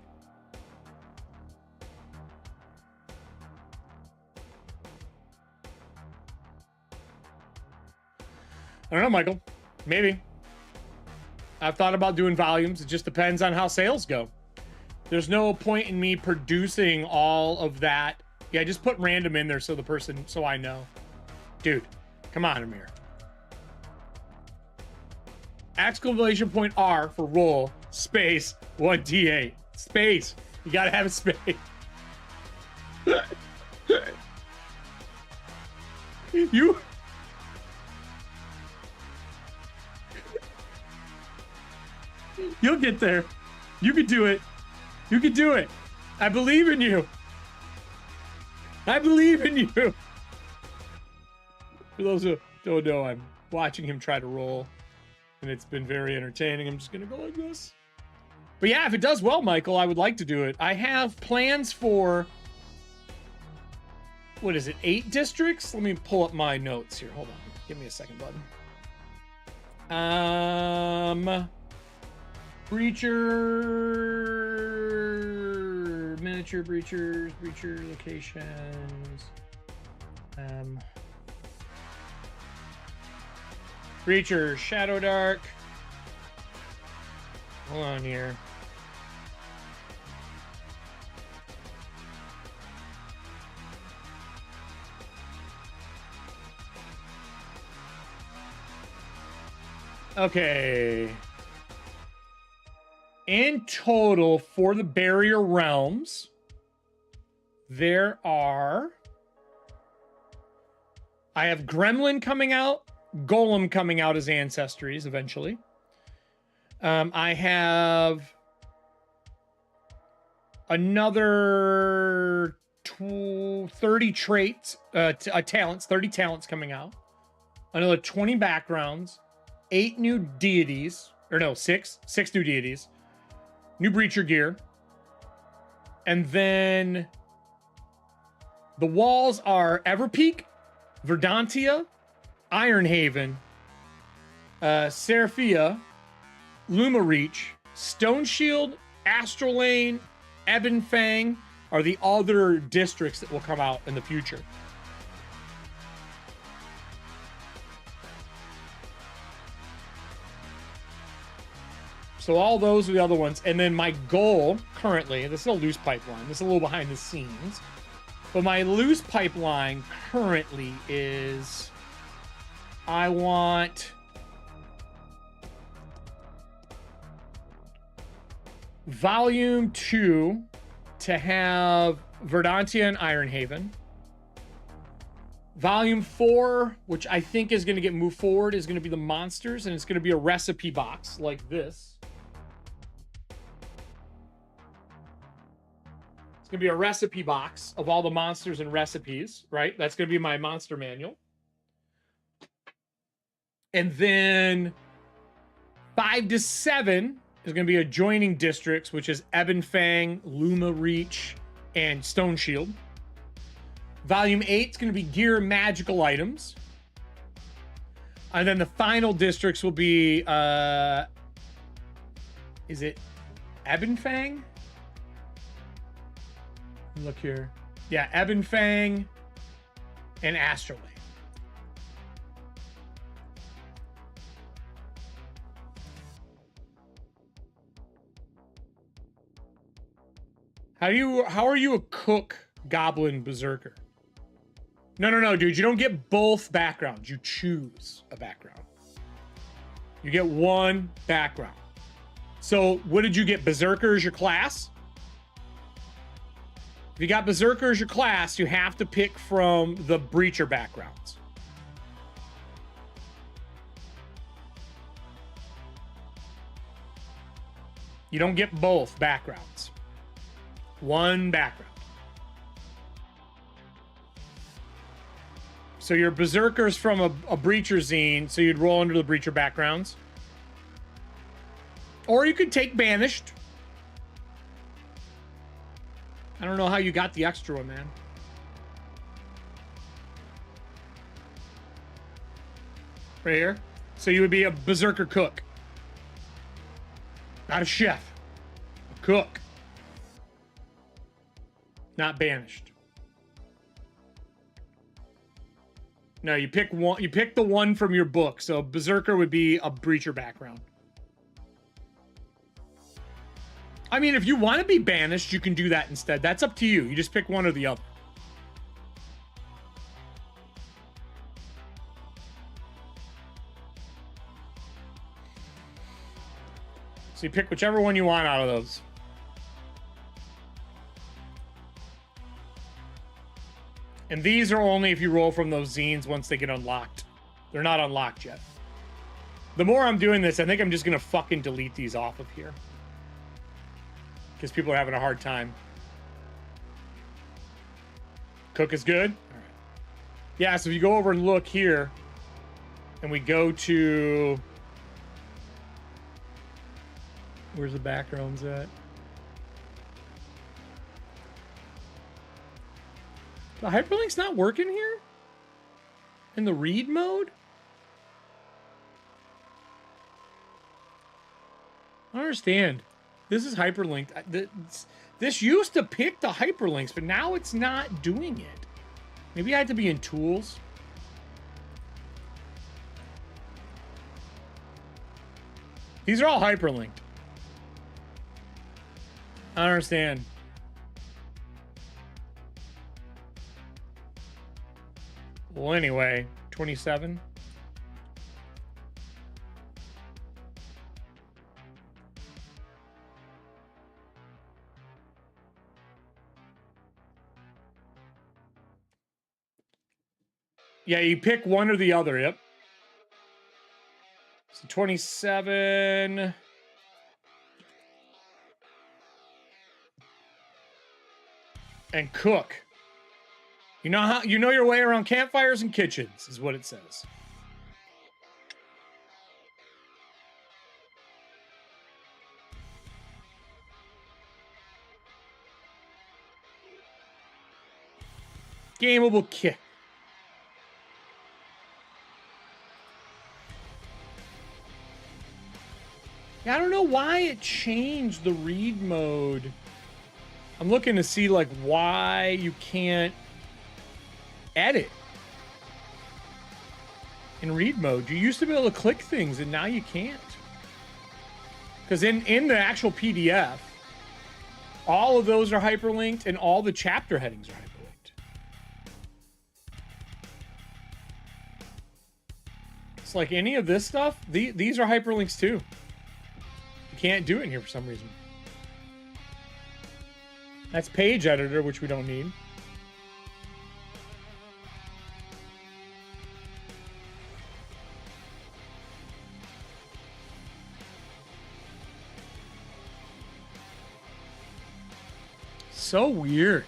I don't know, Michael. Maybe. I've thought about doing volumes. It just depends on how sales go. There's no point in me producing all of that. Yeah, just put random in there so I know. Dude, come on, Amir. Exclamation point R for roll, space, 1d8. Space. You gotta have a space. You'll get there. You can do it. You can do it. I believe in you. I believe in you. For those who don't know, I'm watching him try to roll, and it's been very entertaining. I'm just going to go like this. But yeah, if it does well, Michael, I would like to do it. I have plans for, what is it, 8 districts? Let me pull up my notes here. Hold on. Give me a second, bud. Breacher, miniature breachers, breacher locations. Breacher, Shadowdark. Hold on here. Okay. In total, for the Barrier Realms, there are... I have Gremlin coming out, Golem coming out as Ancestries eventually. I have another 30 traits, talents, 30 talents coming out. Another 20 backgrounds, 8 new deities, or no, 6 new deities. New Breacher gear. And then the walls are Everpeak, Verdantia, Ironhaven, Seraphia, Lumareach, Stone Shield, Astrolane, Ebonfang are the other districts that will come out in the future. So all those are the other ones. And then my goal currently, this is a loose pipeline. This is a little behind the scenes. But my loose pipeline currently is I want Volume 2 to have Verdantia and Ironhaven. Volume 4, which I think is going to get moved forward, is going to be the monsters, and it's going to be a recipe box like this. It's going to be a recipe box of all the monsters and recipes, right? That's going to be my monster manual. And then 5 to 7 is going to be adjoining districts, which is Ebonfang, Lumareach, and Stone Shield. Volume 8 is going to be gear and magical items. And then the final districts will be, is it Ebonfang? Look here. Yeah, Ebonfang and Astrolane. How are you a cook goblin berserker? No, dude. You don't get both backgrounds. You choose a background. You get one background. So what did you get? Berserker as your class? If you got Berserker as your class, you have to pick from the Breacher backgrounds. You don't get both backgrounds. One background. So your Berserker's from a Breacher zine, so you'd roll under the Breacher backgrounds. Or you could take Banished. I don't know how you got the extra one, man. Right here. So you would be a Berserker cook. Not a chef. A cook. Not Banished. No, you pick one. You pick the one from your book. So Berserker would be a Breacher background. I mean, if you want to be Banished, you can do that instead. That's up to you. You just pick one or the other. So you pick whichever one you want out of those. And these are only if you roll from those zines once they get unlocked. They're not unlocked yet. The more I'm doing this, I think I'm just going to fucking delete these off of here. Because people are having a hard time. Cook is good? All right. Yeah, so if you go over and look here, and we go to... Where's the backgrounds at? The hyperlink's not working here? In the read mode? I don't understand. This is hyperlinked. This used to pick the hyperlinks, but now it's not doing it. Maybe I had to be in tools. These are all hyperlinked. I don't understand. Well, anyway, 27. Yeah, you pick one or the other, yep. So 27. And cook. You know your way around campfires and kitchens, is what it says. Gameable kit. Yeah, I don't know why it changed the read mode. I'm looking to see like why you can't edit in read mode. You used to be able to click things and now you can't. Because in the actual PDF, all of those are hyperlinked and all the chapter headings are hyperlinked. It's like any of this stuff, these are hyperlinks too. You can't do it in here for some reason. That's page editor, which we don't need. So weird.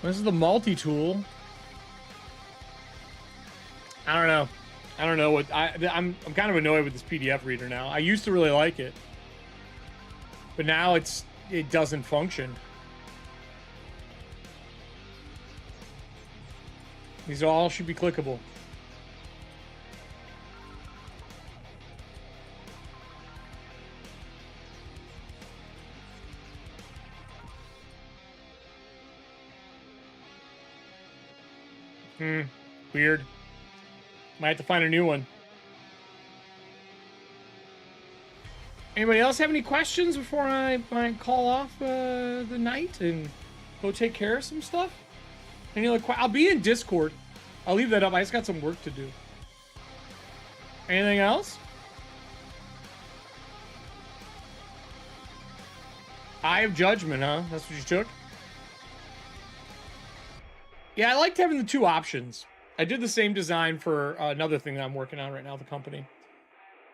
This is the multi-tool. I don't know. I don't know what I'm kind of annoyed with this PDF reader now. I used to really like it, but now it doesn't function. These all should be clickable. Weird. Might have to find a new one. Anybody else have any questions before I call off the night and go take care of some stuff? Any other I'll be in Discord. I'll leave that up. I just got some work to do. Anything else? Eye of Judgment, huh? That's what you took? Yeah, I liked having the two options. I did the same design for another thing that I'm working on right now, the company.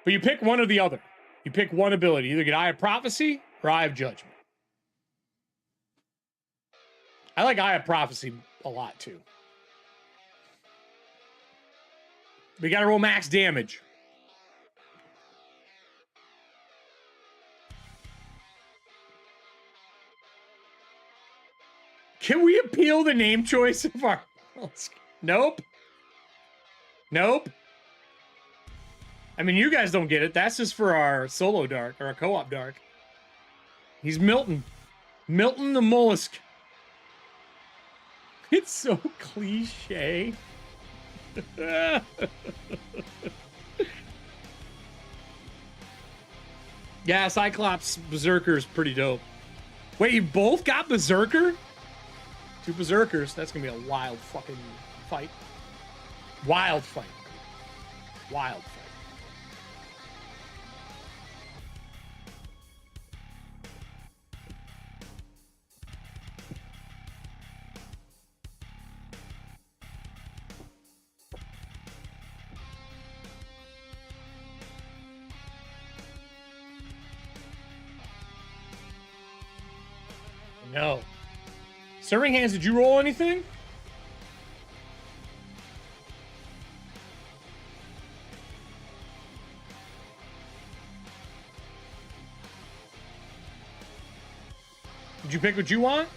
But you pick one or the other. You pick one ability. Either get Eye of Prophecy or Eye of Judgment. I like Eye of Prophecy a lot, too. We gotta roll max damage. Can we appeal the name choice of our... Nope. Nope. I mean, you guys don't get it. That's just for our solo dark, or our co-op dark. He's Milton. Milton the Mollusk. It's so cliche. Yeah, Cyclops Berserker is pretty dope. Wait, you both got Berserker? Two Berserkers. That's gonna be a wild fucking fight. Wild fight. Wild fight. No. Serving Hands, did you roll anything? Did you pick what you want?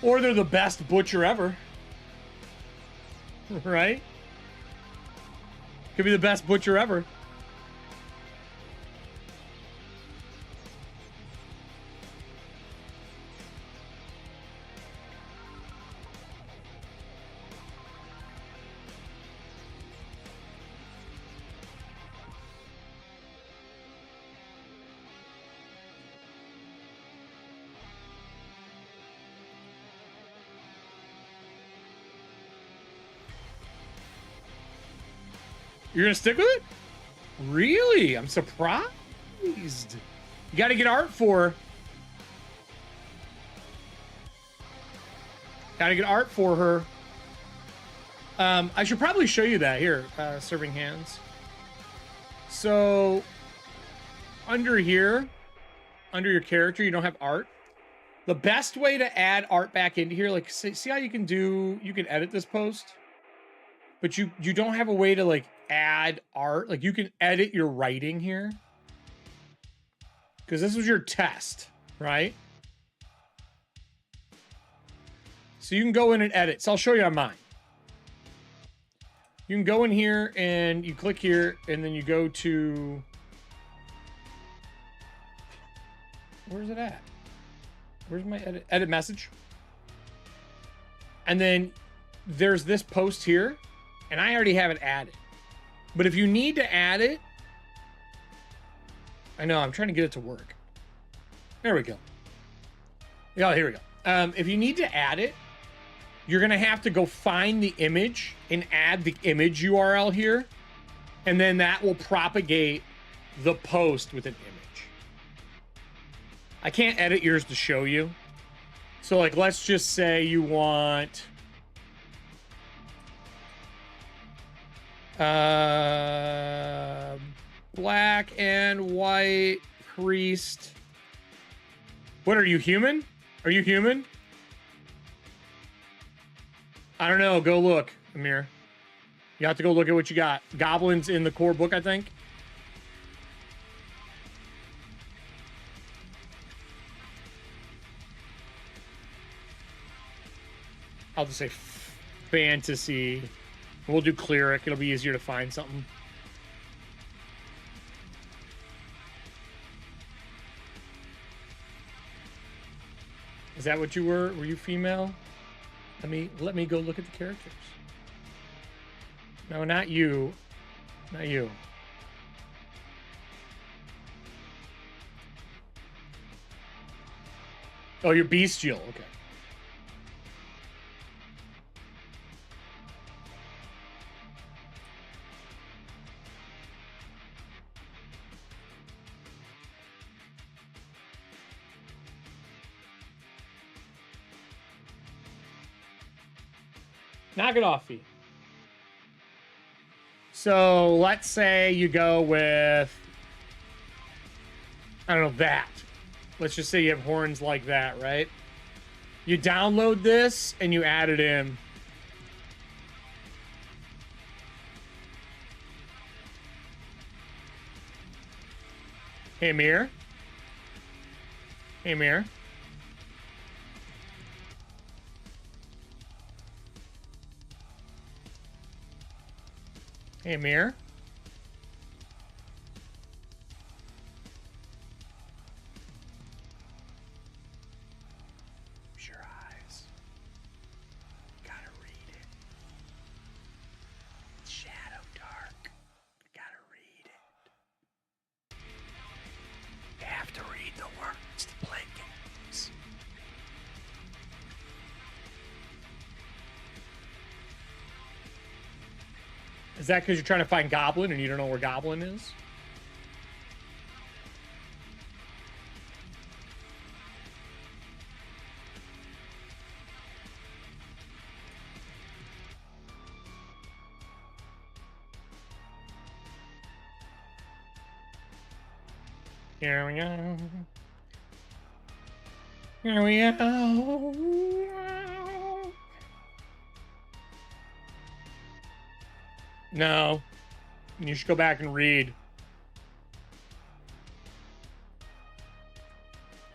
Or they're the best butcher ever. Right? Could be the best butcher ever. You're gonna stick with it? Really? I'm surprised. You gotta get art for her. Gotta get art for her. I should probably show you that here, Serving Hands. So, under here, under your character, you don't have art. The best way to add art back into here, like see how you can edit this post, but you don't have a way to like add art. Like you can edit your writing here because this was your test, right? So you can go in and edit. So I'll show you on mine. You can go in here and you click here and then you go to, where's it at? Where's my edit message? And then there's this post here, and I already have it added. But if you need to add it, I know, I'm trying to get it to work. There we go. Yeah, here we go. If you need to add it, you're gonna have to go find the image and add the image URL here, and then that will propagate the post with an image. I can't edit yours to show you. So like, let's just say you want black and white priest. What are you, human? Are you human? I don't know. Go look, Amir. You have to go look at what you got. Goblins in the core book, I think. I'll just say fantasy. We'll do cleric. It'll be easier to find something. Is that what you were? Were you female? Let me go look at the characters. No, not you. Not you. Oh, you're bestial. Okay. Knock it off, Fee. So let's say you go with, I don't know, that. Let's just say you have horns like that, right? You download this and you add it in. Hey, Mir. Hey, Mir. Hey, Amir. Close your eyes. Gotta read it. It's Shadowdark. Gotta read it. You have to read the words to play games. Is that because you're trying to find Goblin and you don't know where Goblin is? Here we go. Here we go. No. You should go back and read.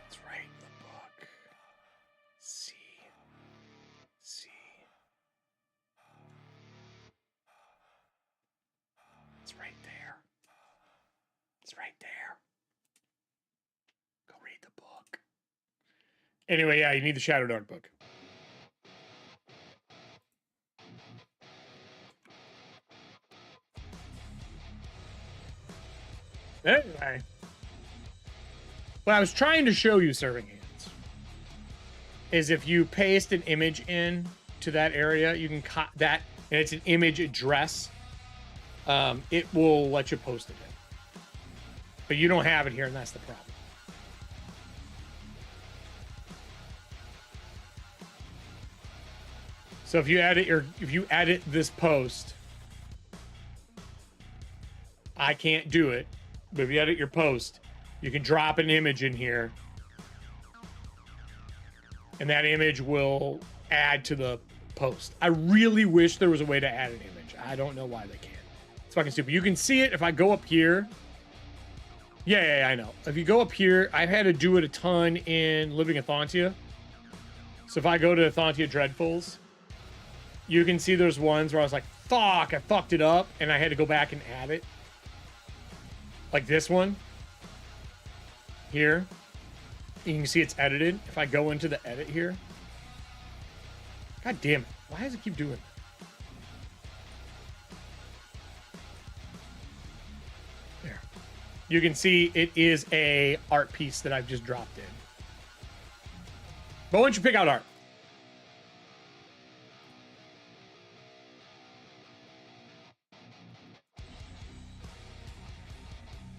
It's right in the book. See. It's right there. It's right there. Go read the book. Anyway, yeah, you need the Shadowdark book. Anyway, what I was trying to show you, Serving Hands, is if you paste an image in to that area, you can cut that, and it's an image address, it will let you post it in. But you don't have it here, and that's the problem. So if you edit this post, I can't do it. But if you edit your post, you can drop an image in here. and that image will add to the post. I really wish there was a way to add an image. I don't know why they can't. It's fucking stupid. You can see it if I go up here. Yeah, I know. If you go up here, I've had to do it a ton in Living Athantia. So if I go to Athantia Dreadfuls, you can see there's ones where I was like, fuck, I fucked it up, and I had to go back and add it. Like this one. Here. You can see it's edited. If I go into the edit here. God damn it. Why does it keep doing that? There. You can see it is a art piece that I've just dropped in. But once you pick out art.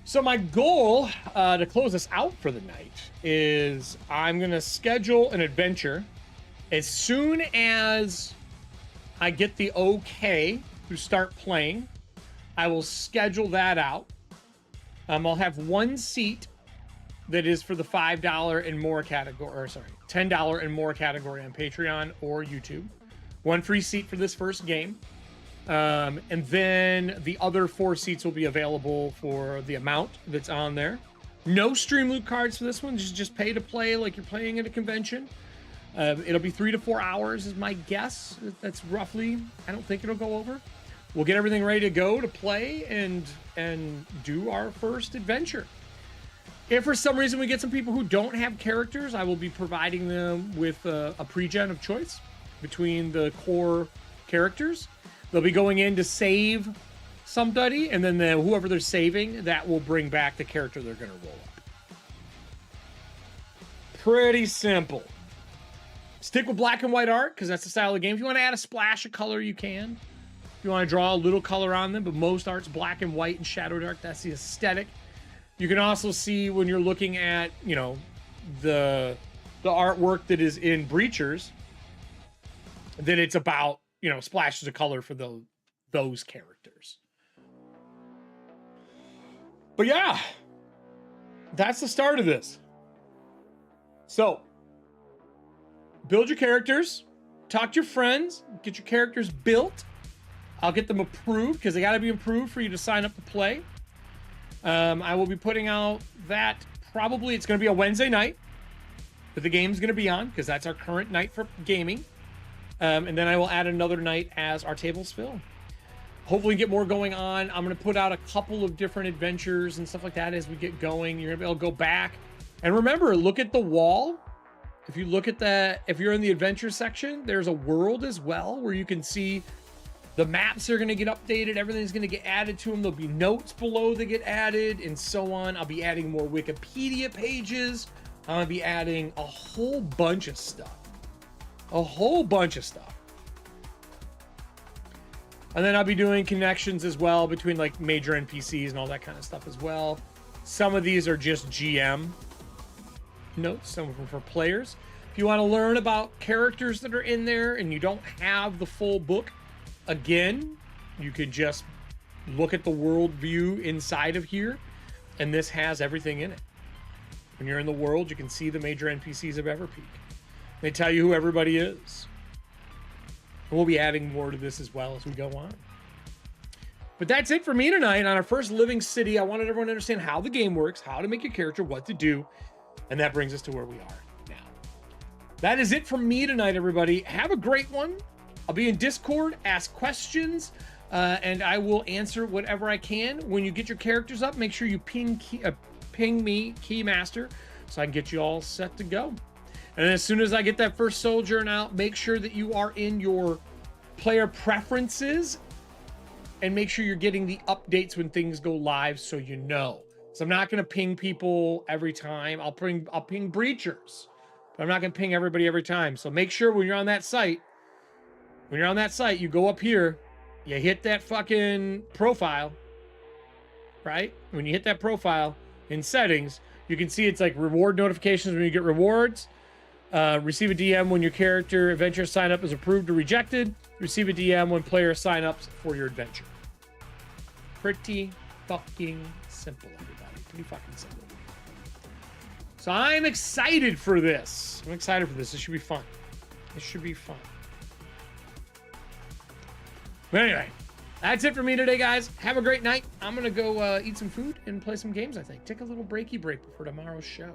So my goal to close this out for the night is I'm going to schedule an adventure as soon as I get the okay to start playing. I will schedule that out. I'll have one seat that is for the $5 and more category, or sorry, $10 and more category on Patreon or YouTube. One free seat for this first game. And then the other 4 seats will be available for the amount that's on there. No stream loot cards for this one. Just pay to play like you're playing at a convention. It'll be 3 to 4 hours is my guess. That's roughly, I don't think it'll go over. We'll get everything ready to go to play and do our first adventure. If for some reason we get some people who don't have characters, I will be providing them with a pre-gen of choice between the core characters. They'll be going in to save somebody, and then whoever they're saving, that will bring back the character they're going to roll up. Pretty simple. Stick with black and white art, because that's the style of the game. If you want to add a splash of color, you can. If you want to draw a little color on them, but most art's black and white and Shadowdark. That's the aesthetic. You can also see when you're looking at, you know, the artwork that is in Breachers, that it's about, you know, splashes of color for those characters. But yeah, that's the start of this. So, build your characters, talk to your friends, get your characters built. I'll get them approved because they got to be approved for you to sign up to play. I will be putting out that probably it's going to be a Wednesday night that the game's going to be on because that's our current night for gaming. And then I will add another night as our tables fill. Hopefully get more going on. I'm going to put out a couple of different adventures and stuff like that as we get going. You're going to be able to go back. And remember, look at the wall. If you look at that, if you're in the adventure section, there's a world as well where you can see the maps are going to get updated. Everything's going to get added to them. There'll be notes below that get added and so on. I'll be adding more Wikipedia pages. I'm going to be adding a whole bunch of stuff. A whole bunch of stuff. And then I'll be doing connections as well between like major NPCs and all that kind of stuff as well. Some of these are just GM notes, some of them for players. If you want to learn about characters that are in there and you don't have the full book, again, you could just look at the world view inside of here, and this has everything in it. When you're in the world, you can see the major NPCs of Everpeak. They tell you who everybody is. And we'll be adding more to this as well as we go on. But that's it for me tonight on our first Living City. I wanted everyone to understand how the game works, how to make your character, what to do, and that brings us to where we are now. That is it from me tonight, everybody. Have a great one. I'll be in Discord, ask questions, and I will answer whatever I can. When you get your characters up, make sure you ping me, Keymaster, so I can get you all set to go. And as soon as I get that first sojourn out, make sure that you are in your player preferences and make sure you're getting the updates when things go live so you know. So I'm not going to ping people every time. I'll ping Breachers, but I'm not going to ping everybody every time. So make sure when you're on that site, you go up here, you hit that fucking profile, right? When you hit that profile in settings, you can see it's like reward notifications when you get rewards. Receive a DM when your character adventure sign up is approved or rejected. Receive a DM when player sign ups for your adventure. Pretty fucking simple, everybody. Pretty fucking simple. So I'm excited for this. I'm excited for this. This should be fun. This should be fun. But anyway, that's it for me today, guys. Have a great night. I'm going to go eat some food and play some games, I think. Take a little breaky break before tomorrow's show.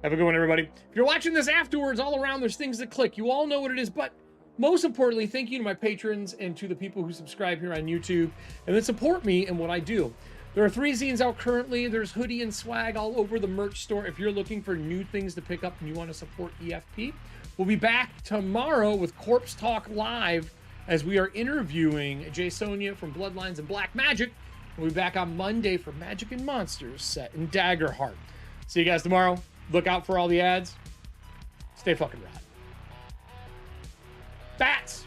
Have a good one, everybody. If you're watching this afterwards, all around, there's things that click. You all know what it is, but most importantly, thank you to my patrons and to the people who subscribe here on YouTube and that support me in what I do. There are 3 zines out currently. There's hoodie and swag all over the merch store. If you're looking for new things to pick up and you want to support EFP, we'll be back tomorrow with Corpse Talk Live as we are interviewing Jay Sonia from Bloodlines and Black Magic. We'll be back on Monday for Magic and Monsters set in Daggerheart. See you guys tomorrow. Look out for all the ads. Stay fucking rad. Bats!